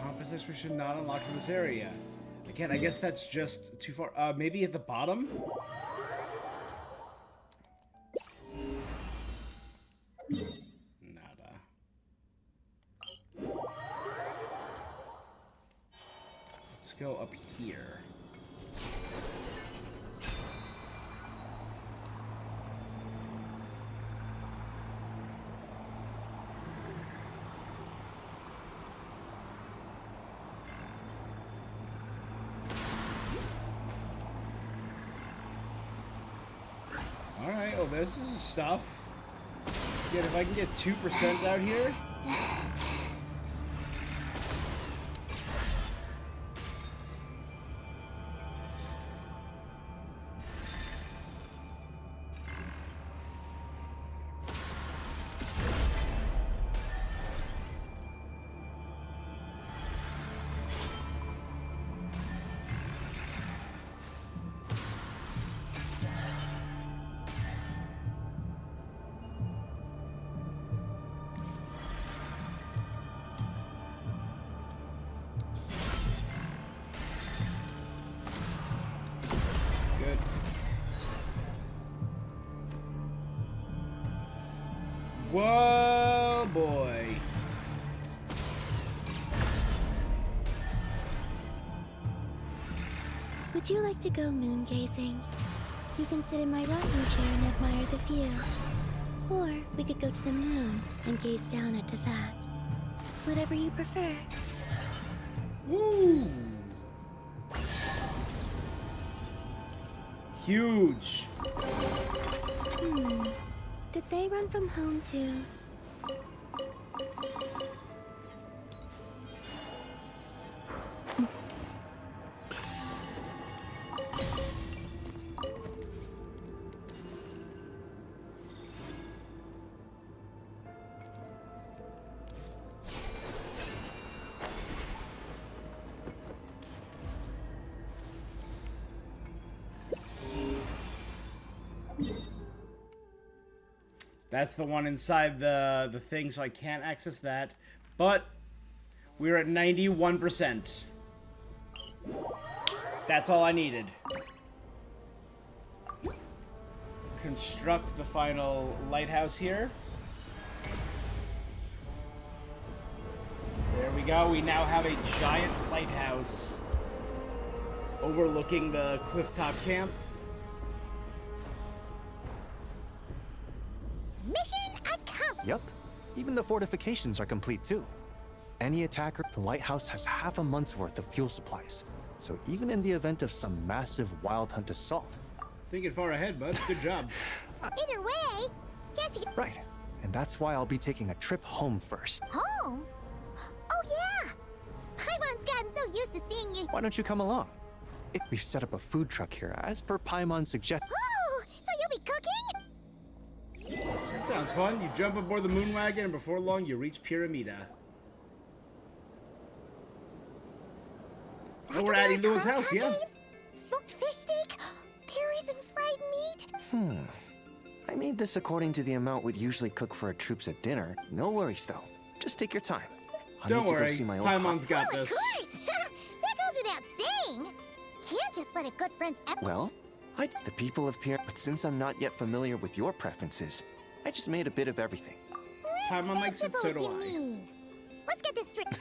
Compass exploration not unlocked from this area. Again, I guess that's just too far. Maybe at the bottom? Nada. Let's go up here. Alright, well this is stuff. Again, if I can get 2% out here. Whoa, boy. Would you like to go moon gazing? You can sit in my rocking chair and admire the view. Or we could go to the moon and gaze down at Tefat. Whatever you prefer. Woo! Huge. Did they run from home too? That's the one inside the thing, so I can't access that. But we're at 91%. That's all I needed. construct the final lighthouse here. There we go. We now have a giant lighthouse overlooking the clifftop camp. Mission accomplished. Yep. Even the fortifications are complete too. Any attacker, the lighthouse has half a month's worth of fuel supplies. So even in the event of some massive wild hunt assault. Thinking far ahead, bud. Good job. Either way, guess you get Right. And that's why I'll be taking a trip home first. home. Oh yeah. Paimon's gotten so used to seeing you. Why don't you come along? We've set up a food truck here, as per Paimon's suggestion. Oh, so you'll be cooking? That sounds fun. You jump aboard the moon wagon, and before long, you reach Pyramida. Oh, we're at Ilua's house, yeah. Smoked fish steak, berries and fried meat. I made this according to the amount we'd usually cook for our troops at dinner. No worries, though. Just take your time. I Don't need to go worry. see my old Paimon's got Oh, of this. course. That goes without saying. Can't just let a good friend's Well, the people of Pyramida, but since I'm not yet familiar with your preferences, I just made a bit of everything. Paimon likes it, so do I. Let's get this straight.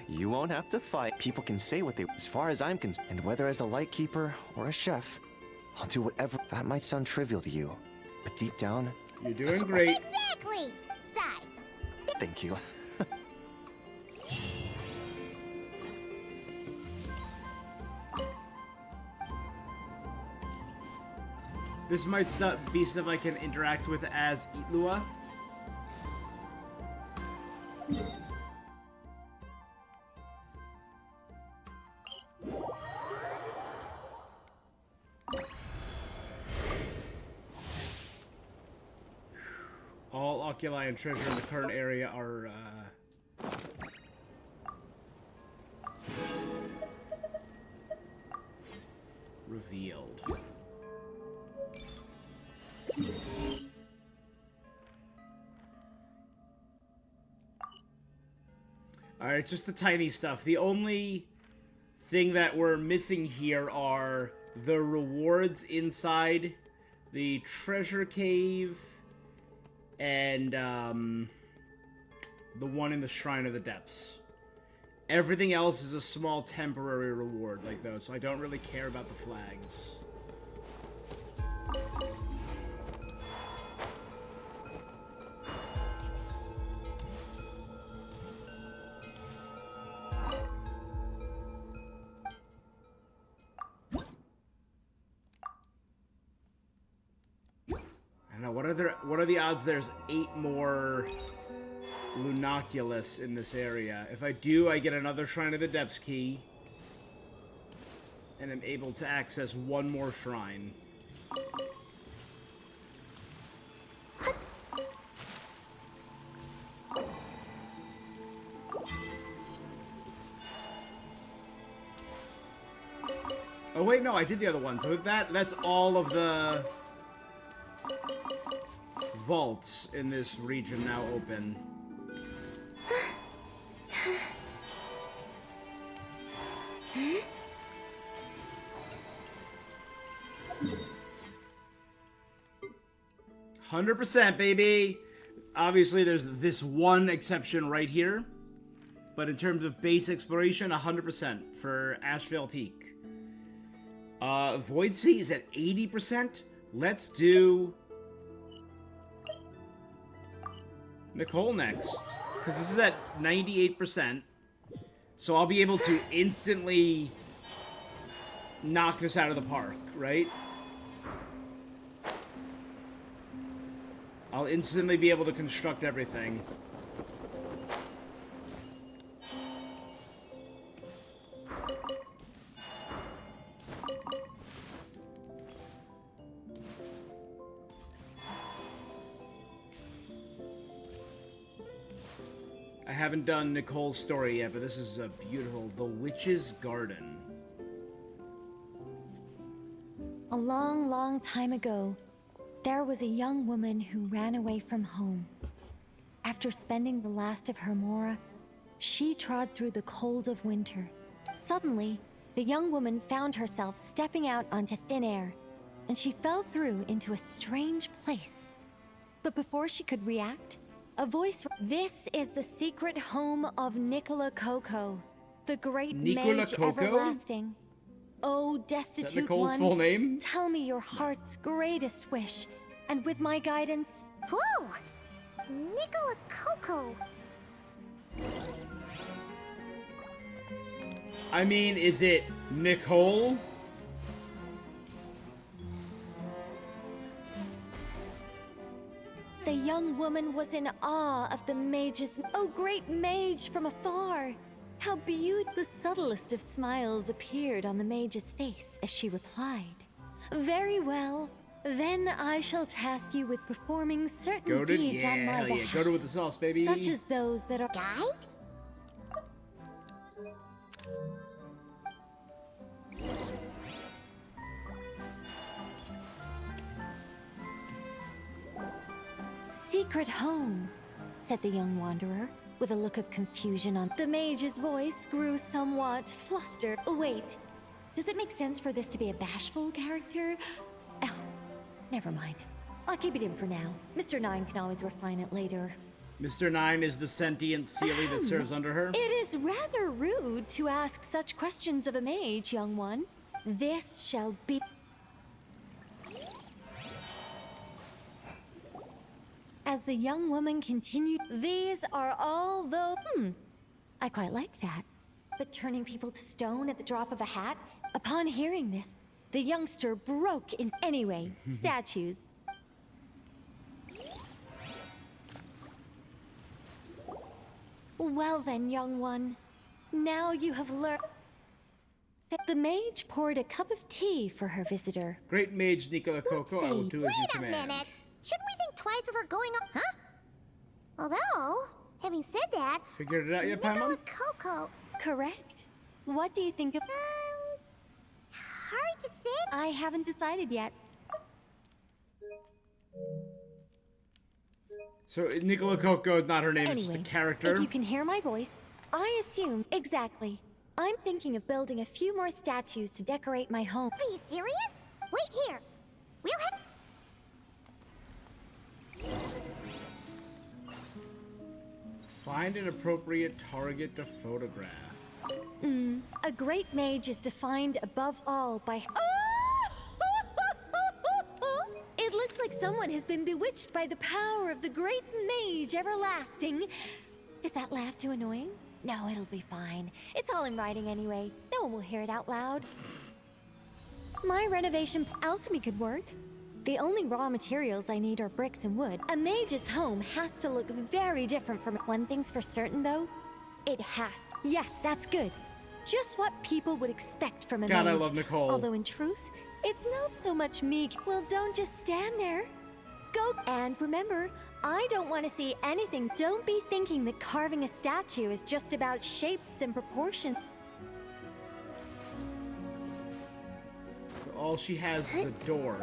You won't have to fight. People can say what they, as far as I'm concerned. And whether as a lightkeeper or a chef, I'll do whatever. That might sound trivial to you, but deep down, You're doing great. Exactly. Size. thank you. This might be stuff I can interact with as Ilua. All oculi and treasure in the current area are, revealed. Alright, it's just the tiny stuff. The only thing that we're missing here are the rewards inside the treasure cave and the one in the Shrine of the Depths. Everything else is a small temporary reward like those, so I don't really care about the flags. I don't know, what are the odds there's 8 more Lunoculus in this area? If I do, I get another Shrine of the Depths key. And I'm able to access one more shrine. Oh wait, no, I did the other one. So that's all of the vaults in this region now open. "100%, baby!" Obviously, there's this one exception right here. But in terms of base exploration, 100% for Ashvale Peak. Void Sea is at 80%. Let's do Nicole next. Because this is at 98%. So I'll be able to instantly knock this out of the park, right? I'll instantly be able to construct everything. I haven't done Nicole's story yet, but this is a beautiful The Witch's Garden. A long, long time ago, there was a young woman who ran away from home. After spending the last of her mora, she trod through the cold of winter. Suddenly, the young woman found herself stepping out onto thin air. and she fell through into a strange place. But before she could react, a voice. This is the secret home of Nicola Coco, the great Nicola mage Coco? everlasting. Oh, destitute Nicole's one, full name? tell me your heart's greatest wish, and with my guidance, Whoa! Nicola Coco. I mean, is it Nicole? the young woman was in awe of the mage's. Oh, great mage from afar! How beautiful! The subtlest of smiles appeared on the mage's face as she replied, "Very well. Then I shall task you with performing certain Goated? deeds Yeah, on my hell yeah. behalf, Goated with the sauce, baby. such as those that are." Guide? Secret home, said the young wanderer, with a look of confusion on. The mage's voice grew somewhat flustered. Oh, wait, does it make sense for this to be a bashful character? Oh, never mind. I'll keep it in for now. Mr. Nine can always refine it later. Mr. Nine is the sentient Sealy that serves under her. It is rather rude to ask such questions of a mage, young one. This shall be. As the young woman continued, these are all the. I quite like that. But turning people to stone at the drop of a hat? Upon hearing this, the youngster broke in. Anyway, statues. Well then, young one. Now you have learned. The mage poured a cup of tea for her visitor. Great mage Nicola Coco, I will do as you Wait a command. minute. Shouldn't we think twice before going up? Huh? Although, having said that, Figured it out yet, Nicola Paimon? Coco. Correct? What do you think of? Hard to say. I haven't decided yet. So Nicola Coco is not her name, it's Anyway, just a character. if you can hear my voice, I assume exactly. I'm thinking of building a few more statues to decorate my home. Are you serious? Wait here. We'll have. Find an appropriate target to photograph. A great mage is defined above all by. It looks like someone has been bewitched by the power of the great mage everlasting. Is that laugh too annoying? No, it'll be fine. It's all in writing anyway. No one will hear it out loud. My renovation alchemy could work. The only raw materials I need are bricks and wood. A mage's home has to look very different from. One thing's for certain, though. It has. Yes, that's good. Just what people would expect from a God, mage. I love Nicole. Although in truth, it's not so much me. Well, don't just stand there. Go. And remember, I don't want to see anything. Don't be thinking that carving a statue is just about shapes and proportions. So all she has is a door.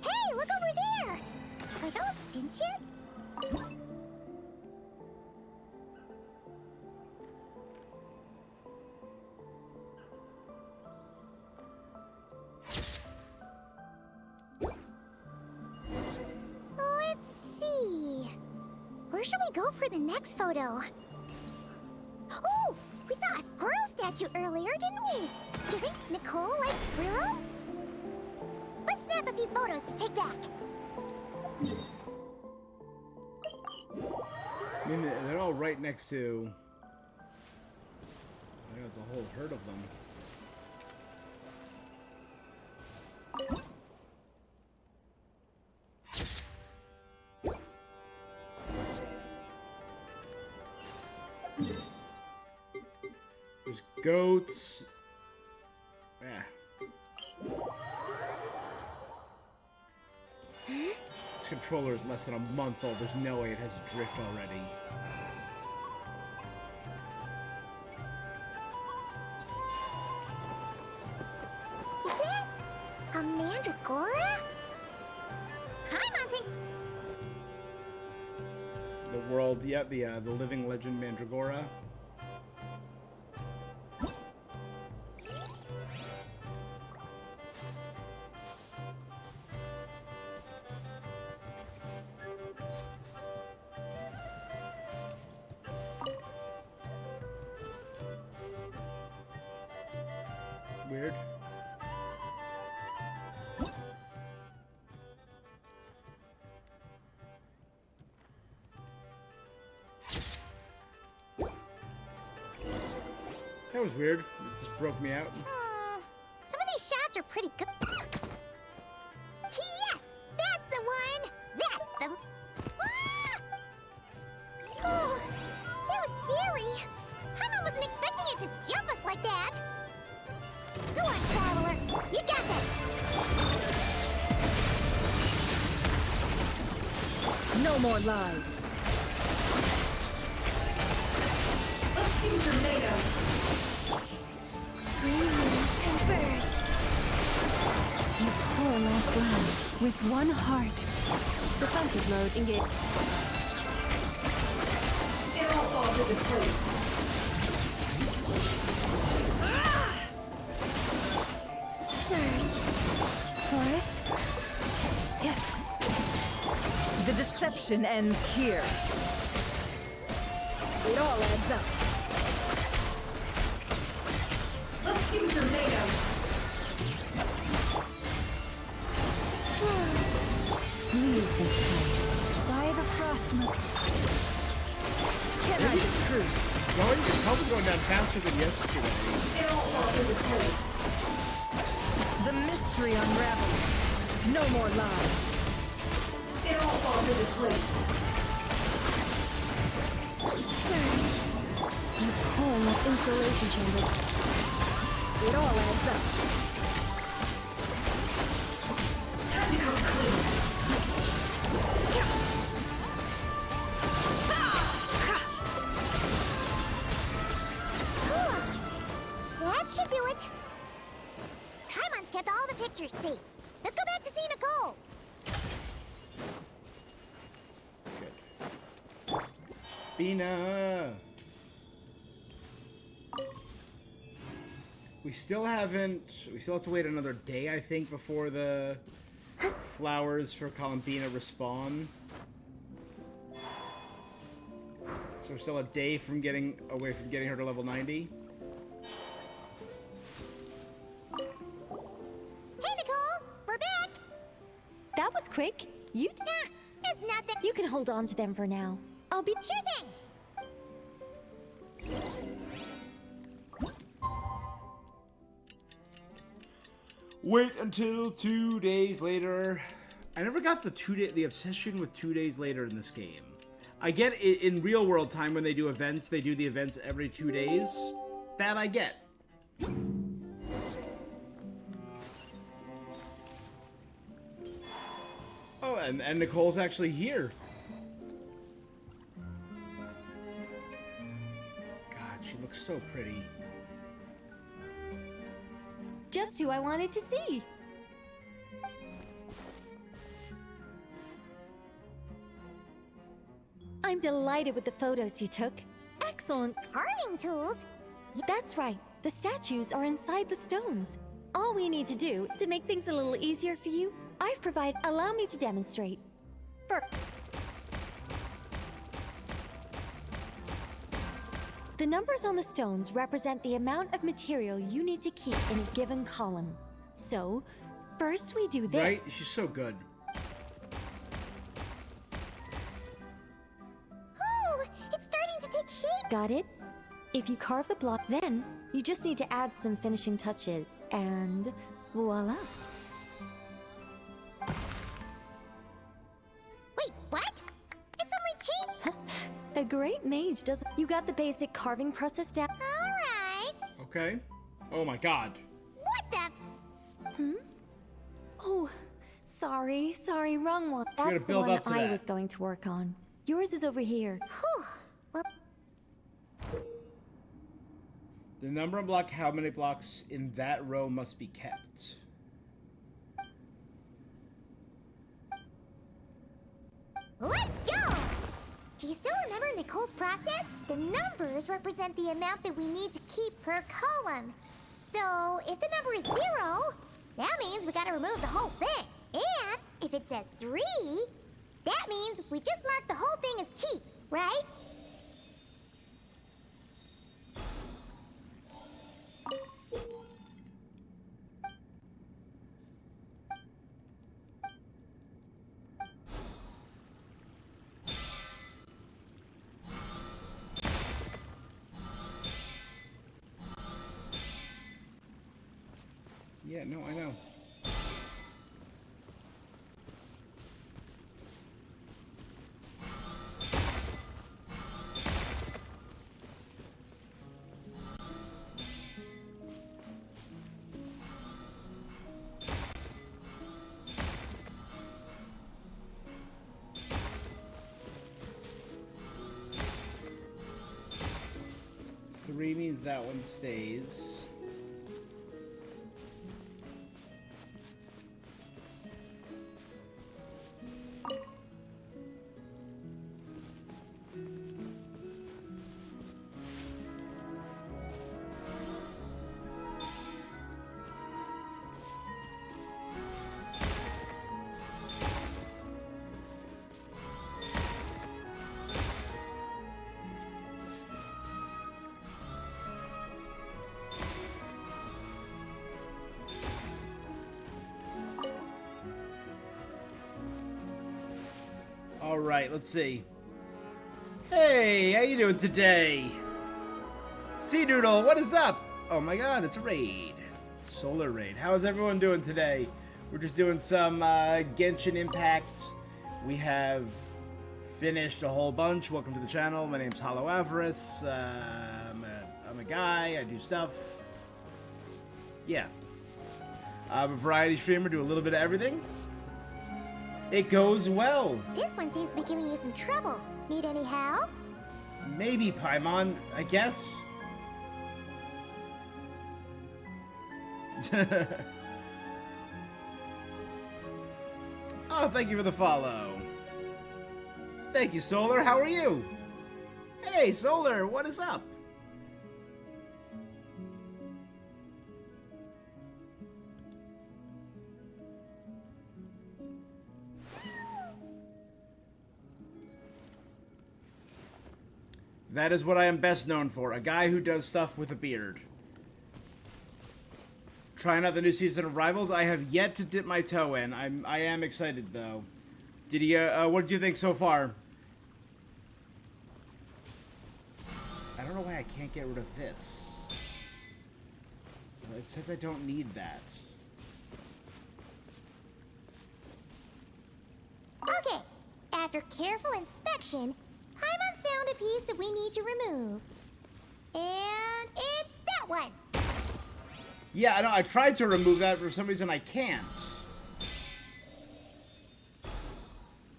Hey, look over there! Are those finches? Let's see. Where should we go for the next photo? Oh, we saw a squirrel statue earlier, didn't we? You think Nicole likes squirrels? Let's snap a few photos to take back. I mean, they're all right next to. There's a whole herd of them. There's goats. Yeah. This controller is less than a month old. There's no way it has drift already. Is that a mandragora? I'm on think. The world, yep, the living legend Mandragora. Weird. That was weird. It just broke me out. Some of these shots are pretty good. Yes! That's the one! That's the... Ah! Oh, that was scary. Paimon wasn't expecting it to jump us like that. Go on, Traveler. You got this. No more lies. Let's see what you're made of. Three moons converge. You poor last lamb, with one heart. Defensive mode engaged. It all falls into place. Surge. Forest? Yes. The deception ends here. It all adds up. Let's see what you're made of. Leave this place. By the frost moon. Can I disprove? The pub's going down faster than yesterday. It all falls into place. The mystery unravels. No more lies. It all falls into place. Surge. You pull that insulation chamber. It all adds up. Time to come clean. That should do it. Paimon's kept all the pictures safe. Let's go back to see Nicole. Bina! We still have to wait another day, I think, before the flowers for Columbina respawn. So we're still a day from getting her to level 90. Hey, Nicole! We're back! That was quick. You It's nothing. you can hold on to them for now. I'll be Sure thing! Wait until 2 days later. I never got the obsession with 2 days later in this game. I get it in real world time when they do events, they do the events every 2 days. That I get. Oh, and Nicole's actually here. God, she looks so pretty. just who I wanted to see. I'm delighted with the photos you took. Excellent. Carving tools? That's right. The statues are inside the stones. All we need to do to make things a little easier for you, I've provided. Allow me to demonstrate. The numbers on the stones represent the amount of material you need to keep in a given column. So, first we do this. Right? She's so good. Oh, it's starting to take shape. Got it? If you carve the block, then you just need to add some finishing touches, and voila. Wait, what? It's only cheap. A great mage does. You got the basic carving process down. All right. Okay. Oh my god. What the? Oh, sorry, wrong one. gotta That's the build one up to I that. was going to work on. Yours is over here. Whew. Well, The number on block, how many blocks in that row must be kept? let's go. Do you still remember Nicole's process? The numbers represent the amount that we need to keep per column. So, if the number is 0, that means we gotta remove the whole thing. And if it says 3, that means we just mark the whole thing as keep, right? Yeah, no, I know. Three means that one stays. All right, let's see. Hey, how you doing today? Sea Doodle, what is up? Oh my god, it's a raid. Solar raid. How is everyone doing today? We're just doing some Genshin Impact. We have finished a whole bunch. Welcome to the channel. My name's Hollow Avarice. I'm a guy. I do stuff. Yeah. I'm a variety streamer. Do a little bit of everything. It goes well. This one seems to be giving you some trouble. Need any help? Maybe, Paimon, I guess. Oh, thank you for the follow. Thank you, Solar. How are you? Hey, Solar, what is up? That is what I am best known for. A guy who does stuff with a beard. Trying out the new season of Rivals. I have yet to dip my toe in. I am excited though. Did you? What did you think so far? I don't know why I can't get rid of this. It says I don't need that. Okay. After careful inspection, Paimon's found a piece that we need to remove. And it's that one. Yeah, I know. I tried to remove that, but for some reason I can't.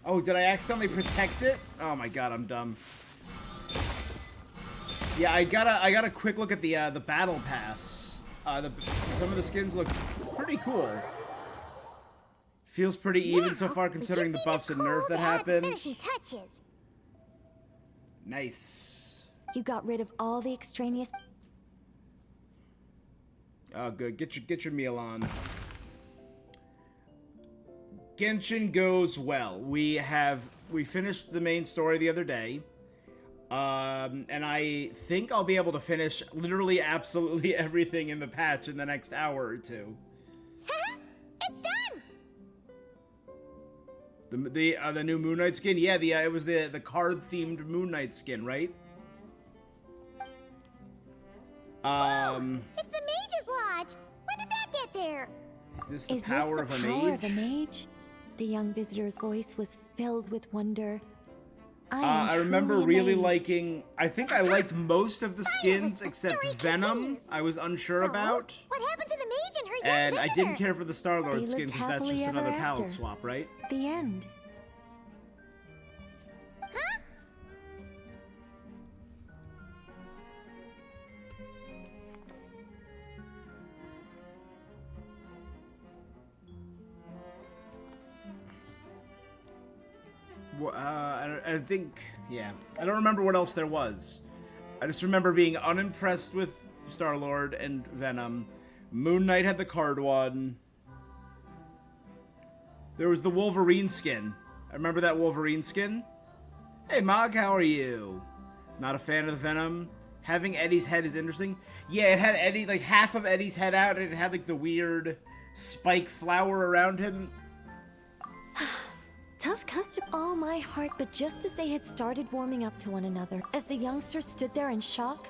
Oh, did I accidentally protect it? Oh my god, I'm dumb. Yeah, I got a quick look at the battle pass. Some of the skins look pretty cool. Feels pretty even so far considering the buffs and nerfs that happened. Finishing touches. Nice. You got rid of all the extraneous. Oh, good. Get your meal on. Genshin goes well. We finished the main story the other day. And I think I'll be able to finish literally absolutely everything in the patch in the next hour or two. It's done. The new Moon Knight skin? Yeah, it was the card-themed Moon Knight skin, right? Whoa, it's the Mage's Lodge. When did that get there? Is this the power of a mage? The young visitor's voice was filled with wonder. I remember truly really amazed. liking... I think I liked most of the skins except Venom. Continues. I was unsure about. What happened to the mage and her young And I visitor? didn't care for the Star-Lord They skin lived because that's happily just another ever palette after. swap, right? The end. Huh? I think, yeah. I don't remember what else there was. I just remember being unimpressed with Star-Lord and Venom. Moon Knight had the card one. There was the Wolverine skin. I remember that Wolverine skin. Hey, Mog, how are you? Not a fan of the Venom. Having Eddie's head is interesting. Yeah, it had Eddie, like, half of Eddie's head out, and it had, like, the weird spike flower around him. Tough custom all my heart, but just as they had started warming up to one another, as the youngster stood there in shock,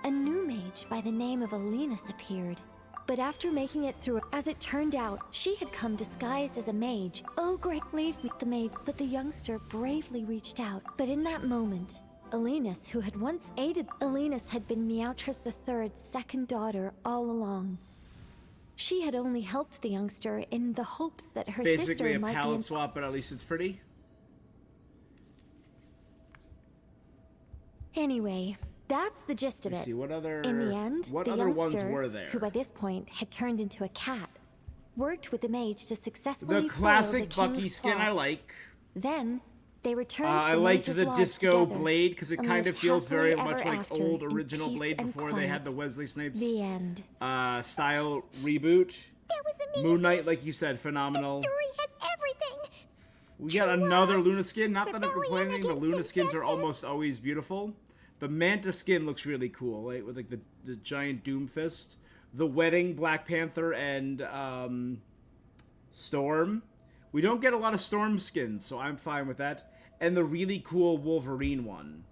a new mage by the name of Alenus appeared. But after making it through, as it turned out, she had come disguised as a mage. Oh, great, leave me, the maid. But the youngster bravely reached out. But in that moment, Alenus, who had once aided Alenus, had been Meowtress III's second daughter all along. She had only helped the youngster in the hopes that her Basically sister a might palette be swap, but at least it's pretty. Anyway, that's the gist of Let's it. see, what other... In the end, what the other ones youngster, were there? who by this point had turned into a cat, worked with the mage to successfully The classic foil the Bucky king's skin I plot. like. Then they returned to I the liked mage's the lodge disco together blade because it and kind of lived feels very happily much ever like after old in original peace Blade and before they had the quiet. Wesley Snipes The end. style reboot. That was amazing. Moon Knight, like you said, phenomenal. The story has everything. We got True another love, Luna skin. Not that I'm rebellion complaining. The against Luna skins are injustice. almost always beautiful. The Manta skin looks really cool, right? With like the giant Doom Fist. The Wedding, Black Panther, and Storm. We don't get a lot of Storm skins, so I'm fine with that. And the really cool Wolverine one.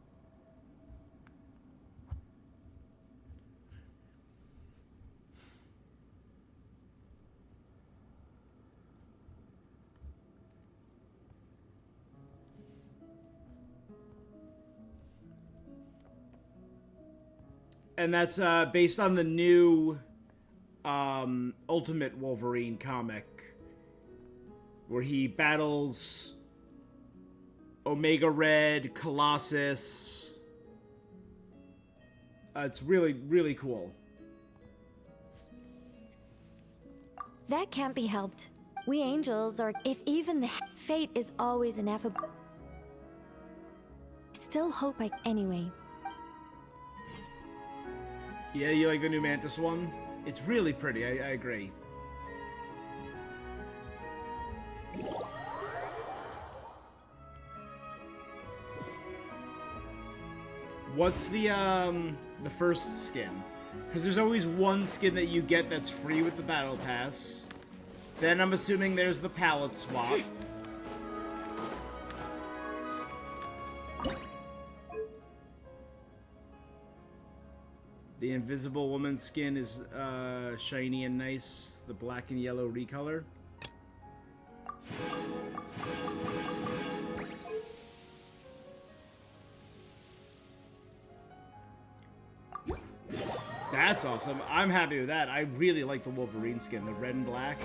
And that's based on the new Ultimate Wolverine comic, where he battles Omega Red, Colossus. It's really, really cool. That can't be helped. We angels are, if even the fate is always ineffable. Still hope anyway. Yeah, you like the new Mantis one? It's really pretty, I agree. What's the first skin? Because there's always one skin that you get that's free with the Battle Pass. Then I'm assuming there's the palette swap. The Invisible Woman skin is shiny and nice. The black and yellow recolor. That's awesome. I'm happy with that. I really like the Wolverine skin, the red and black.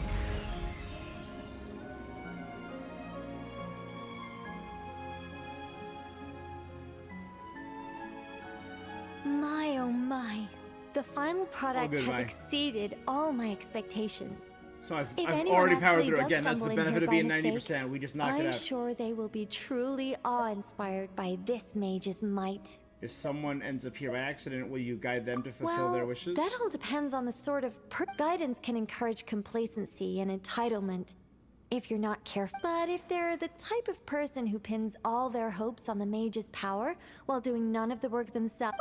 My oh my. The final product good, has bye. exceeded all my expectations. So I've If already anyone powered actually through. does Again, that's the stumble in benefit here of by being mistake, 90%. We just knocked it I'm out. sure they will be truly awe-inspired by this mage's might. If someone ends up here by accident, will you guide them to fulfill Well, their wishes? that all depends on the sort of guidance can encourage complacency and entitlement if you're not careful. But if they're the type of person who pins all their hopes on the mage's power while doing none of the work themselves...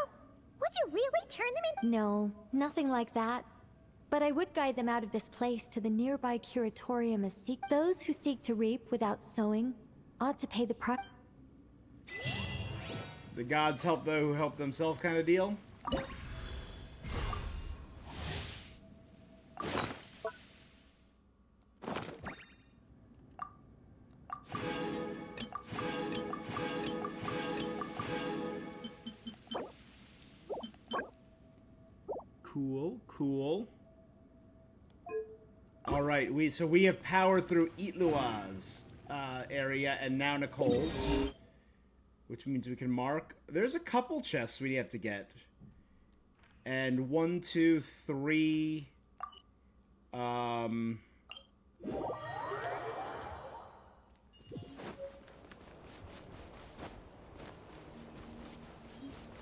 Would you really turn them in? No, nothing like that. But I would guide them out of this place to the nearby curatorium of seek. Those who seek to reap without sowing ought to pay the price. The gods help those who help themselves kind of deal? Cool, cool. All right, we have powered through Itlua's area and now Nicole's, which means we can mark. There's a couple chests we have to get, and 1, 2, 3.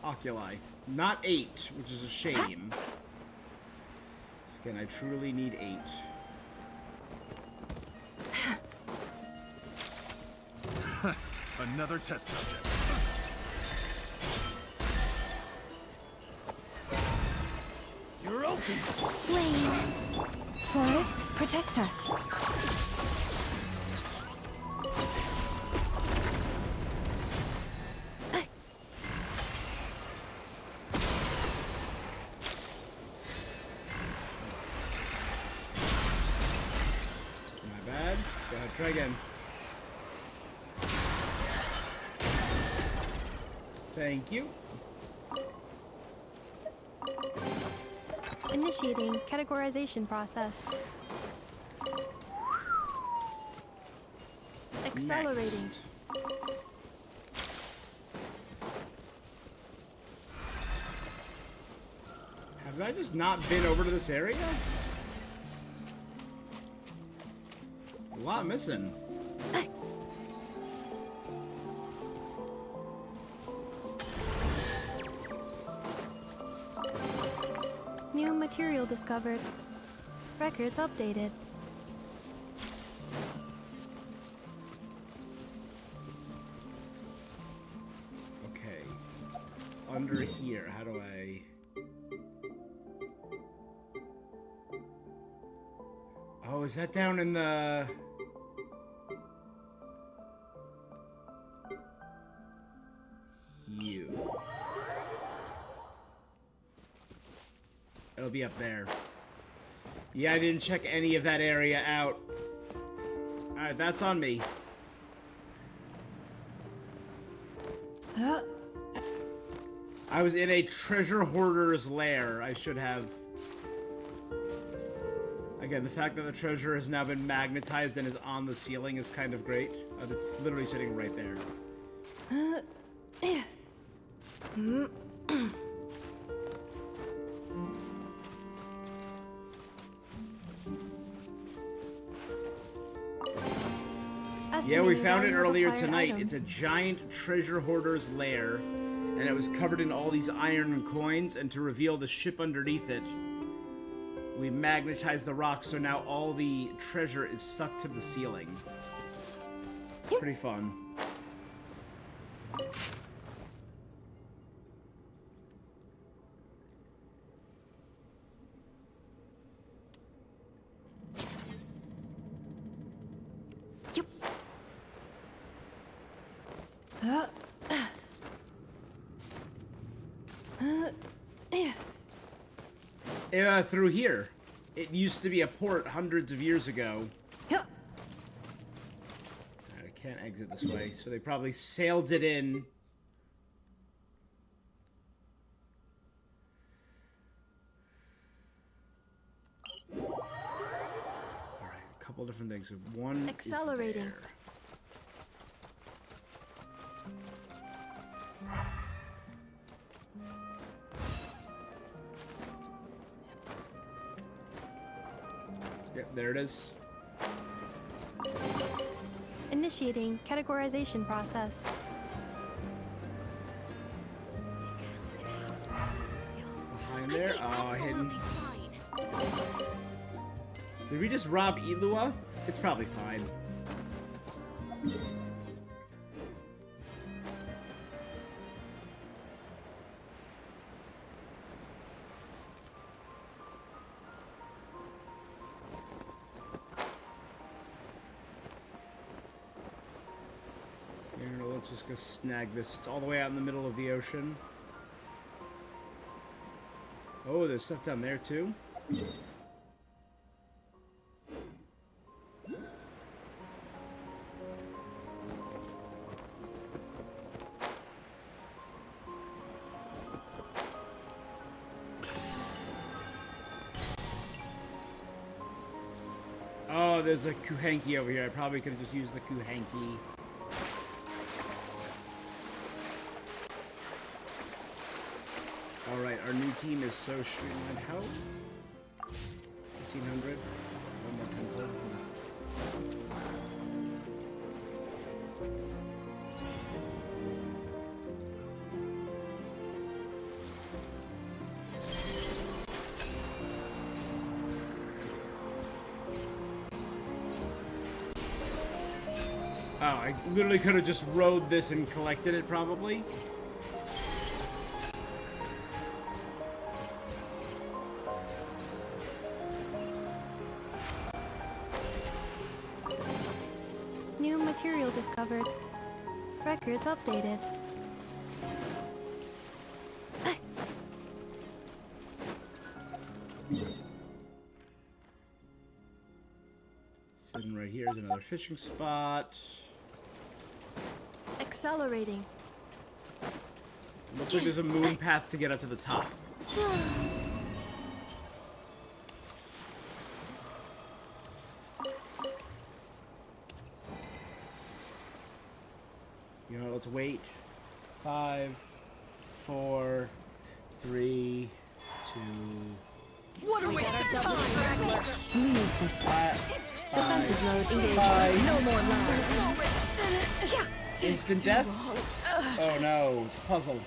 oculi. Not 8, which is a shame. Again, I truly need 8. Another test subject. You're open. Flame. Forest, protect us. My bad. Go ahead, try again. Thank you. Initiating categorization process. Accelerating. Next. Have I just not been over to this area? A lot missing. New material discovered. Records updated. Okay. Under here, how do I... Oh, is that down in the... You. It'll be up there. Yeah, I didn't check any of that area out. Alright, that's on me. I was in a treasure hoarder's lair. I should have... Again, the fact that the treasure has now been magnetized and is on the ceiling is kind of great. It's literally sitting right there. Yeah, we found it earlier tonight. It's a giant treasure hoarder's lair, and it was covered in all these iron coins, and to reveal the ship underneath it, we magnetized the rock, so now all the treasure is stuck to the ceiling. Pretty fun. Through here. It used to be a port hundreds of years ago. I can't exit this way, so they probably sailed it in. Alright, a couple different things. One accelerating. Is there. Yep, there it is. Initiating categorization process. Behind there? Oh, hidden. Did we just rob Ilua? It's probably fine. Let's just go snag this. It's all the way out in the middle of the ocean. Oh, there's stuff down there too. Oh, there's a Kuhanki over here. I probably could have just used the Kuhanki. Alright, our new team is so streamlined. How? 1500? One more temple. Oh, I literally could have just rode this and collected it, probably. New material discovered. Records updated. Sitting right here is another fishing spot. Accelerating. Looks like there's a moon path to get up to the top. You know, let's wait. 5, 4, 3, 2. What are we Leave this part. Defensive mode engaged. 5. No more lies. Instant death? Oh no, it's a puzzle.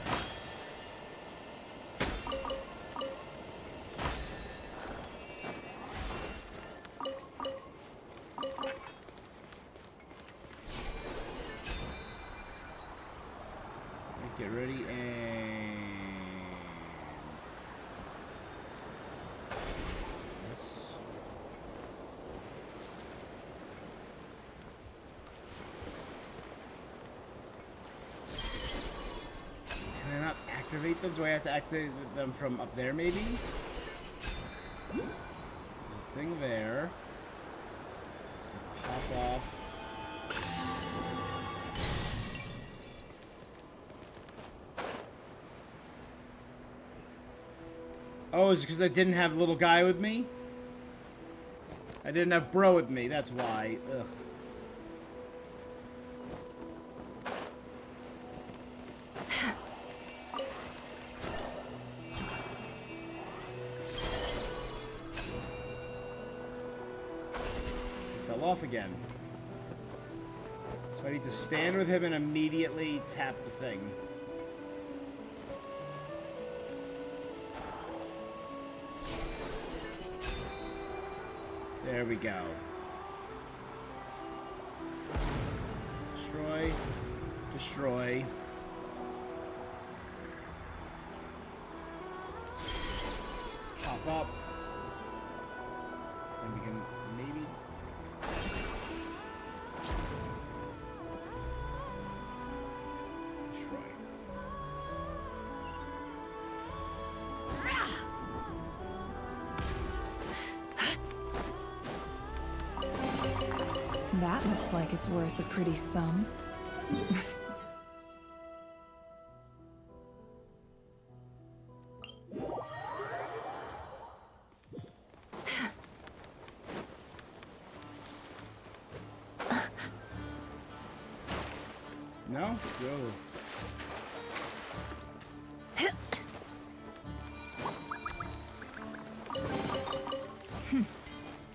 Get ready and... Can I not activate them? Do I have to activate them from up there, maybe? Thing there. Pop off. Oh, it's because I didn't have little guy with me? I didn't have bro with me, that's why. Ugh. He fell off again. So I need to stand with him and immediately tap the thing. There we go. Destroy. Destroy. Pop up. And we can maybe... Destroy. That looks like it's worth a pretty sum. No? Go.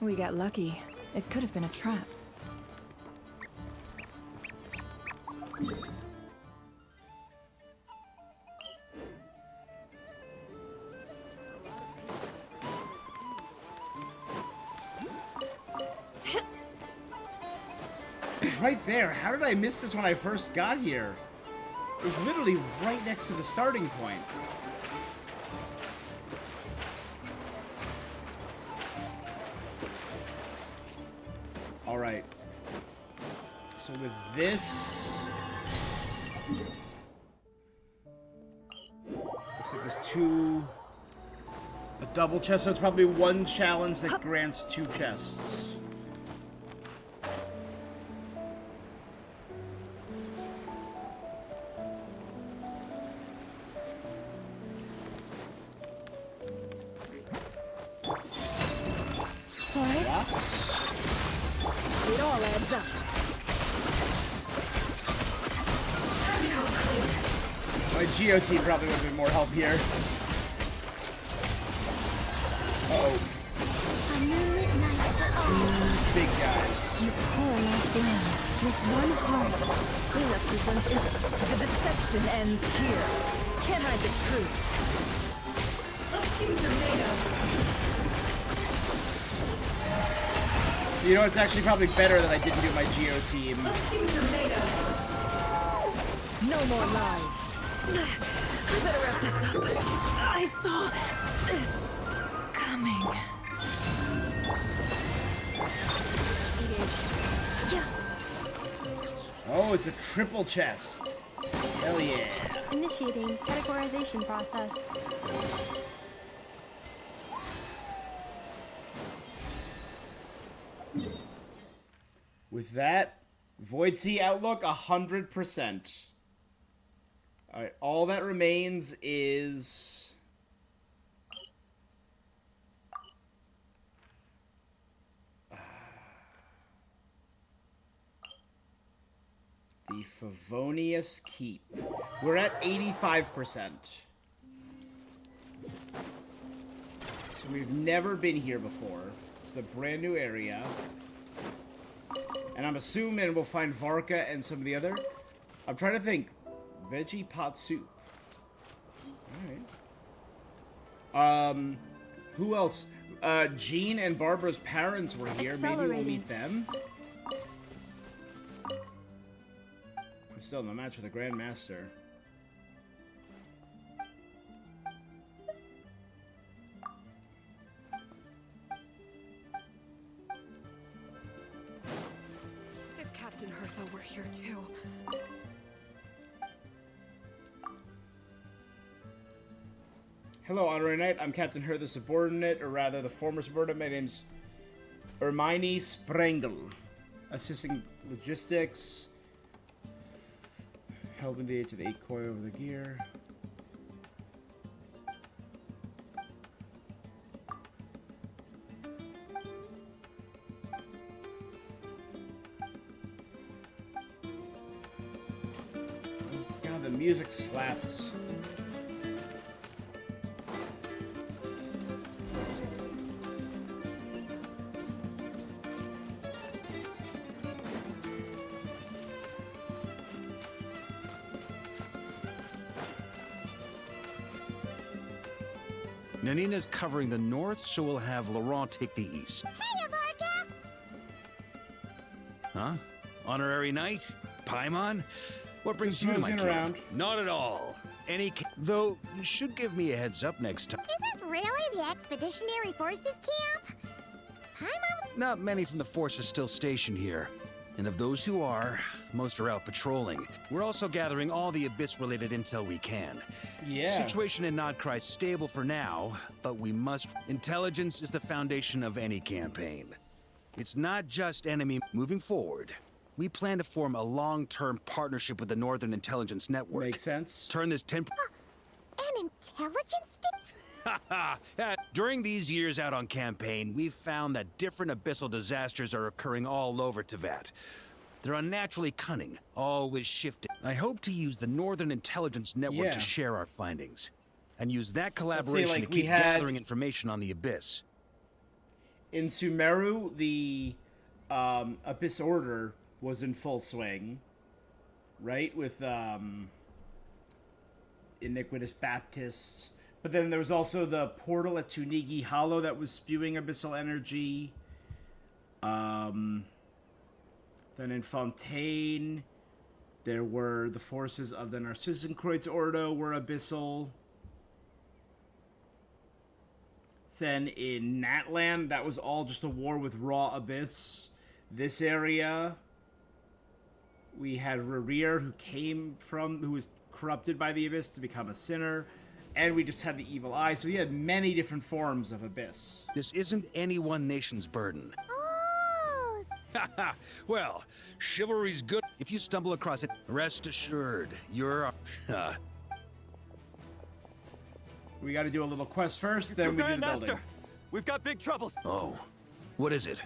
We got lucky. It could have been a trap. It's right there. How did I miss this when I first got here? It was literally right next to the starting point. Alright. So with this... Looks like there's two... A double chest, so it's probably one challenge that grants 2 chests. It all adds up. My GOT probably would have been more help here. Uh-oh. A moonlit night for all. Big guys. You poor last land. With one heart. Cleanup sequence is... The deception ends here. Can't hide the truth. Let's see what you're made of. You know, it's actually probably better that I didn't do my Geo team. No more lies. I better wrap this up. I saw this coming. Yeah. Oh, it's a triple chest. Hell yeah. Initiating categorization process. With that, Void Sea Outlook 100%. Alright, all that remains is... the Favonius Keep. We're at 85%. So we've never been here before. It's a brand new area. And I'm assuming we'll find Varka and some of the other... I'm trying to think. Veggie pot soup. Alright. Who else? Jean and Barbara's parents were here. Maybe we'll meet them. I'm still in the match with the Grandmaster. If Captain Hertha were here too. Hello, Honorary Knight. I'm Captain Her, the subordinate, or rather the former subordinate. My name's Hermione Sprengel. Assisting logistics. Helping the 8 to the 8 koi over the gear. God, the music slaps. Nanina's covering the north, so we'll have Laurent take the east. Hey, Varka! Huh? Honorary Knight? Paimon? What brings you to my nosing camp? around. Not at all. Though, you should give me a heads up next time. Is this really the Expeditionary Forces camp? Paimon? Not many from the force are still stationed here. And of those who are, most are out patrolling. We're also gathering all the Abyss-related intel we can. Yeah. Situation in Nod-Krai is stable for now, but we must... Intelligence is the foundation of any campaign. It's not just enemy moving forward. We plan to form a long-term partnership with the Northern Intelligence Network. Makes sense. Turn this An intelligence stick? During these years out on campaign, we've found that different abyssal disasters are occurring all over Teyvat. They're unnaturally cunning, always shifting. I hope to use the Northern Intelligence Network to share our findings. And use that collaboration to keep gathering information on the Abyss. In Sumeru, the Abyss Order was in full swing. Right? With Iniquitous Baptists. But then there was also the portal at Tunigi Hollow that was spewing abyssal energy. Then in Fontaine, there were the forces of the Narcissenkreuz Ordo were abyssal. Then in Natland, that was all just a war with raw abyss. This area, we had Rerir, who was corrupted by the abyss to become a sinner. And we just had the evil eye, so he had many different forms of abyss. This isn't any one nation's burden. Oh! Well, chivalry's good. If you stumble across it, rest assured, you're... We gotta do a little quest first, then we do the building. We've got big troubles. Oh, what is it?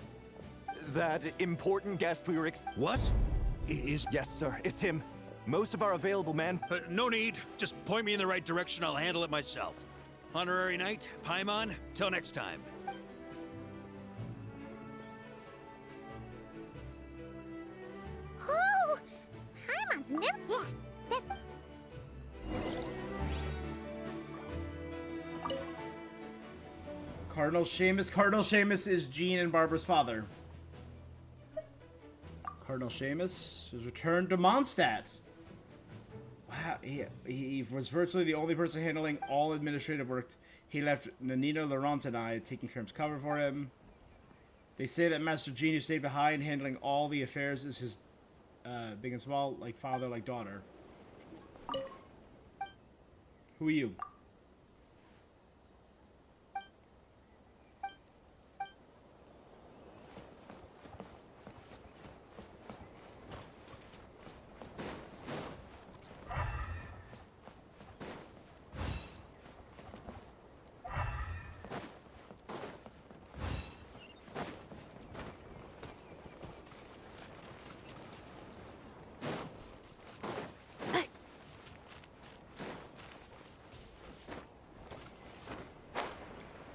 That important guest we were What? Is... Yes, sir, it's him. Most of our available men... no need. Just point me in the right direction. I'll handle it myself. Honorary Knight, Paimon, till next time. Oh! Paimon's never... Yeah, that's... Cardinal Seamus. Cardinal Seamus is Jean and Barbara's father. Cardinal Seamus has returned to Mondstadt. Wow, he was virtually the only person handling all administrative work. He left Nanina, Laurent, and I taking care of cover for him. They say that Master Genius stayed behind, handling all the affairs as his big and small, like father, like daughter. Who are you?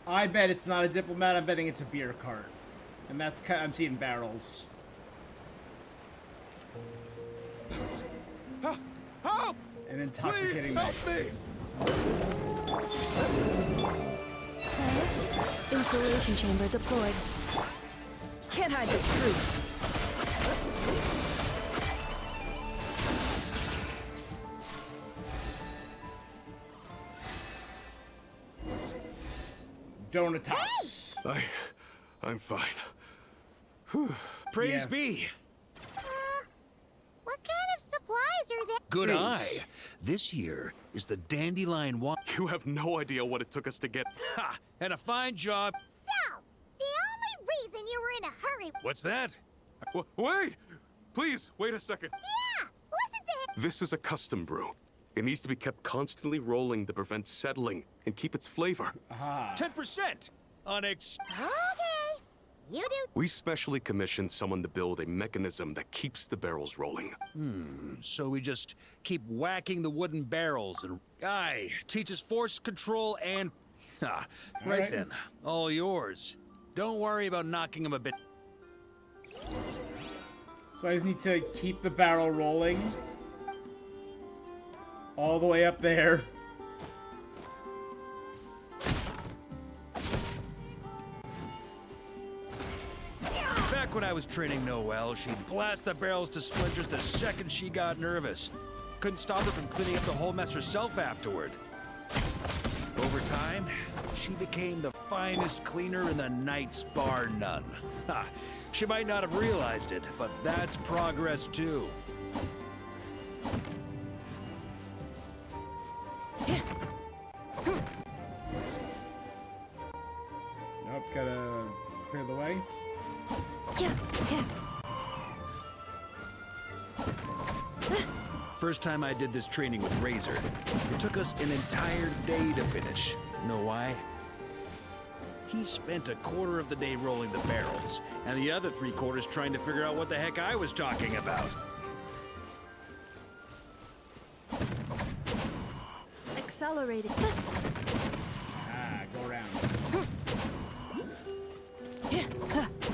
I bet it's not a diplomat. I'm betting it's a beer cart, and that's I'm seeing barrels. Help! An intoxicating Please, help me! Insulation chamber deployed. Can't hide the truth. Donatas. I'm fine. Praise be. What kind of supplies are there? Good eye. This here is the dandelion wa- You have no idea what it took us to get. Ha! And a fine job. So, the only reason you were in a hurry... What's that? Wait! Please, wait a second. Yeah! Listen to him! This is a custom brew. It needs to be kept constantly rolling to prevent settling and keep its flavor. Aha. 10% on ex. Okay. You do... We specially commissioned someone to build a mechanism that keeps the barrels rolling. So we just keep whacking the wooden barrels and aye, teaches force control and right right. then, all yours. Don't worry about knocking him a bit. So I just need to keep the barrel rolling. All the way up there. Back when I was training Noelle, she'd blast the barrels to splinters the second she got nervous. Couldn't stop her from cleaning up the whole mess herself afterward. Over time, she became the finest cleaner in the Knights, bar none. Ha! She might not have realized it, but that's progress too. Nope, gotta clear the way. First time I did this training with Razor, it took us an entire day to finish. Know why? He spent a quarter of the day rolling the barrels, and the other 3/4 trying to figure out what the heck I was talking about. Accelerating. Ah, go around.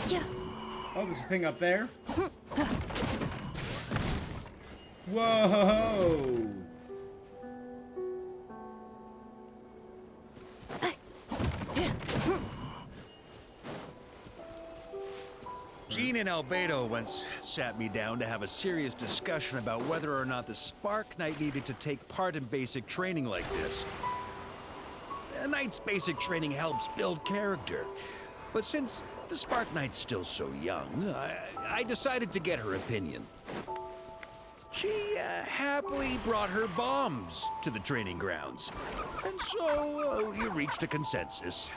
Yeah. Oh, there's a thing up there. Whoa! Gene and Albedo once sat me down to have a serious discussion about whether or not the Spark Knight needed to take part in basic training like this. A Knight's basic training helps build character. But since the Spark Knight's still so young, I decided to get her opinion. She happily brought her bombs to the training grounds. And so we reached a consensus.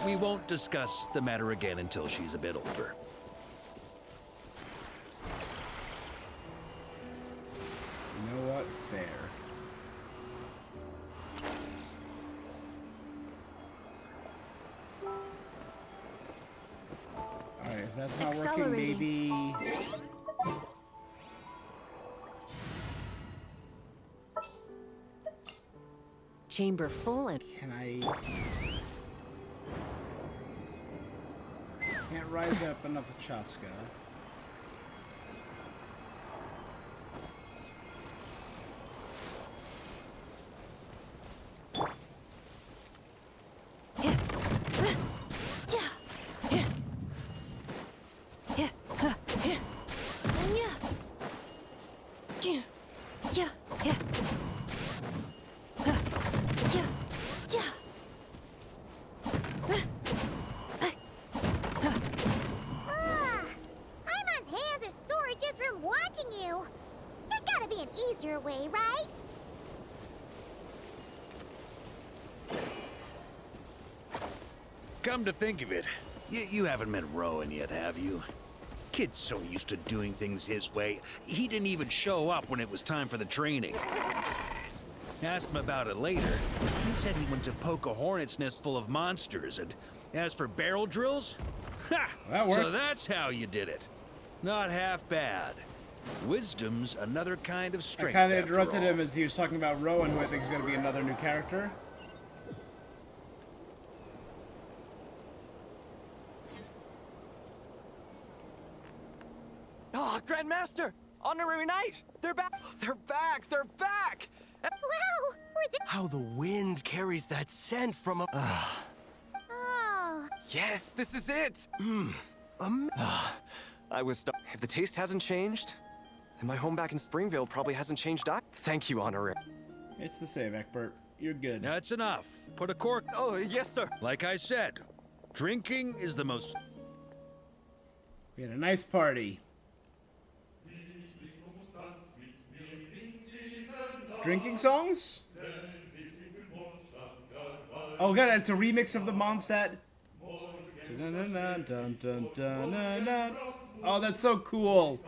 We won't discuss the matter again until she's a bit older. You know what? Fair. Alright, if that's not working, maybe... Chamber full and... Can I... Can't rise up enough of Chaska. watching you. There's gotta be an easier way, right? Come to think of it, you haven't met Rowan yet, have you? Kid's so used to doing things his way, he didn't even show up when it was time for the training. Asked him about it later. He said he went to poke a hornet's nest full of monsters, and as for barrel drills, ha! That worked. So that's how you did it. Not half bad. Wisdom's another kind of I strength. kind of after interrupted all. him as he was talking about Rowan, who I think is going to be another new character. Oh, Grandmaster! Honorary Knight! They're back! They're back! They're back! Wow, we're there. How the wind carries that scent from a... Oh, Yes, this is it! I was stuck. If the taste hasn't changed, then my home back in Springville probably hasn't changed either. Thank you, Honorary. It's the same, Eckbert. You're good. That's enough. Put a cork. Oh, yes, sir. Like I said, drinking is the most... We had a nice party. Drinking songs? Oh god, it's a remix of the Mondstadt. Oh, that's so cool.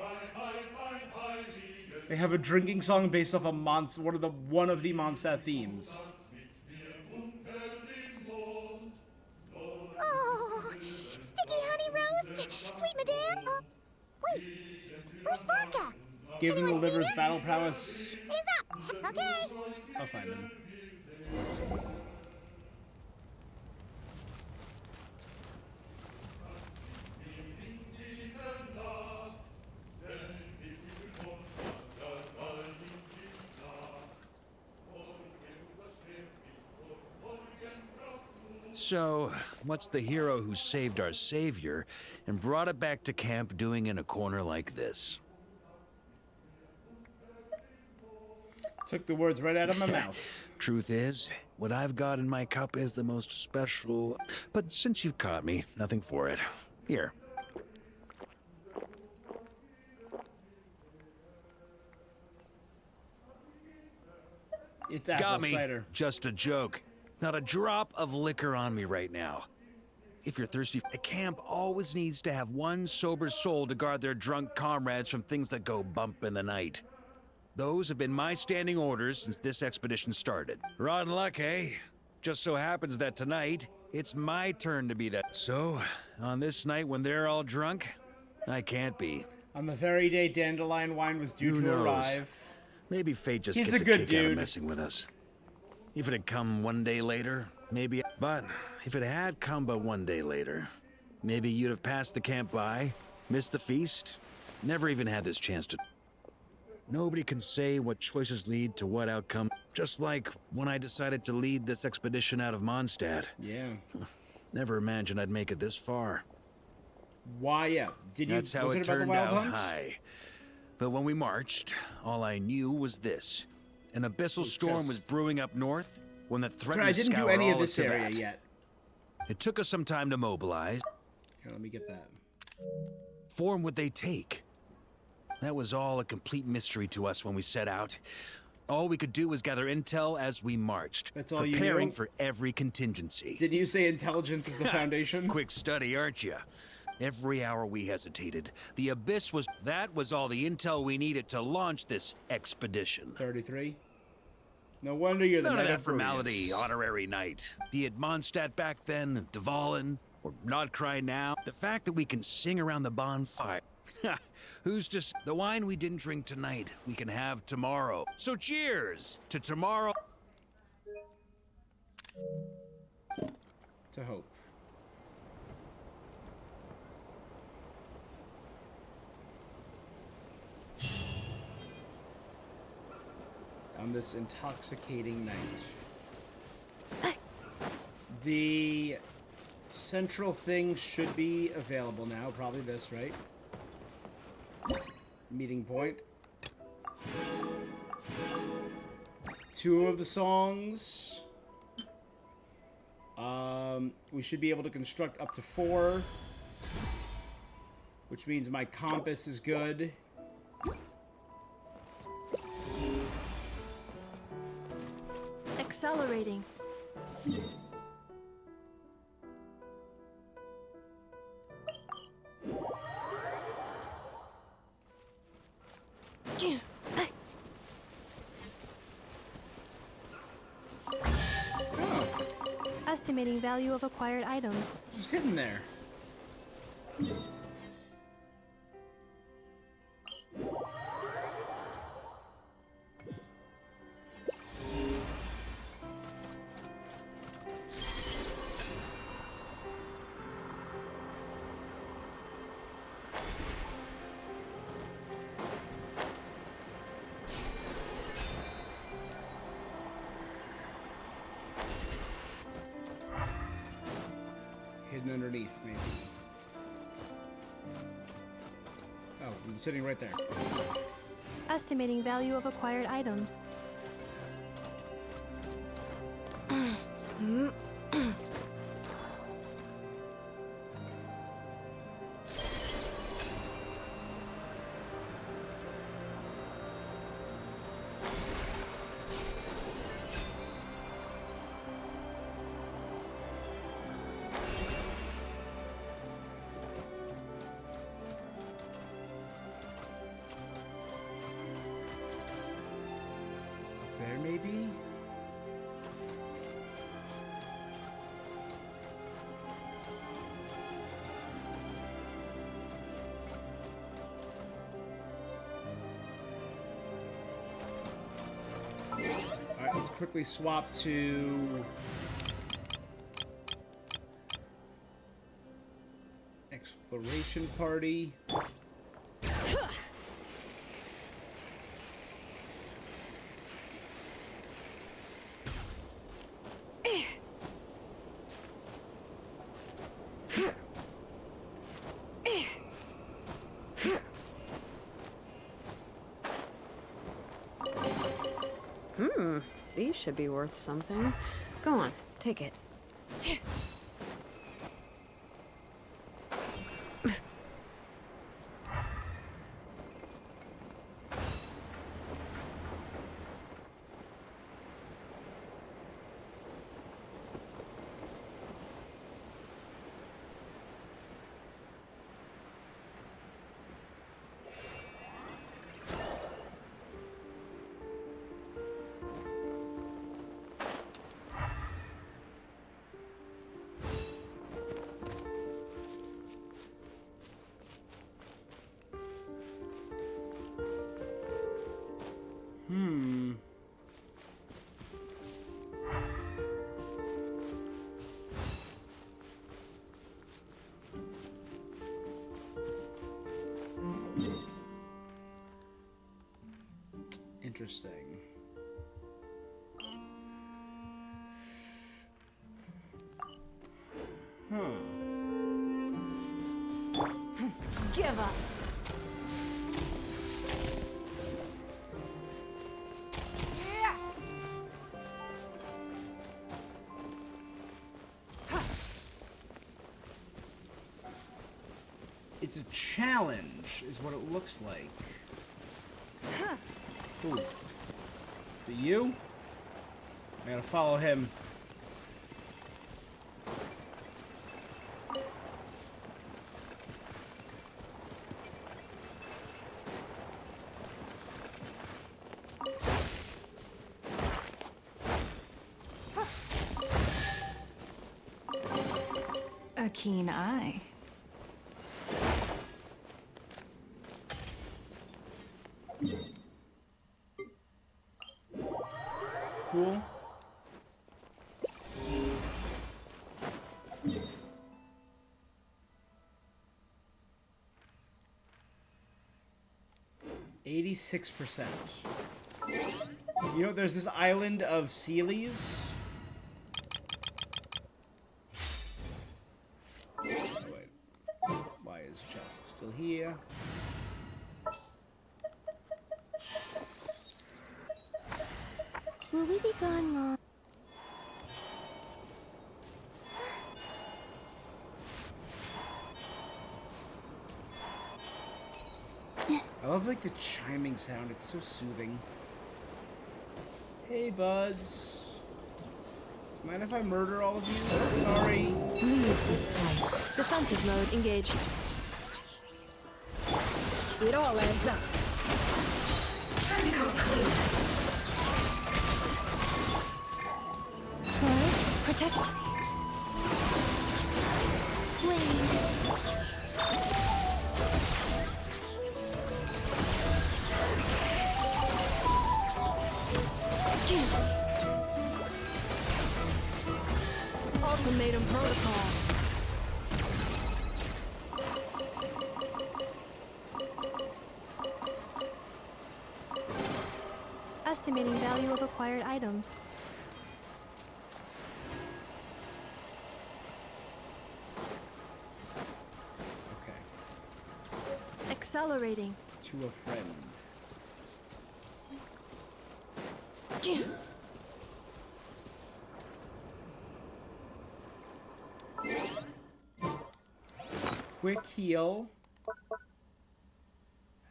They have a drinking song based off of one of the Mondstadt themes. oh, sticky honey roast, sweet madame. Wait, where's Varka? Giving the Anyone seen livers him? battle prowess. He's up. Okay. I'll find him. So, what's the hero who saved our savior and brought it back to camp doing in a corner like this? Took the words right out of my mouth. Truth is, what I've got in my cup is the most special. But since you've caught me, nothing for it. Here. It's apple Got me. cider. Just a joke. Not a drop of liquor on me right now. If you're thirsty, a camp always needs to have one sober soul to guard their drunk comrades from things that go bump in the night. Those have been my standing orders since this expedition started. Rotten luck, eh? Just so happens that tonight, it's my turn to be that. So, on this night when they're all drunk, I can't be. On the very day Dandelion Wine was due Who to knows? arrive. Maybe fate just He's gets a good kick out dude. of messing with us. If it had come one day later, maybe... But if it had come but one day later, maybe you'd have passed the camp by, missed the feast, never even had this chance to... Nobody can say what choices lead to what outcome. Just like when I decided to lead this expedition out of Mondstadt. Yeah. Never imagined I'd make it this far. Why, yeah. Did you... That's how was it about the turned Wild out. Hunt? Aye. But when we marched, all I knew was this. An abyssal storm was brewing up north when the threat Sorry, I was didn't do scour any of all this area Teyvat. yet. It took us some time to mobilize. Here, let me get that. Form would they take? That was all a complete mystery to us when we set out. All we could do was gather intel as we marched, That's all you preparing knew? for every contingency. Didn't you say intelligence is the foundation? Quick study, aren't you? Every hour we hesitated. The abyss was... That was all the intel we needed to launch this expedition. 33? No wonder you're the None of Knight that formality, Brutus. honorary knight. Be it Mondstadt back then, Dvalin, or Nod-Krai now. The fact that we can sing around the bonfire. Who's just... The wine we didn't drink tonight, we can have tomorrow. So cheers to tomorrow. To hope. On this intoxicating night. The central thing should be available now. Probably this, right? Meeting point. 2 of the songs. We should be able to construct up to 4. Which means my compass is good. accelerating. Estimating value of acquired items. Just hidden there. Hidden underneath, maybe. Oh, it's sitting right there. Estimating value of acquired items. There, maybe? Alright, let's quickly swap to exploration party. These should be worth something. Go on, take it. Interesting. Give up. It's a challenge, is what it looks like. Ooh. Is it you? I gotta follow him. A keen eye. Cool. %86%. You know, there's this island of Sealies. Wait. Why is chest still here? Will we be gone long? I love like the chiming sound. It's so soothing. Hey, buds. Mind if I murder all of you? Sorry. Leave this point. Defensive mode engaged. It all adds up. Time to come clean. First, protect. Ultimatum protocol. Estimating value of acquired items. Okay. Accelerating. To a friend. Quick heal.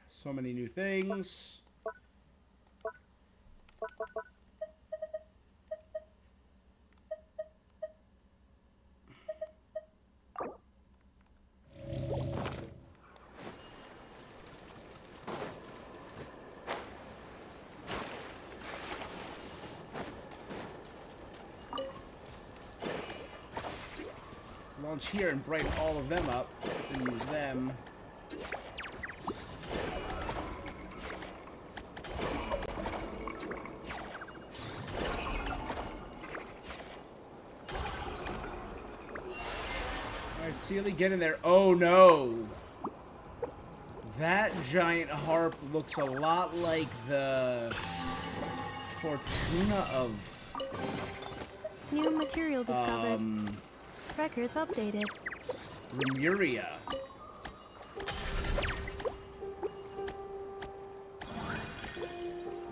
So many new things. Launch here and brighten all of them up and use them. Alright, Sealy, get in there. Oh no! That giant harp looks a lot like the Fortuna of... New material discovered. Records updated. Remuria.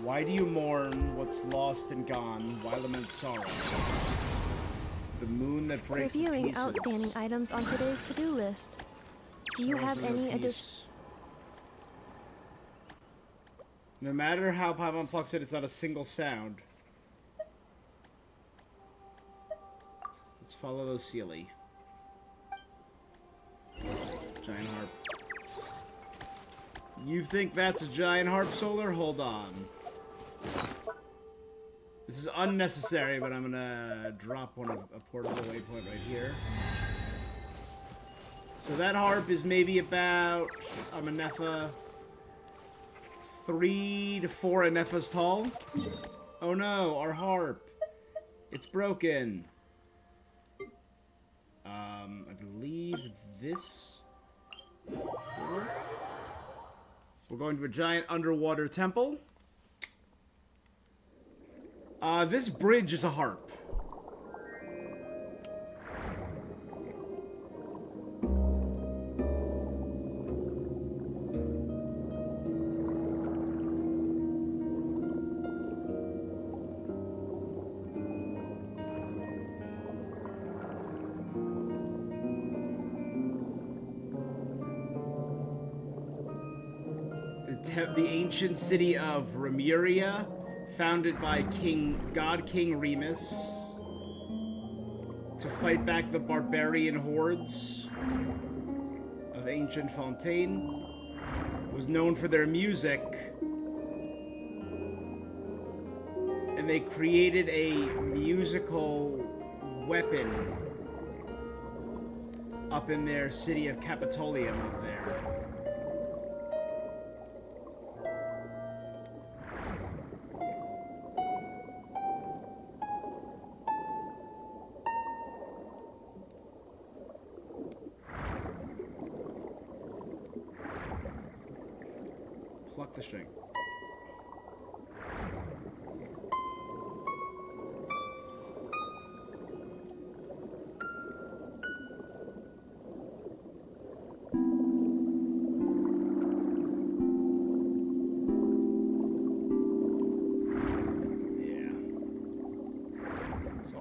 Why do you mourn what's lost and gone? Why lament sorrow? The moon that breaks to Reviewing pieces. outstanding items on today's to-do list. Do you have any additional? No matter how Paimon plucks it, it's not a single sound. Let's follow those Sealy. Giant harp. You think that's a giant harp, Solar? Hold on. This is unnecessary, but I'm gonna drop one of a portable waypoint right here. So that harp is maybe about a Manepha 3 to 4 Anephas tall. Oh no, our harp. It's broken. I believe this. We're going to a giant underwater temple. This bridge is a harp. The ancient city of Remuria, founded by God King Remus to fight back the barbarian hordes of ancient Fontaine, was known for their music, and they created a musical weapon up in their city of Capitolium up there. Pluck the string.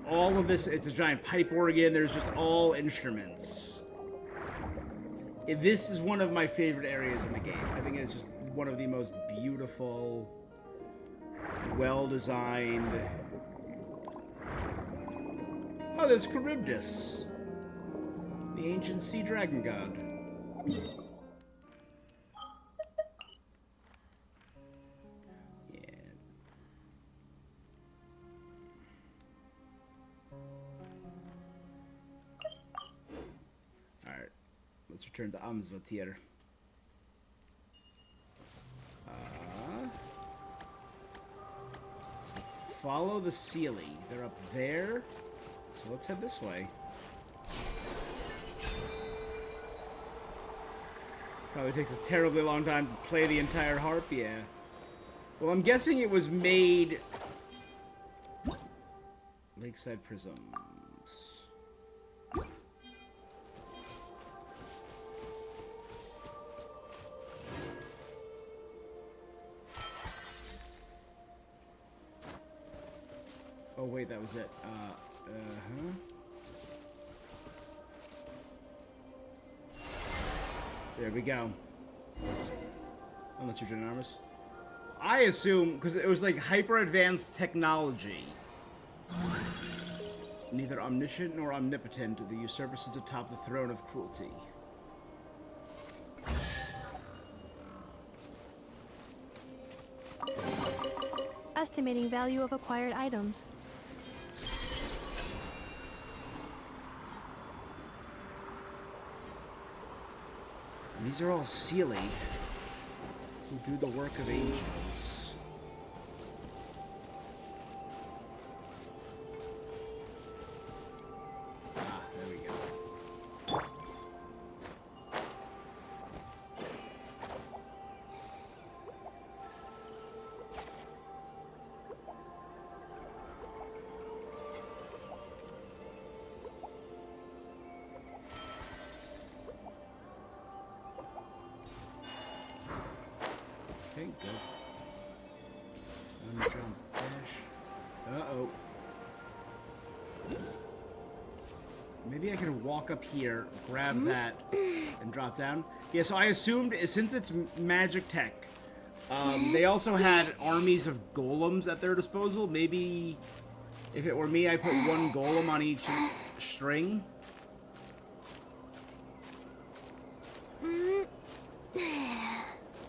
All of this, it's a giant pipe organ. There's just all instruments. This is one of my favorite areas in the game. I think it's just one of the most beautiful, well-designed Oh, there's Charybdis, the ancient sea dragon god. Alright, let's return to Amsvatir. So follow the Sealy. They're up there. So let's head this way. Probably takes a terribly long time to play the entire harp, yeah. Well, I'm guessing it was made... Lakeside Prisms. Oh wait, that was it. There we go. Unless you're Armus. I assume, because it was like hyper advanced technology. Neither omniscient nor omnipotent, the usurper sits atop the throne of cruelty. Estimating value of acquired items. And these are all Sealy, who do the work of angels. Ah, there we go. Okay, good. Jump dash. Uh-oh. Maybe I can walk up here, grab that, and drop down. Yeah, so I assumed, since it's magic tech, they also had armies of golems at their disposal. Maybe, if it were me, I'd put one golem on each string.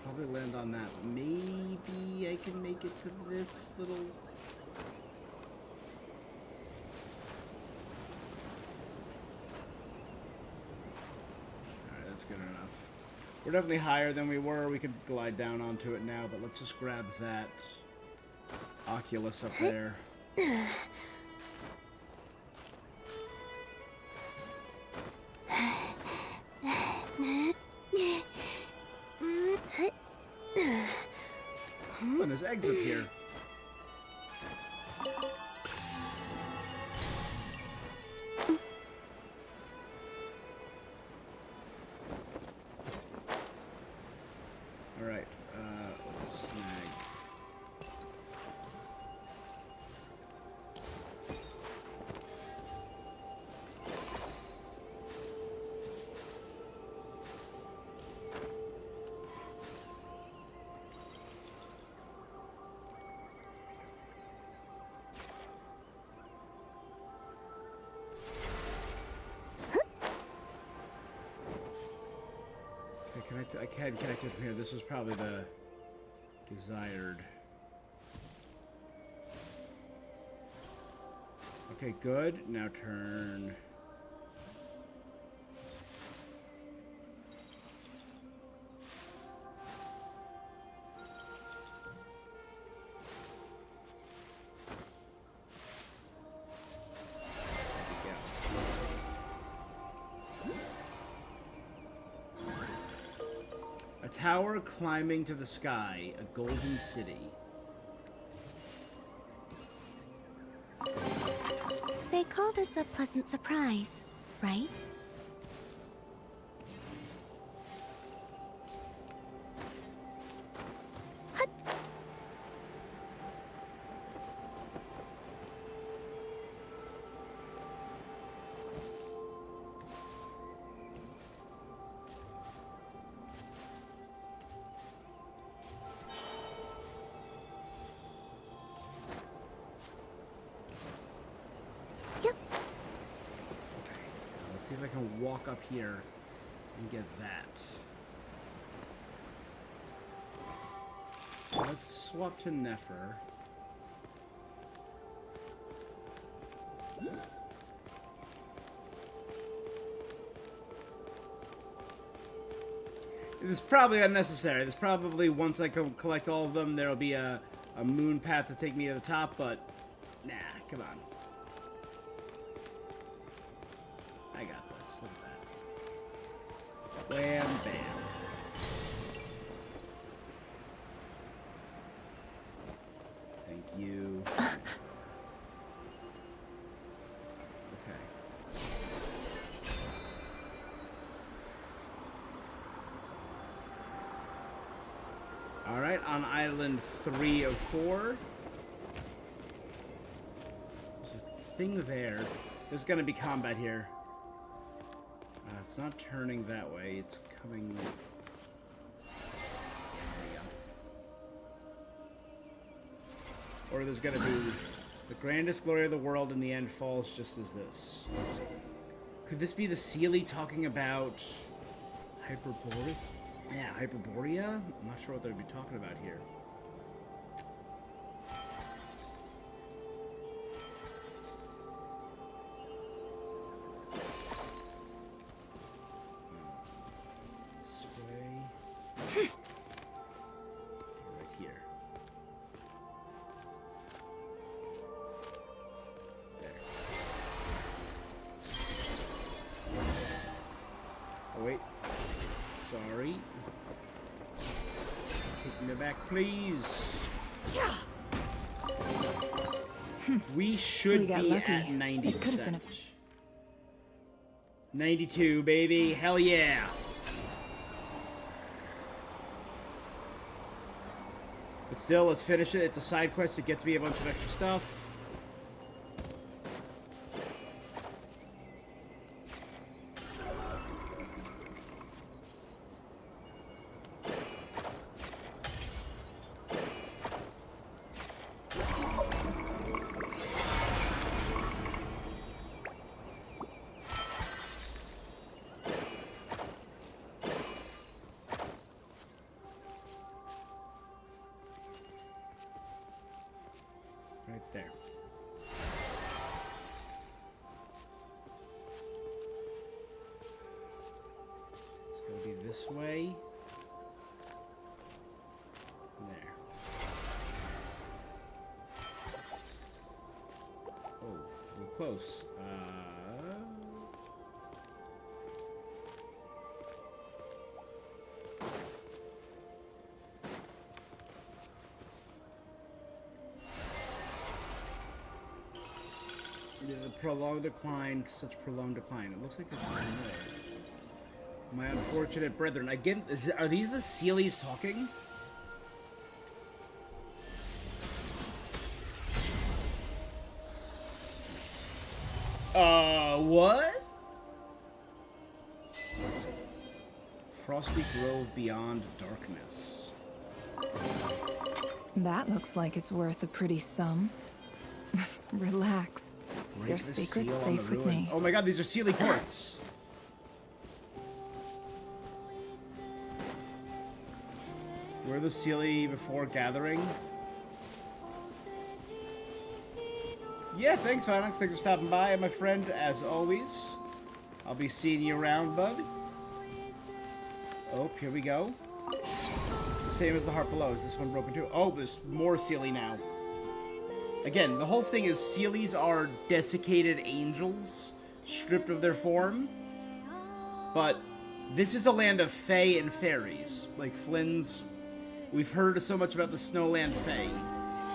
Probably land on that. Maybe I can make it to this little... Alright, that's good enough. We're definitely higher than we were. We could glide down onto it now, but let's just grab that Oculus up there. Oh, and there's eggs up here. All right, let's snag. I can't connect it from here. This is probably the desired. Okay, good. Now turn. A tower climbing to the sky, a golden city. They call this a pleasant surprise, right? see if I can walk up here and get that. Let's swap to Nefer. This is probably unnecessary. This probably, once I collect all of them, there will be a moon path to take me to the top, but nah, come on. I got this. Look at that. Wham, bam. Thank you. Alright, on island 3 of 4. There's a thing there. There's gonna be combat here. It's not turning that way, it's coming... Yeah, there we go. Or there's gonna be... The grandest glory of the world in the end falls just as this. Could this be the Sealy talking about... Hyperborea? Yeah, Hyperborea? I'm not sure what they'd be talking about here. This way. Right here. There. Oh, wait. Sorry. Take me back, please. We should be lucky. at 90%. It could have been 92, baby. Hell yeah. But still, let's finish it. It's a side quest. It gets me a bunch of extra stuff. Right there. It's gonna be this way. There. Oh, we're close. Prolonged decline, such prolonged decline. It looks like there's one more. My unfortunate brethren. Again, are these the Sealies talking? What? Frosty Grove Beyond Darkness. That looks like it's worth a pretty sum. Relax. Break Your the secret's seal on safe the with ruins. me. Oh my god, these are Sealy quartz. Were the Sealy before gathering? Yeah, thanks, Onyx. Thanks for stopping by, my friend, as always. I'll be seeing you around, bud. Oh, here we go. The same as the heart below. Is this one broken too? Oh, there's more Sealy now. Again, the whole thing is Sealies are desiccated angels, stripped of their form. But this is a land of fae and fairies. Like Flynn's... We've heard so much about the Snowland Fae.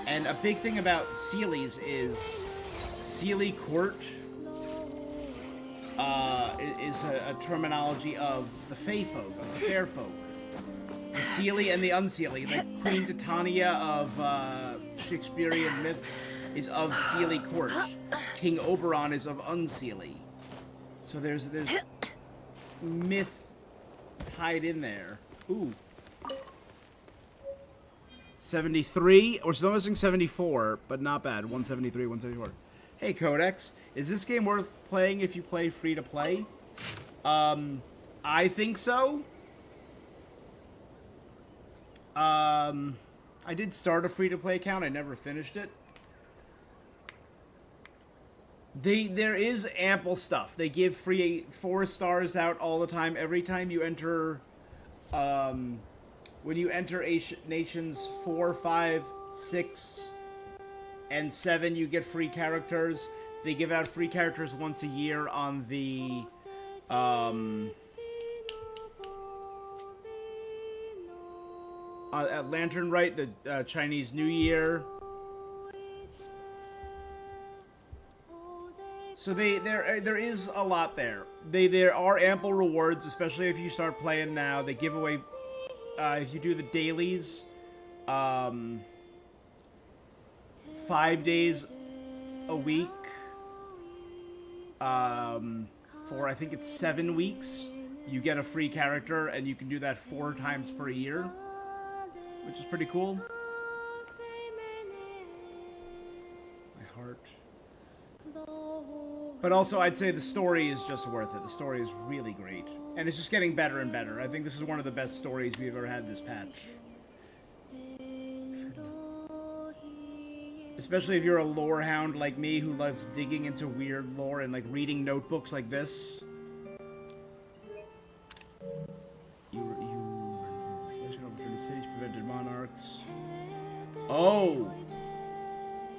And a big thing about Sealies is... Sealy Court is a terminology of the Fae folk, of the fair folk. The Sealy and the Unsealy. Like Queen Titania of Shakespearean myth is of Sealy Court. King Oberon is of Unsealy. So there's myth tied in there. Ooh. 73, or still missing 74, but not bad. 173, 174. Hey Codex, is this game worth playing if you play free to play? I think so. I did start a free-to-play account. I never finished it. There is ample stuff. They give free 4 stars out all the time. Every time you enter, when you enter Nations 4, 5, 6, and 7, you get free characters. They give out free characters once a year on the, at Lantern Rite, the Chinese New Year. So there is a lot there. There are ample rewards, especially if you start playing now. They give away, if you do the dailies, 5 days a week, for I think it's 7 weeks, you get a free character, and you can do that 4 times per year, which is pretty cool. My heart. But also, I'd say the story is just worth it. The story is really great. And it's just getting better and better. I think this is one of the best stories we've ever had this patch. Especially if you're a lore hound like me who loves digging into weird lore and like reading notebooks like this. Cities prevented monarchs. Oh!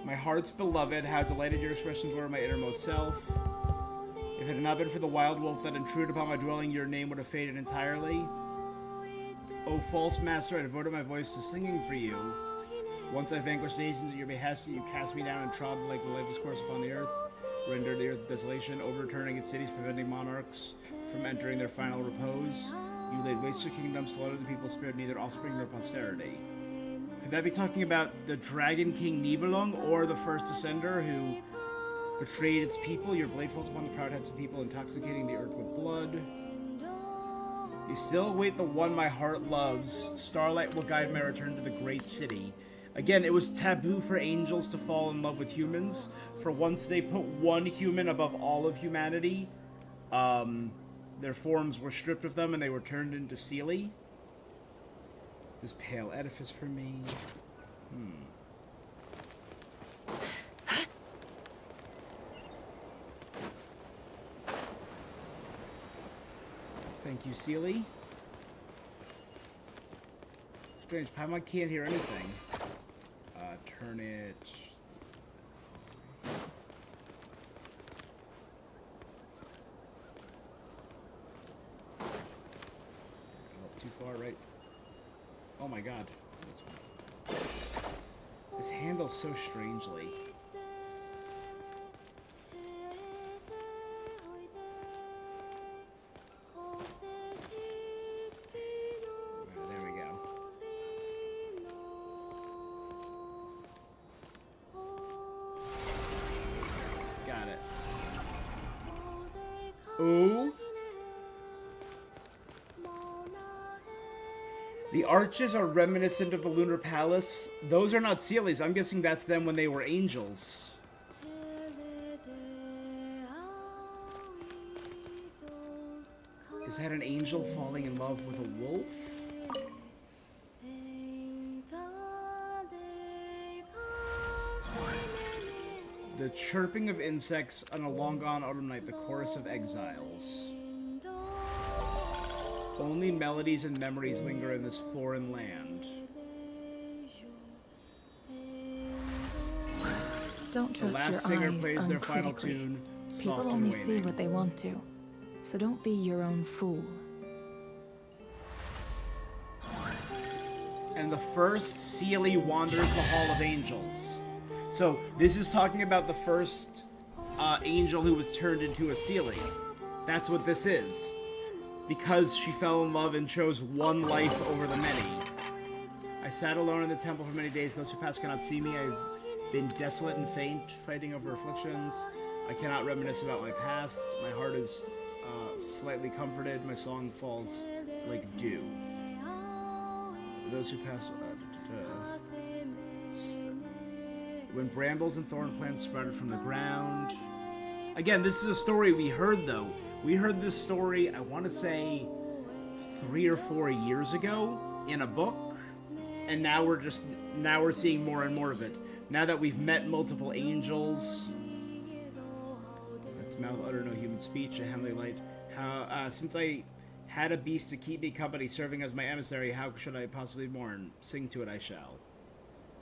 My heart's beloved, how delighted your expressions were in my innermost self. If it had not been for the wild wolf that intruded upon my dwelling, your name would have faded entirely. O false master, I devoted my voice to singing for you. Once I vanquished nations at your behest, you cast me down and trod like the lifeless corpse upon the earth, rendered the earth desolation, overturning its cities, preventing monarchs from entering their final repose. You laid waste to kingdoms, slaughtered the people, spared neither offspring nor posterity. Could that be talking about the Dragon King Nibelung, or the first Ascender who betrayed its people? Your blade falls upon the proud heads of people, intoxicating the earth with blood. You still await the one my heart loves. Starlight will guide my return to the great city. Again, it was taboo for angels to fall in love with humans. For once they put one human above all of humanity, their forms were stripped of them and they were turned into Seelie. This pale edifice for me. Thank you, Seelie. Strange, Paimon can't hear anything. Turn it... Too far, right? Oh my god. This handles so strangely. There we go. Got it. Ooh. The arches are reminiscent of the Lunar Palace. Those are not Seelies. I'm guessing that's them when they were angels. Is that an angel falling in love with a wolf? The chirping of insects on a long-gone autumn night, the chorus of exiles. Only melodies and memories linger in this foreign land. Don't trust the last your singer eyes plays their final tune, People soft only and see waning. what they want to, so don't be your own fool. And the first Seelie wanders the Hall of Angels. So this is talking about the first angel who was turned into a Seelie. That's what this is. Because she fell in love and chose one life over the many. I sat alone in the temple for many days. Those who pass cannot see me. I've been desolate and faint, fighting over afflictions. I cannot reminisce about my past. My heart is slightly comforted. My song falls like dew. Those who pass... when brambles and thorn plants sprouted from the ground. Again, this is a story we heard, though. We heard this story, I want to say, 3 or 4 years ago in a book, and now we're seeing more and more of it. Now that we've met multiple angels, its mouth utter no human speech, a heavenly light. How since I had a beast to keep me company, serving as my emissary, how should I possibly mourn? Sing to it, I shall.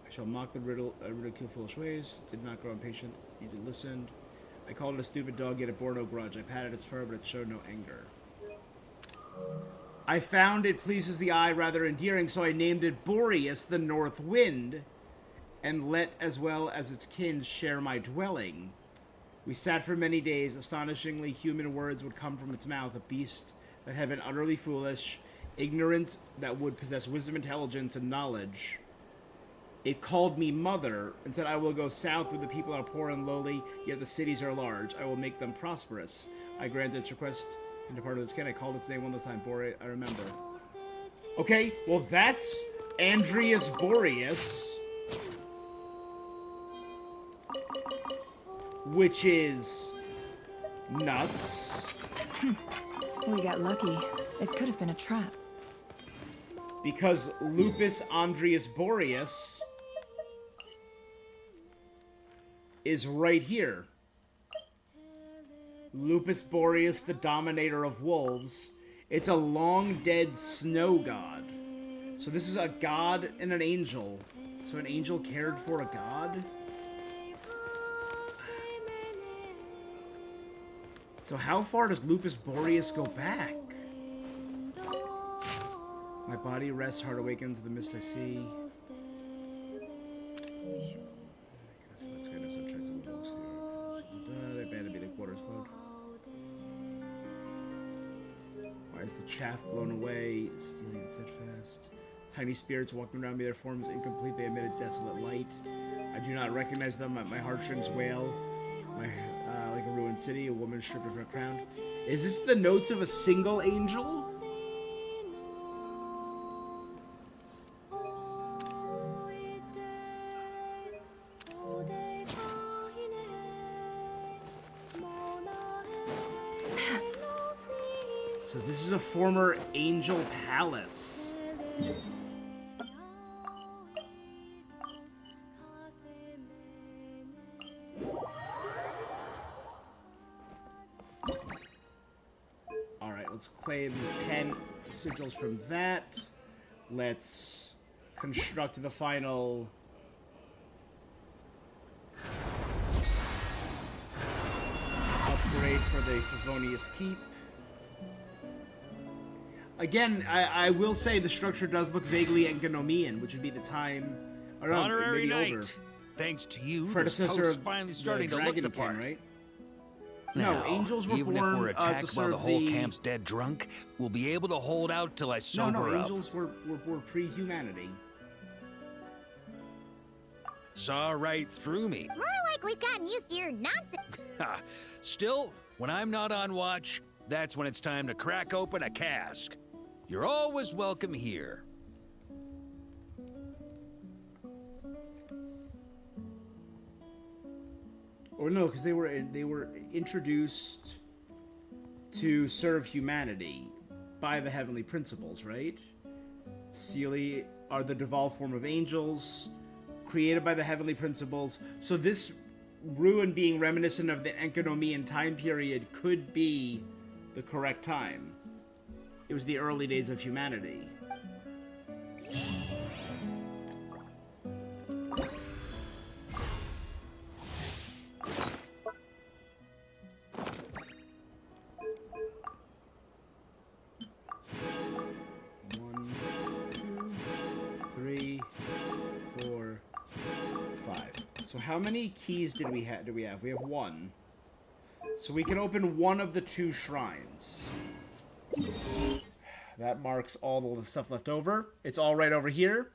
I shall mock the ridicule foolish ways. Did not grow impatient. Neither listened. I called it a stupid dog, yet it bore no grudge. I patted its fur, but it showed no anger. I found it pleases the eye rather endearing, so I named it Boreas, the North Wind, and let as well as its kin share my dwelling. We sat for many days. Astonishingly human words would come from its mouth, a beast that had been utterly foolish, ignorant, that would possess wisdom, intelligence, and knowledge. It called me mother, and said, I will go south where the people are poor and lowly, yet the cities are large. I will make them prosperous. I granted its request and departed its kin. I called its name one last time. Boreas, I remember. Okay, well that's Andreas Boreas, which is nuts. We got lucky. It could have been a trap. Because Lupus Andreas Boreas is right here. Lupus Boreas, the dominator of wolves. It's a long-dead snow god. So this is a god and an angel. So an angel cared for a god? So how far does Lupus Boreas go back? My body rests, heart awakens, the mist I see. They abandoned me, the quarters flowed. Why is the chaff blown away? Steely and steadfast. Tiny spirits walking around me, their forms incomplete, they emit a desolate light. I do not recognize them, my heartstrings wail. Like a ruined city, a woman stripped of her crown. Is this the notes of a single angel? So this is a former angel palace. Alright, let's claim 10 sigils from that. Let's construct the final upgrade for the Favonius Keep. Again, I will say the structure does look vaguely Engonomian, which would be the time around Honorary maybe Knight. over. Thanks to you, Predecessor this of finally starting the to look the Dragon part. King, right? Now, No, angels were even born if we're to attacked while serve the whole the... camp's dead drunk, we'll be able to hold out till I sober No, up. angels were pre-humanity. Saw right through me. More like we've gotten used to your nonsense. Still, when I'm not on watch, that's when it's time to crack open a cask. You're always welcome here. Or no, because they were introduced to serve humanity by the heavenly principles, right? Seelie are the devolved form of angels, created by the heavenly principles. So this ruin being reminiscent of the Engonomian time period could be the correct time. It was the early days of humanity. So how many keys did we have? We have one. So we can open one of the 2 shrines. That marks all the stuff left over. It's all right over here.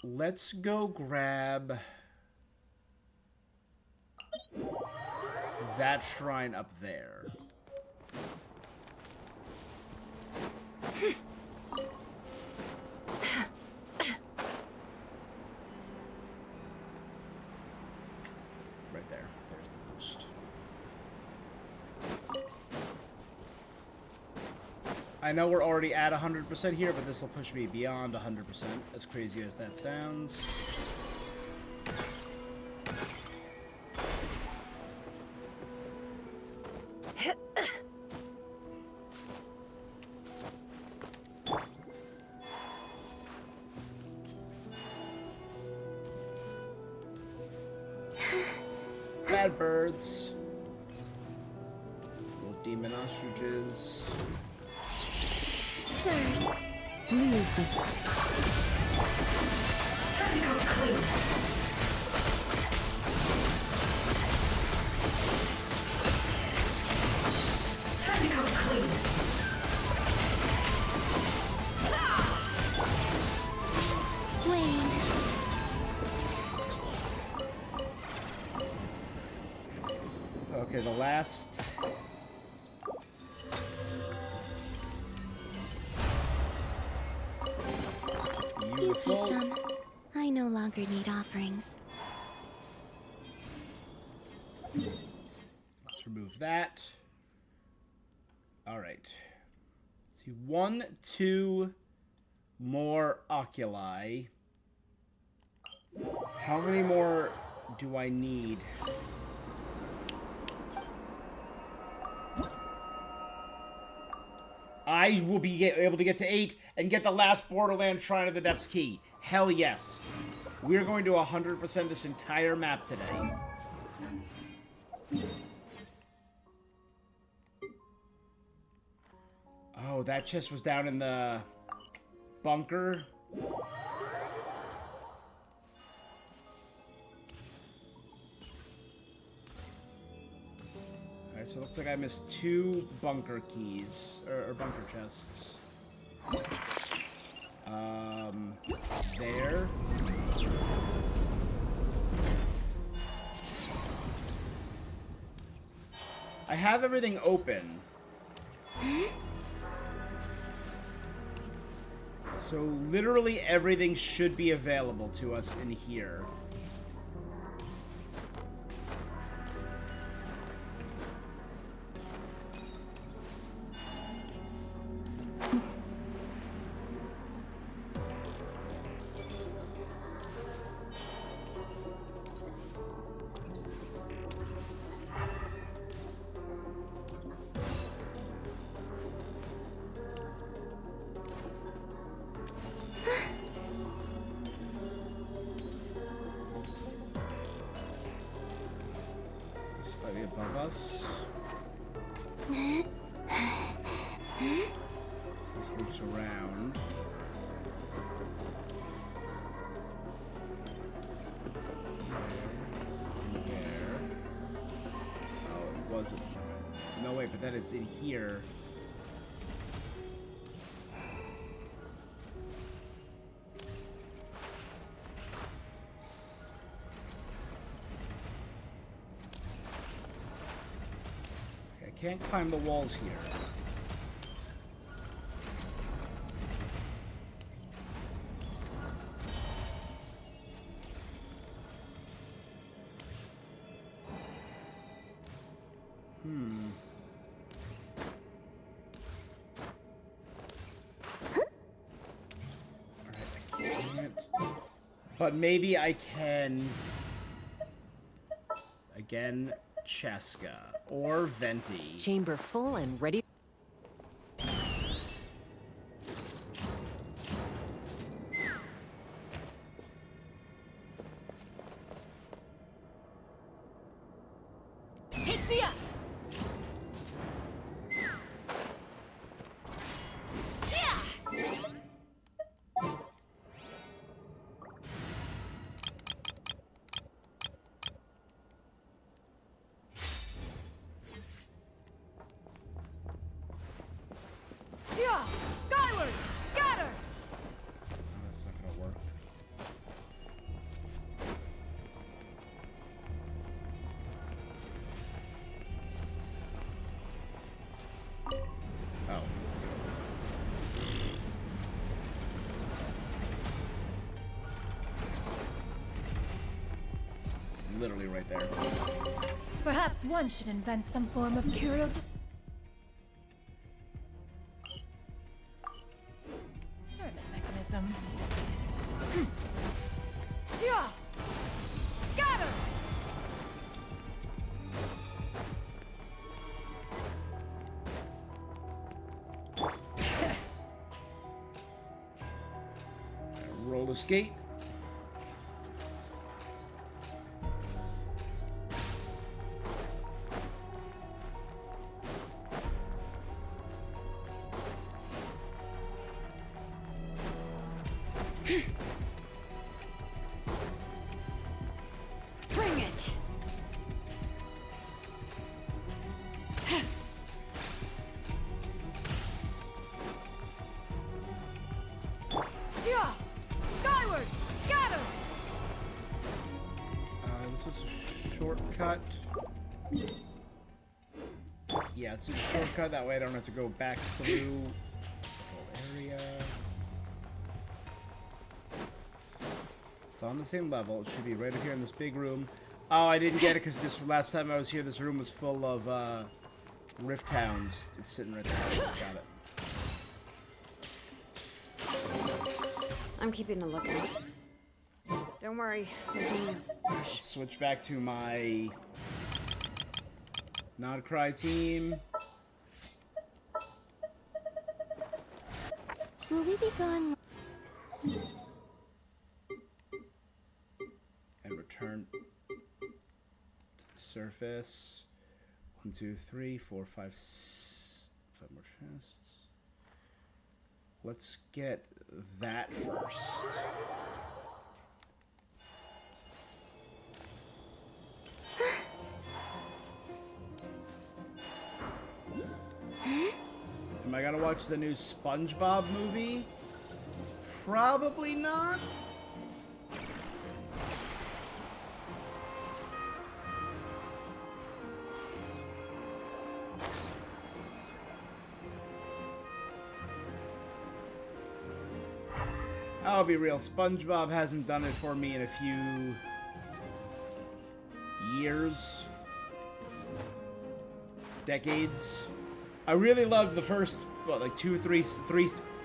Let's go grab that shrine up there. I know we're already at 100% here, but this will push me beyond 100%, as crazy as that sounds. Bad birds. Little demon ostriches. Leave this. Time to go clean. Time to go clean. Wayne. Okay, the last. You keep them. I no longer need offerings. Let's remove that. All right. See, 1, 2 more oculi. How many more do I need? I will be able to get to 8 and get the last Borderland Shrine of the Depths key. Hell yes. We're going to 100% this entire map today. Oh, that chest was down in the bunker. Alright, so it looks like I missed 2 bunker keys, or bunker chests. There. I have everything open. So literally everything should be available to us in here. Slightly above us. This loops around. There. Oh, it wasn't. No, wait, but then it's in here. Can't climb the walls here. Alright, I can't. But maybe I can... Again... Cheska or Venti. Chamber full and ready. Take me up. Skyward! Scatter! That's not gonna work. Oh. Literally right there. Perhaps one should invent some form of awesome. Yeah! Scatter! Roller skate. Bring it! Yeah! Skyward! Scatter! This was a shortcut. Yeah, it's a shortcut. That way I don't have to go back through the whole area. It's on the same level. It should be right up here in this big room. Oh, I didn't get it because this last time I was here, this room was full of Rift Hounds. It's sitting right there. Got it. I'm keeping a lookout. Don't worry. Let's switch back to my Nod-Krai team. Will we be gone? And return to the surface. 1, 2, 3, 4, 5, 5 more chests. Let's get that first. Am I gonna watch the new SpongeBob movie? Probably not. I'll be real, SpongeBob hasn't done it for me in a few years. Decades. I really loved the first, what, like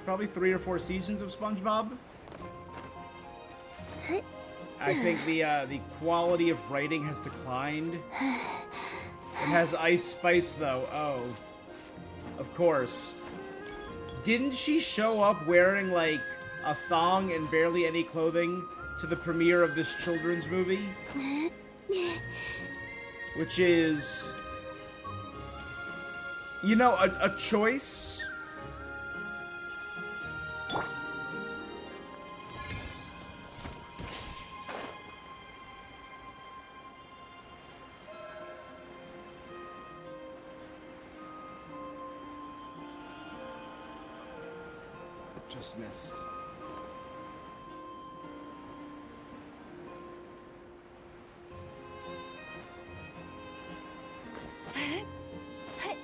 probably 3 or 4 seasons of SpongeBob. I think the quality of writing has declined. It has Ice Spice though. Oh, of course. Didn't she show up wearing like a thong and barely any clothing to the premiere of this children's movie? Which is, you know, a choice. Just missed.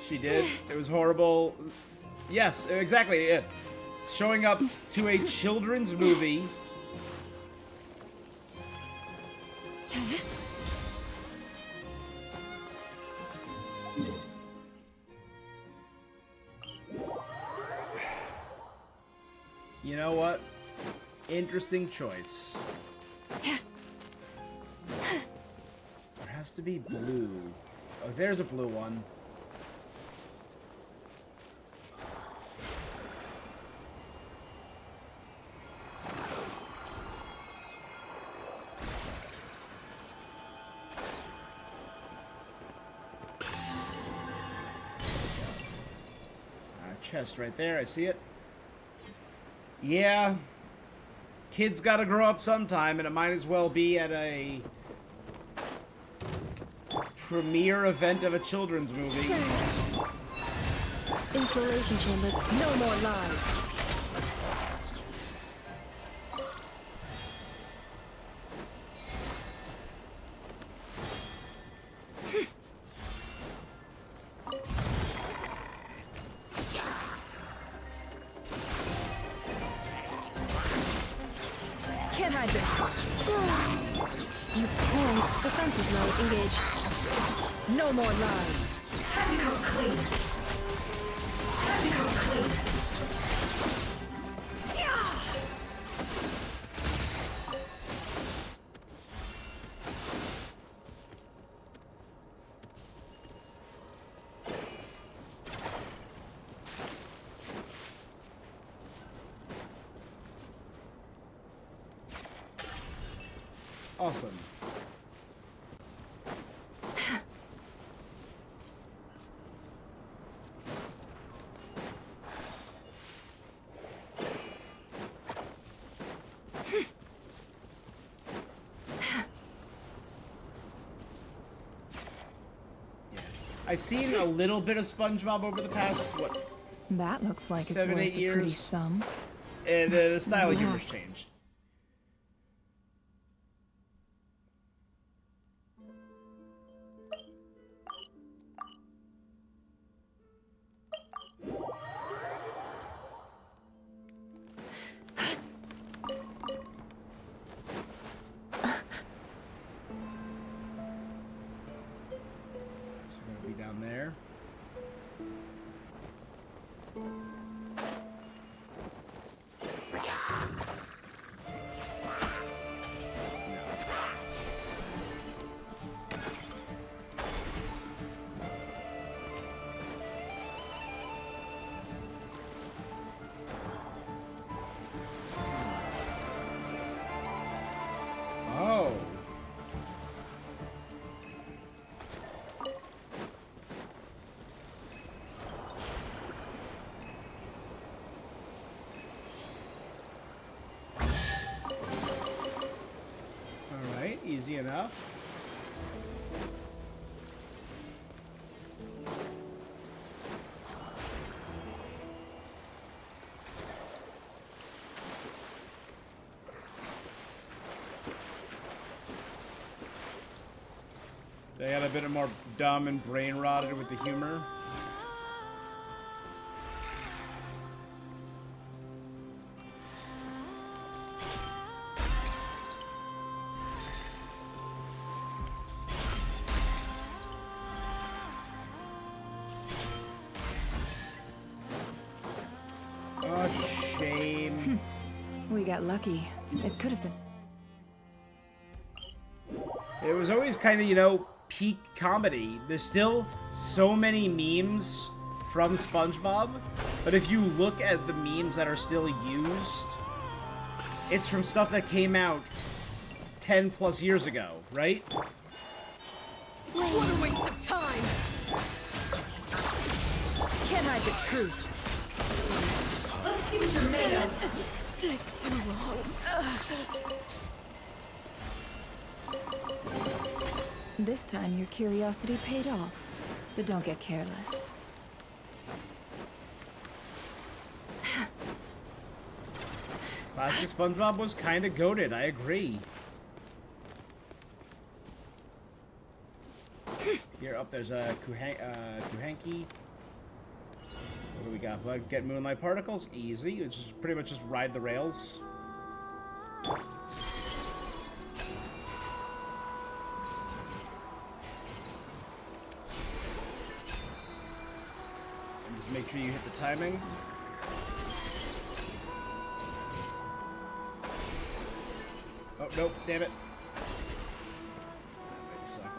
She did. It was horrible. Yes, exactly. Showing up to a children's movie. You know what? Interesting choice. There has to be blue. Oh, there's a blue one. Chest right there, I see it. Yeah. Kids gotta grow up sometime, and it might as well be at a premiere event of a children's movie. Installation chamber. No more lies. Can't hide this. You can. Defensive mode engaged. No more lies. Time to come clean. Time to come clean. Awesome. I've seen a little bit of SpongeBob over the past, what, That looks like 7, 8 it's worth years. a pretty sum. And the style of humor's Relax. changed. So we're gonna be down there. Oh. All right, easy enough. They got a bit more dumb and brain rotted with the humor. Oh, shame. We got lucky. It could have been. It was always kind of, you know, peak comedy. There's still so many memes from SpongeBob, but if you look at the memes that are still used, it's from stuff that came out 10 plus years ago, right? What a waste of time! Can't hide the truth. Let's see what you're made of. Take too long. This time your curiosity paid off. But don't get careless. Classic SpongeBob was kind of goated, I agree. Here, up there's a Kuhanky. What do we got? What, get Moonlight Particles? Easy. It's just pretty much just ride the rails. And just make sure you hit the timing. Oh, nope, damn it. That might suck.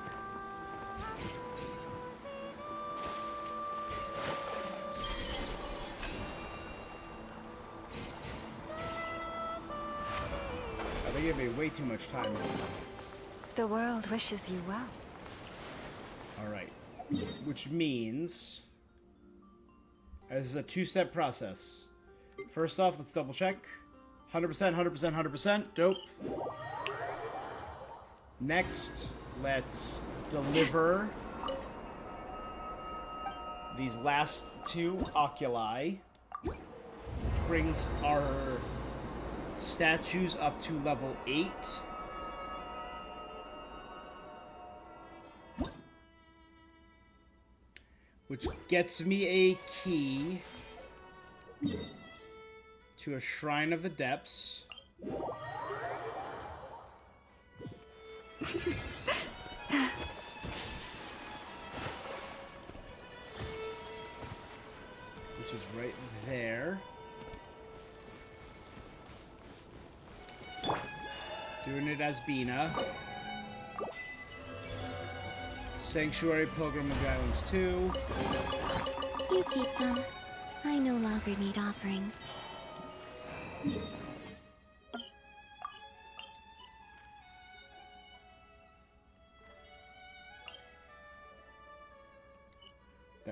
Oh, they gave me way too much time. The world wishes you well. Alright. Which means... this is a two-step process. First off, let's double check. 100%, 100%, 100%. Dope. Next, let's deliver these last two oculi, which brings our statues up to level 8. Which gets me a key to a Shrine of the Depths. Which is right there. Doing it as Bina. Sanctuary Pilgrim of the Islands 2. You keep them. I no longer need offerings.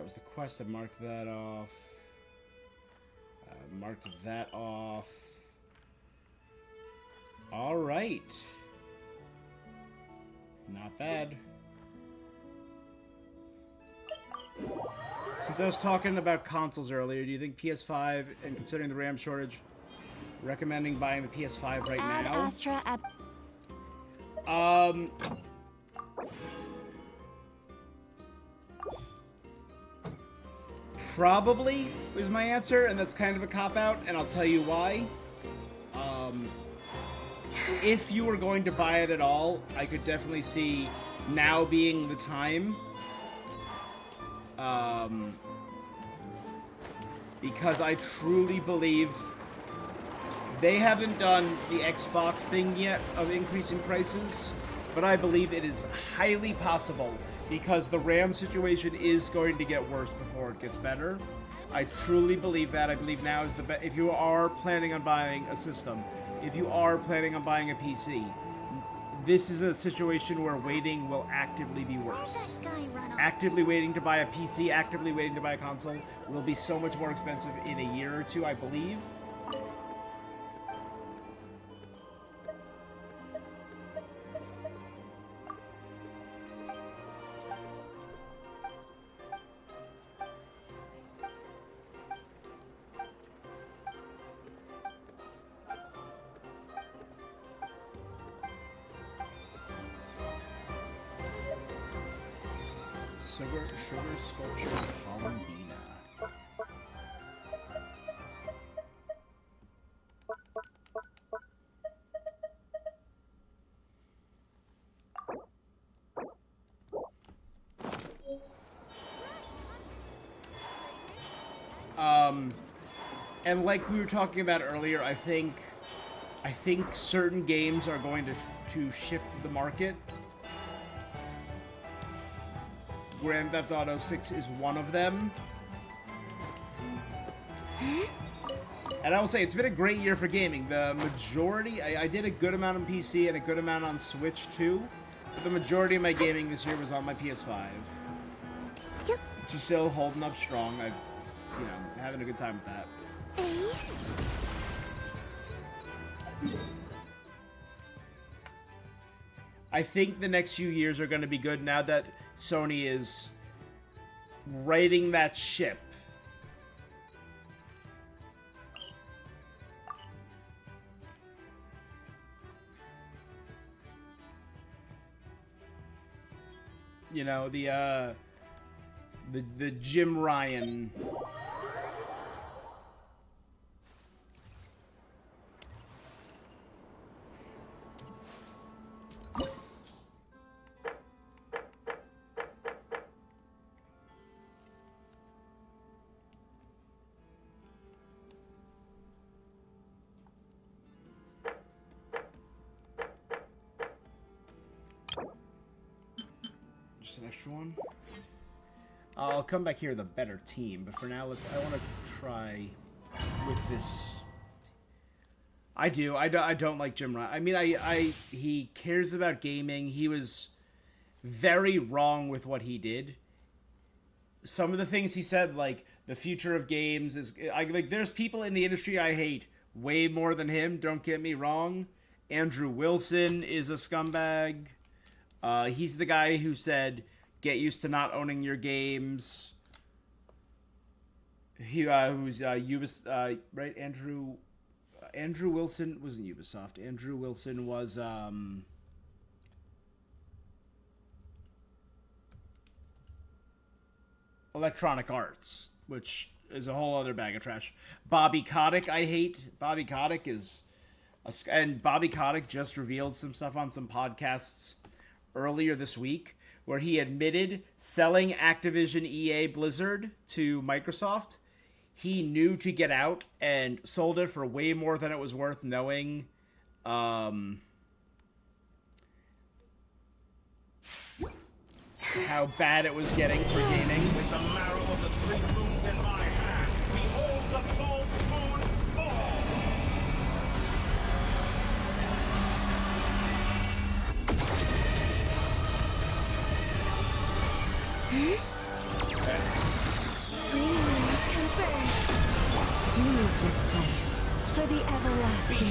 was the quest. I marked that off. Marked that off. Alright. Not bad. Since I was talking about consoles earlier, do you think PS5, and considering the RAM shortage, recommending buying the PS5 right now? Astra at probably is my answer, and that's kind of a cop-out, and I'll tell you why. If you were going to buy it at all, I could definitely see now being the time. Because I truly believe they haven't done the Xbox thing yet of increasing prices, but I believe it is highly possible because the RAM situation is going to get worse before it gets better. I truly believe that. I believe now is the best. If you are planning on buying a system, if you are planning on buying a PC, this is a situation where waiting will actively be worse. Actively waiting to buy a PC, actively waiting to buy a console will be so much more expensive in a year or two, I believe. Sugar sculpture Columbina. And like we were talking about earlier, I think certain games are going to shift the market. Grand Theft Auto 6 is one of them. And I will say, it's been a great year for gaming. The majority, I did a good amount on PC and a good amount on Switch too, but the majority of my gaming this year was on my PS5. Yep. Which is still holding up strong. I'm, having a good time with that. I think the next few years are going to be good now that Sony is righting that ship. You know, the Jim Ryan. An extra one. I'll come back here with a better team, but for now, I want to try with this. I do. I don't like Jim Ryan. I mean, he cares about gaming. He was very wrong with what he did. Some of the things he said, like the future of games is like. There's people in the industry I hate way more than him. Don't get me wrong. Andrew Wilson is a scumbag. He's the guy who said, "Get used to not owning your games." Who's Ubisoft, right? Andrew Wilson wasn't Ubisoft. Andrew Wilson was Electronic Arts, which is a whole other bag of trash. Bobby Kotick, I hate. Bobby Kotick and Bobby Kotick just revealed some stuff on some podcasts earlier this week where he admitted selling Activision EA Blizzard to Microsoft. He knew to get out and sold it for way more than it was worth, knowing how bad it was getting for gaming. With the marrow of the three moons in my hand, behold the false moon's fall! the everlasting.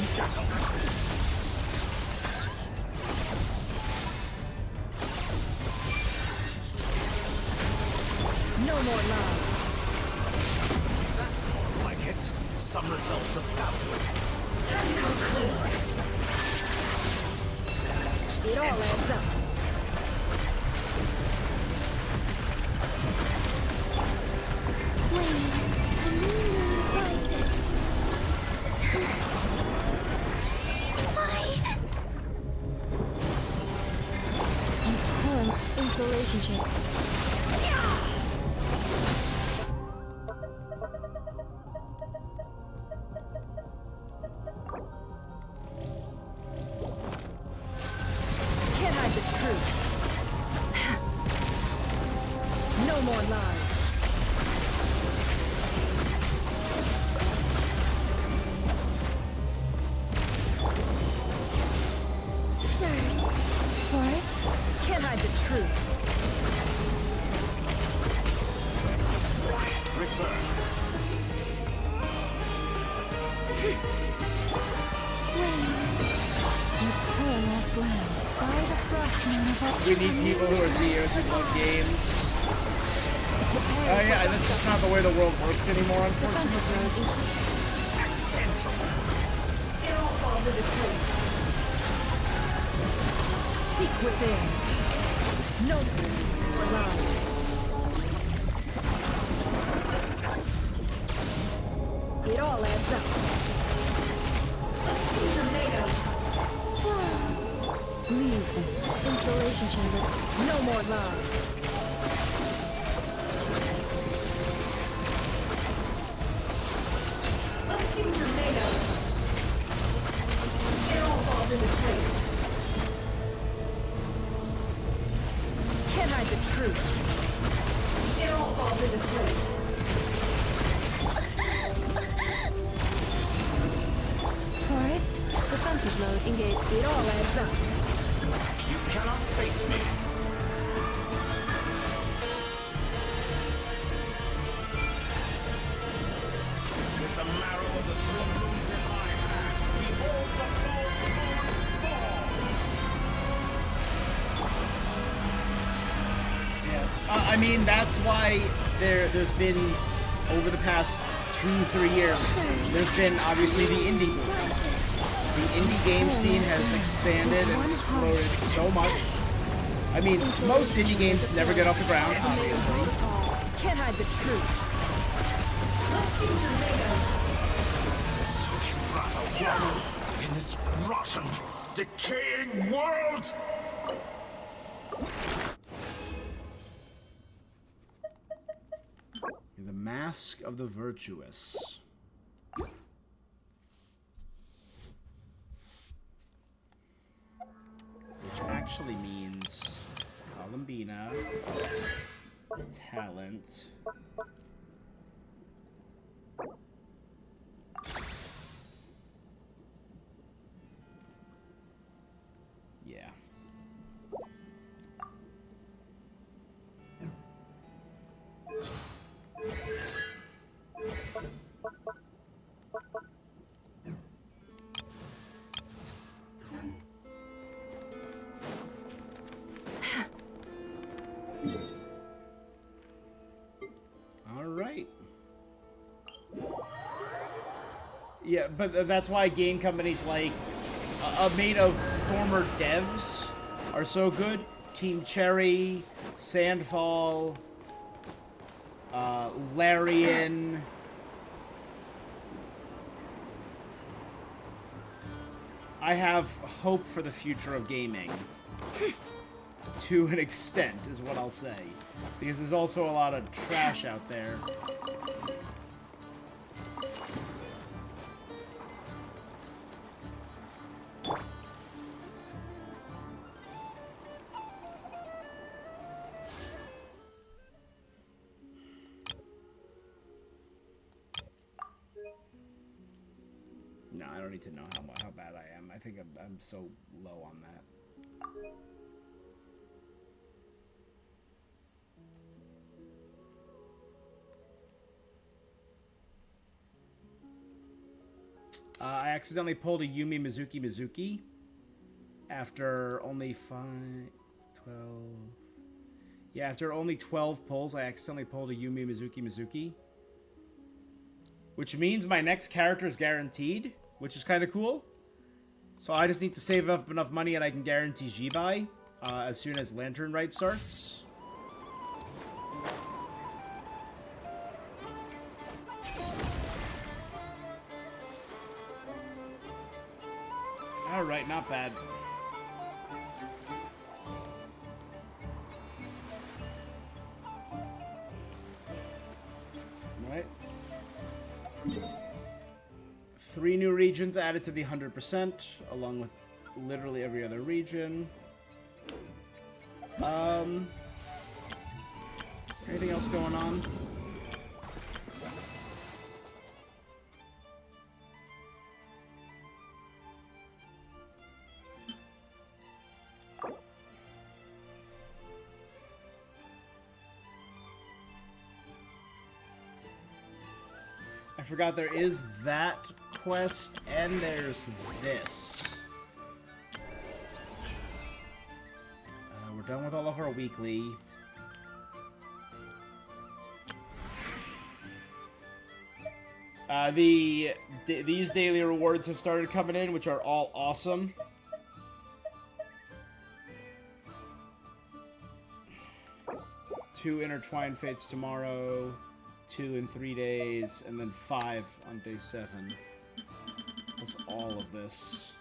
No more love. That's more like it. Some results of value. It all adds up. Insulation chip. Can't hide the truth. No more lies. Surge. Forest. Can't hide the truth. Reverse. You poor lost lamb. By the frost moon of We need people who are seers who love games. Oh yeah, that's just not the way the world works anymore, unfortunately. Accent. It all falls into place. Seek within. No more lies. It all adds up. Leave this insulation chamber. No more lies. Let's see what you're made of. It all falls into place. Can't hide the truth. It all falls into place. Forest. Defensive mode engaged. It all adds up. You cannot face me. With the marrow of the three moons in my hand, behold the false moons fall. Yeah. I mean, that's why there's been, over the past 2-3 years, there's been obviously the indie boom. The indie game scene has expanded and exploded so much. I mean, most indie games never get off the ground, obviously. Can't hide the truth. Let's see what you're made of. So you rather wallow in this rotten, decaying world? The Mask of the Virtuous. Which actually means Columbina, talent, yeah. All right. Yeah, but that's why game companies like made of former devs are so good. Team Cherry, Sandfall, Larian. I have hope for the future of gaming. To an extent, is what I'll say. Because there's also a lot of trash out there. No, I don't need to know how bad I am. I think I'm so low on that. I accidentally pulled a Yumi Mizuki after only 12. Yeah, after only 12 pulls, I accidentally pulled a Yumi Mizuki. Which means my next character is guaranteed, which is kind of cool. So I just need to save up enough money and I can guarantee Jibai as soon as Lantern Rite starts. Alright, not bad. Alright. 3 new regions added to the 100%, along with literally every other region. Anything else going on? I forgot there is that quest, and there's this. We're done with all of our weekly. These daily rewards have started coming in, which are all awesome. Two intertwined fates tomorrow. 2 in 3 days, and then 5 on day 7. Plus all of this.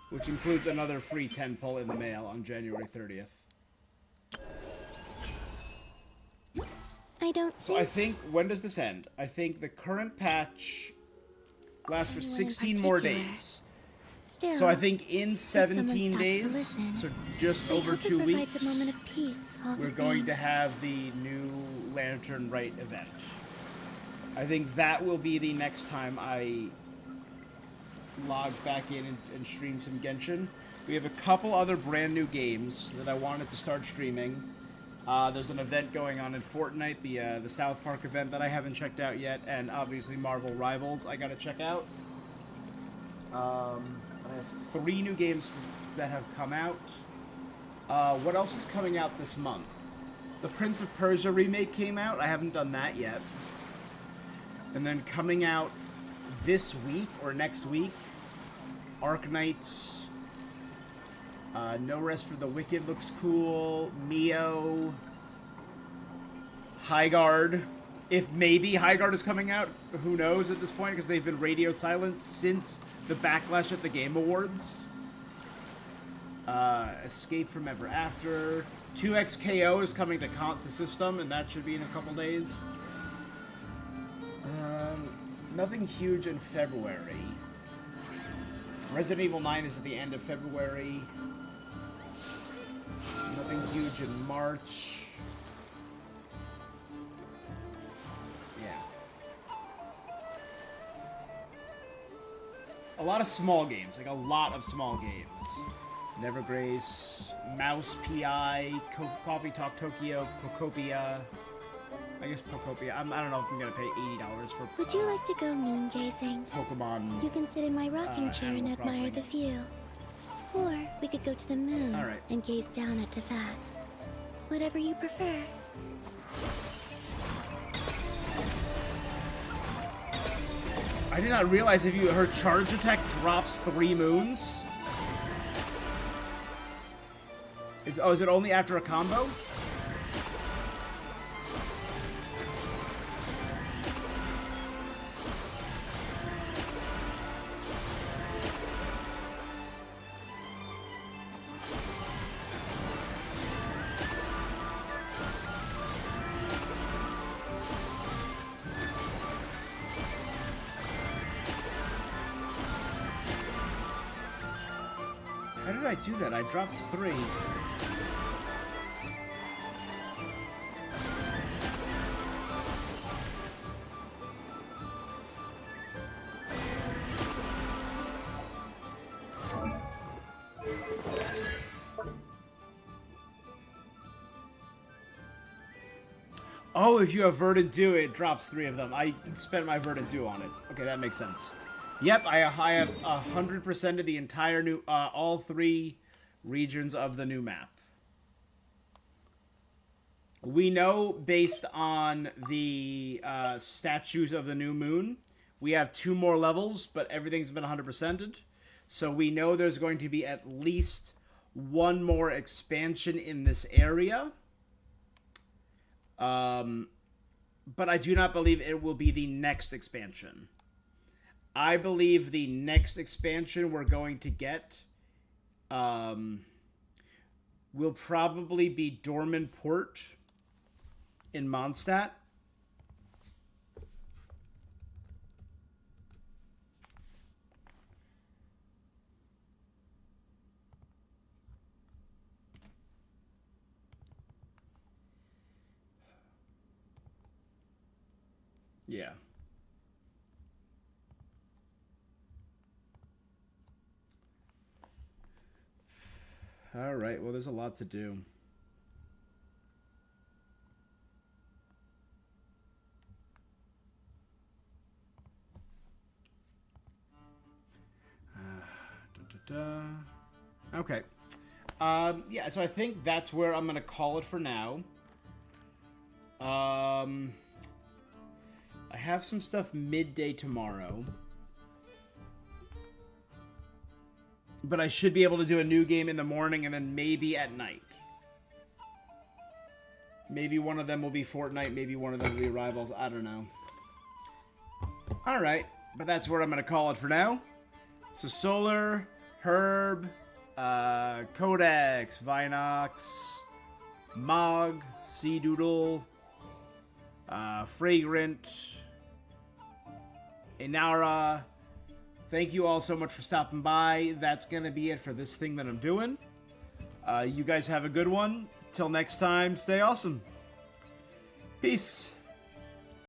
Which includes another free 10 pull in the mail on January 30th. I don't So I think, when does this end? I think the current patch lasts for 16 more days. Still, So I think in if someone 17 stops to days, listen, so just I over hope it 2 provides weeks, a moment of peace all the we're going same. to have the new Lantern Rite event. I think that will be the next time I log back in and stream some Genshin. We have a couple other brand new games that I wanted to start streaming. There's an event going on in Fortnite, the South Park event that I haven't checked out yet, and obviously Marvel Rivals I gotta check out. I have 3 new games that have come out. What else is coming out this month? The Prince of Persia remake came out. I haven't done that yet. And then coming out this week or next week, Arknights. No Rest for the Wicked looks cool. Mio. Highguard. If maybe Highguard is coming out, who knows at this point, because they've been radio silent since the backlash at the Game Awards. Escape from Ever After. 2XKO is coming to system, and that should be in a couple days. Nothing huge in February. Resident Evil 9 is at the end of February. Nothing huge in March. Yeah. A lot of small games, like a lot of small games. Nevergrace, Mouse PI, Coffee Talk Tokyo, Pocopia. I guess Pocopia. I don't know if I'm gonna pay $80 for. Would you like to go moon gazing? Pokemon. You can sit in my rocking chair and Animal admire Crossing. the view. Or we could go to the moon All right. and gaze down at Tefat. Whatever you prefer. I did not realize if her charge attack drops 3 moons. Is it only after a combo? How did I do that? I dropped 3. Oh, if you have Verdant Dew, it drops 3 of them. I spent my Verdant Dew on it. Okay, that makes sense. Yep, I have 100% of the entire new, all 3 regions of the new map. We know, based on the statues of the new moon, we have 2 more levels, but everything's been 100%ed. So we know there's going to be at least 1 more expansion in this area. But I do not believe it will be the next expansion. I believe the next expansion we're going to get will probably be Dorman Port in Mondstadt. Yeah. All right, well, there's a lot to do. Okay. Yeah, so I think that's where I'm going to call it for now. I have some stuff midday tomorrow. But I should be able to do a new game in the morning and then maybe at night. Maybe one of them will be Fortnite, maybe one of them will be Rivals, I don't know. Alright, but that's where I'm going to call it for now. So Solar, Herb, Codex, Vinox, Mog, Sea Doodle, Fragrant, Inara. Thank you all so much for stopping by. That's going to be it for this thing that I'm doing. You guys have a good one. Till next time, stay awesome. Peace.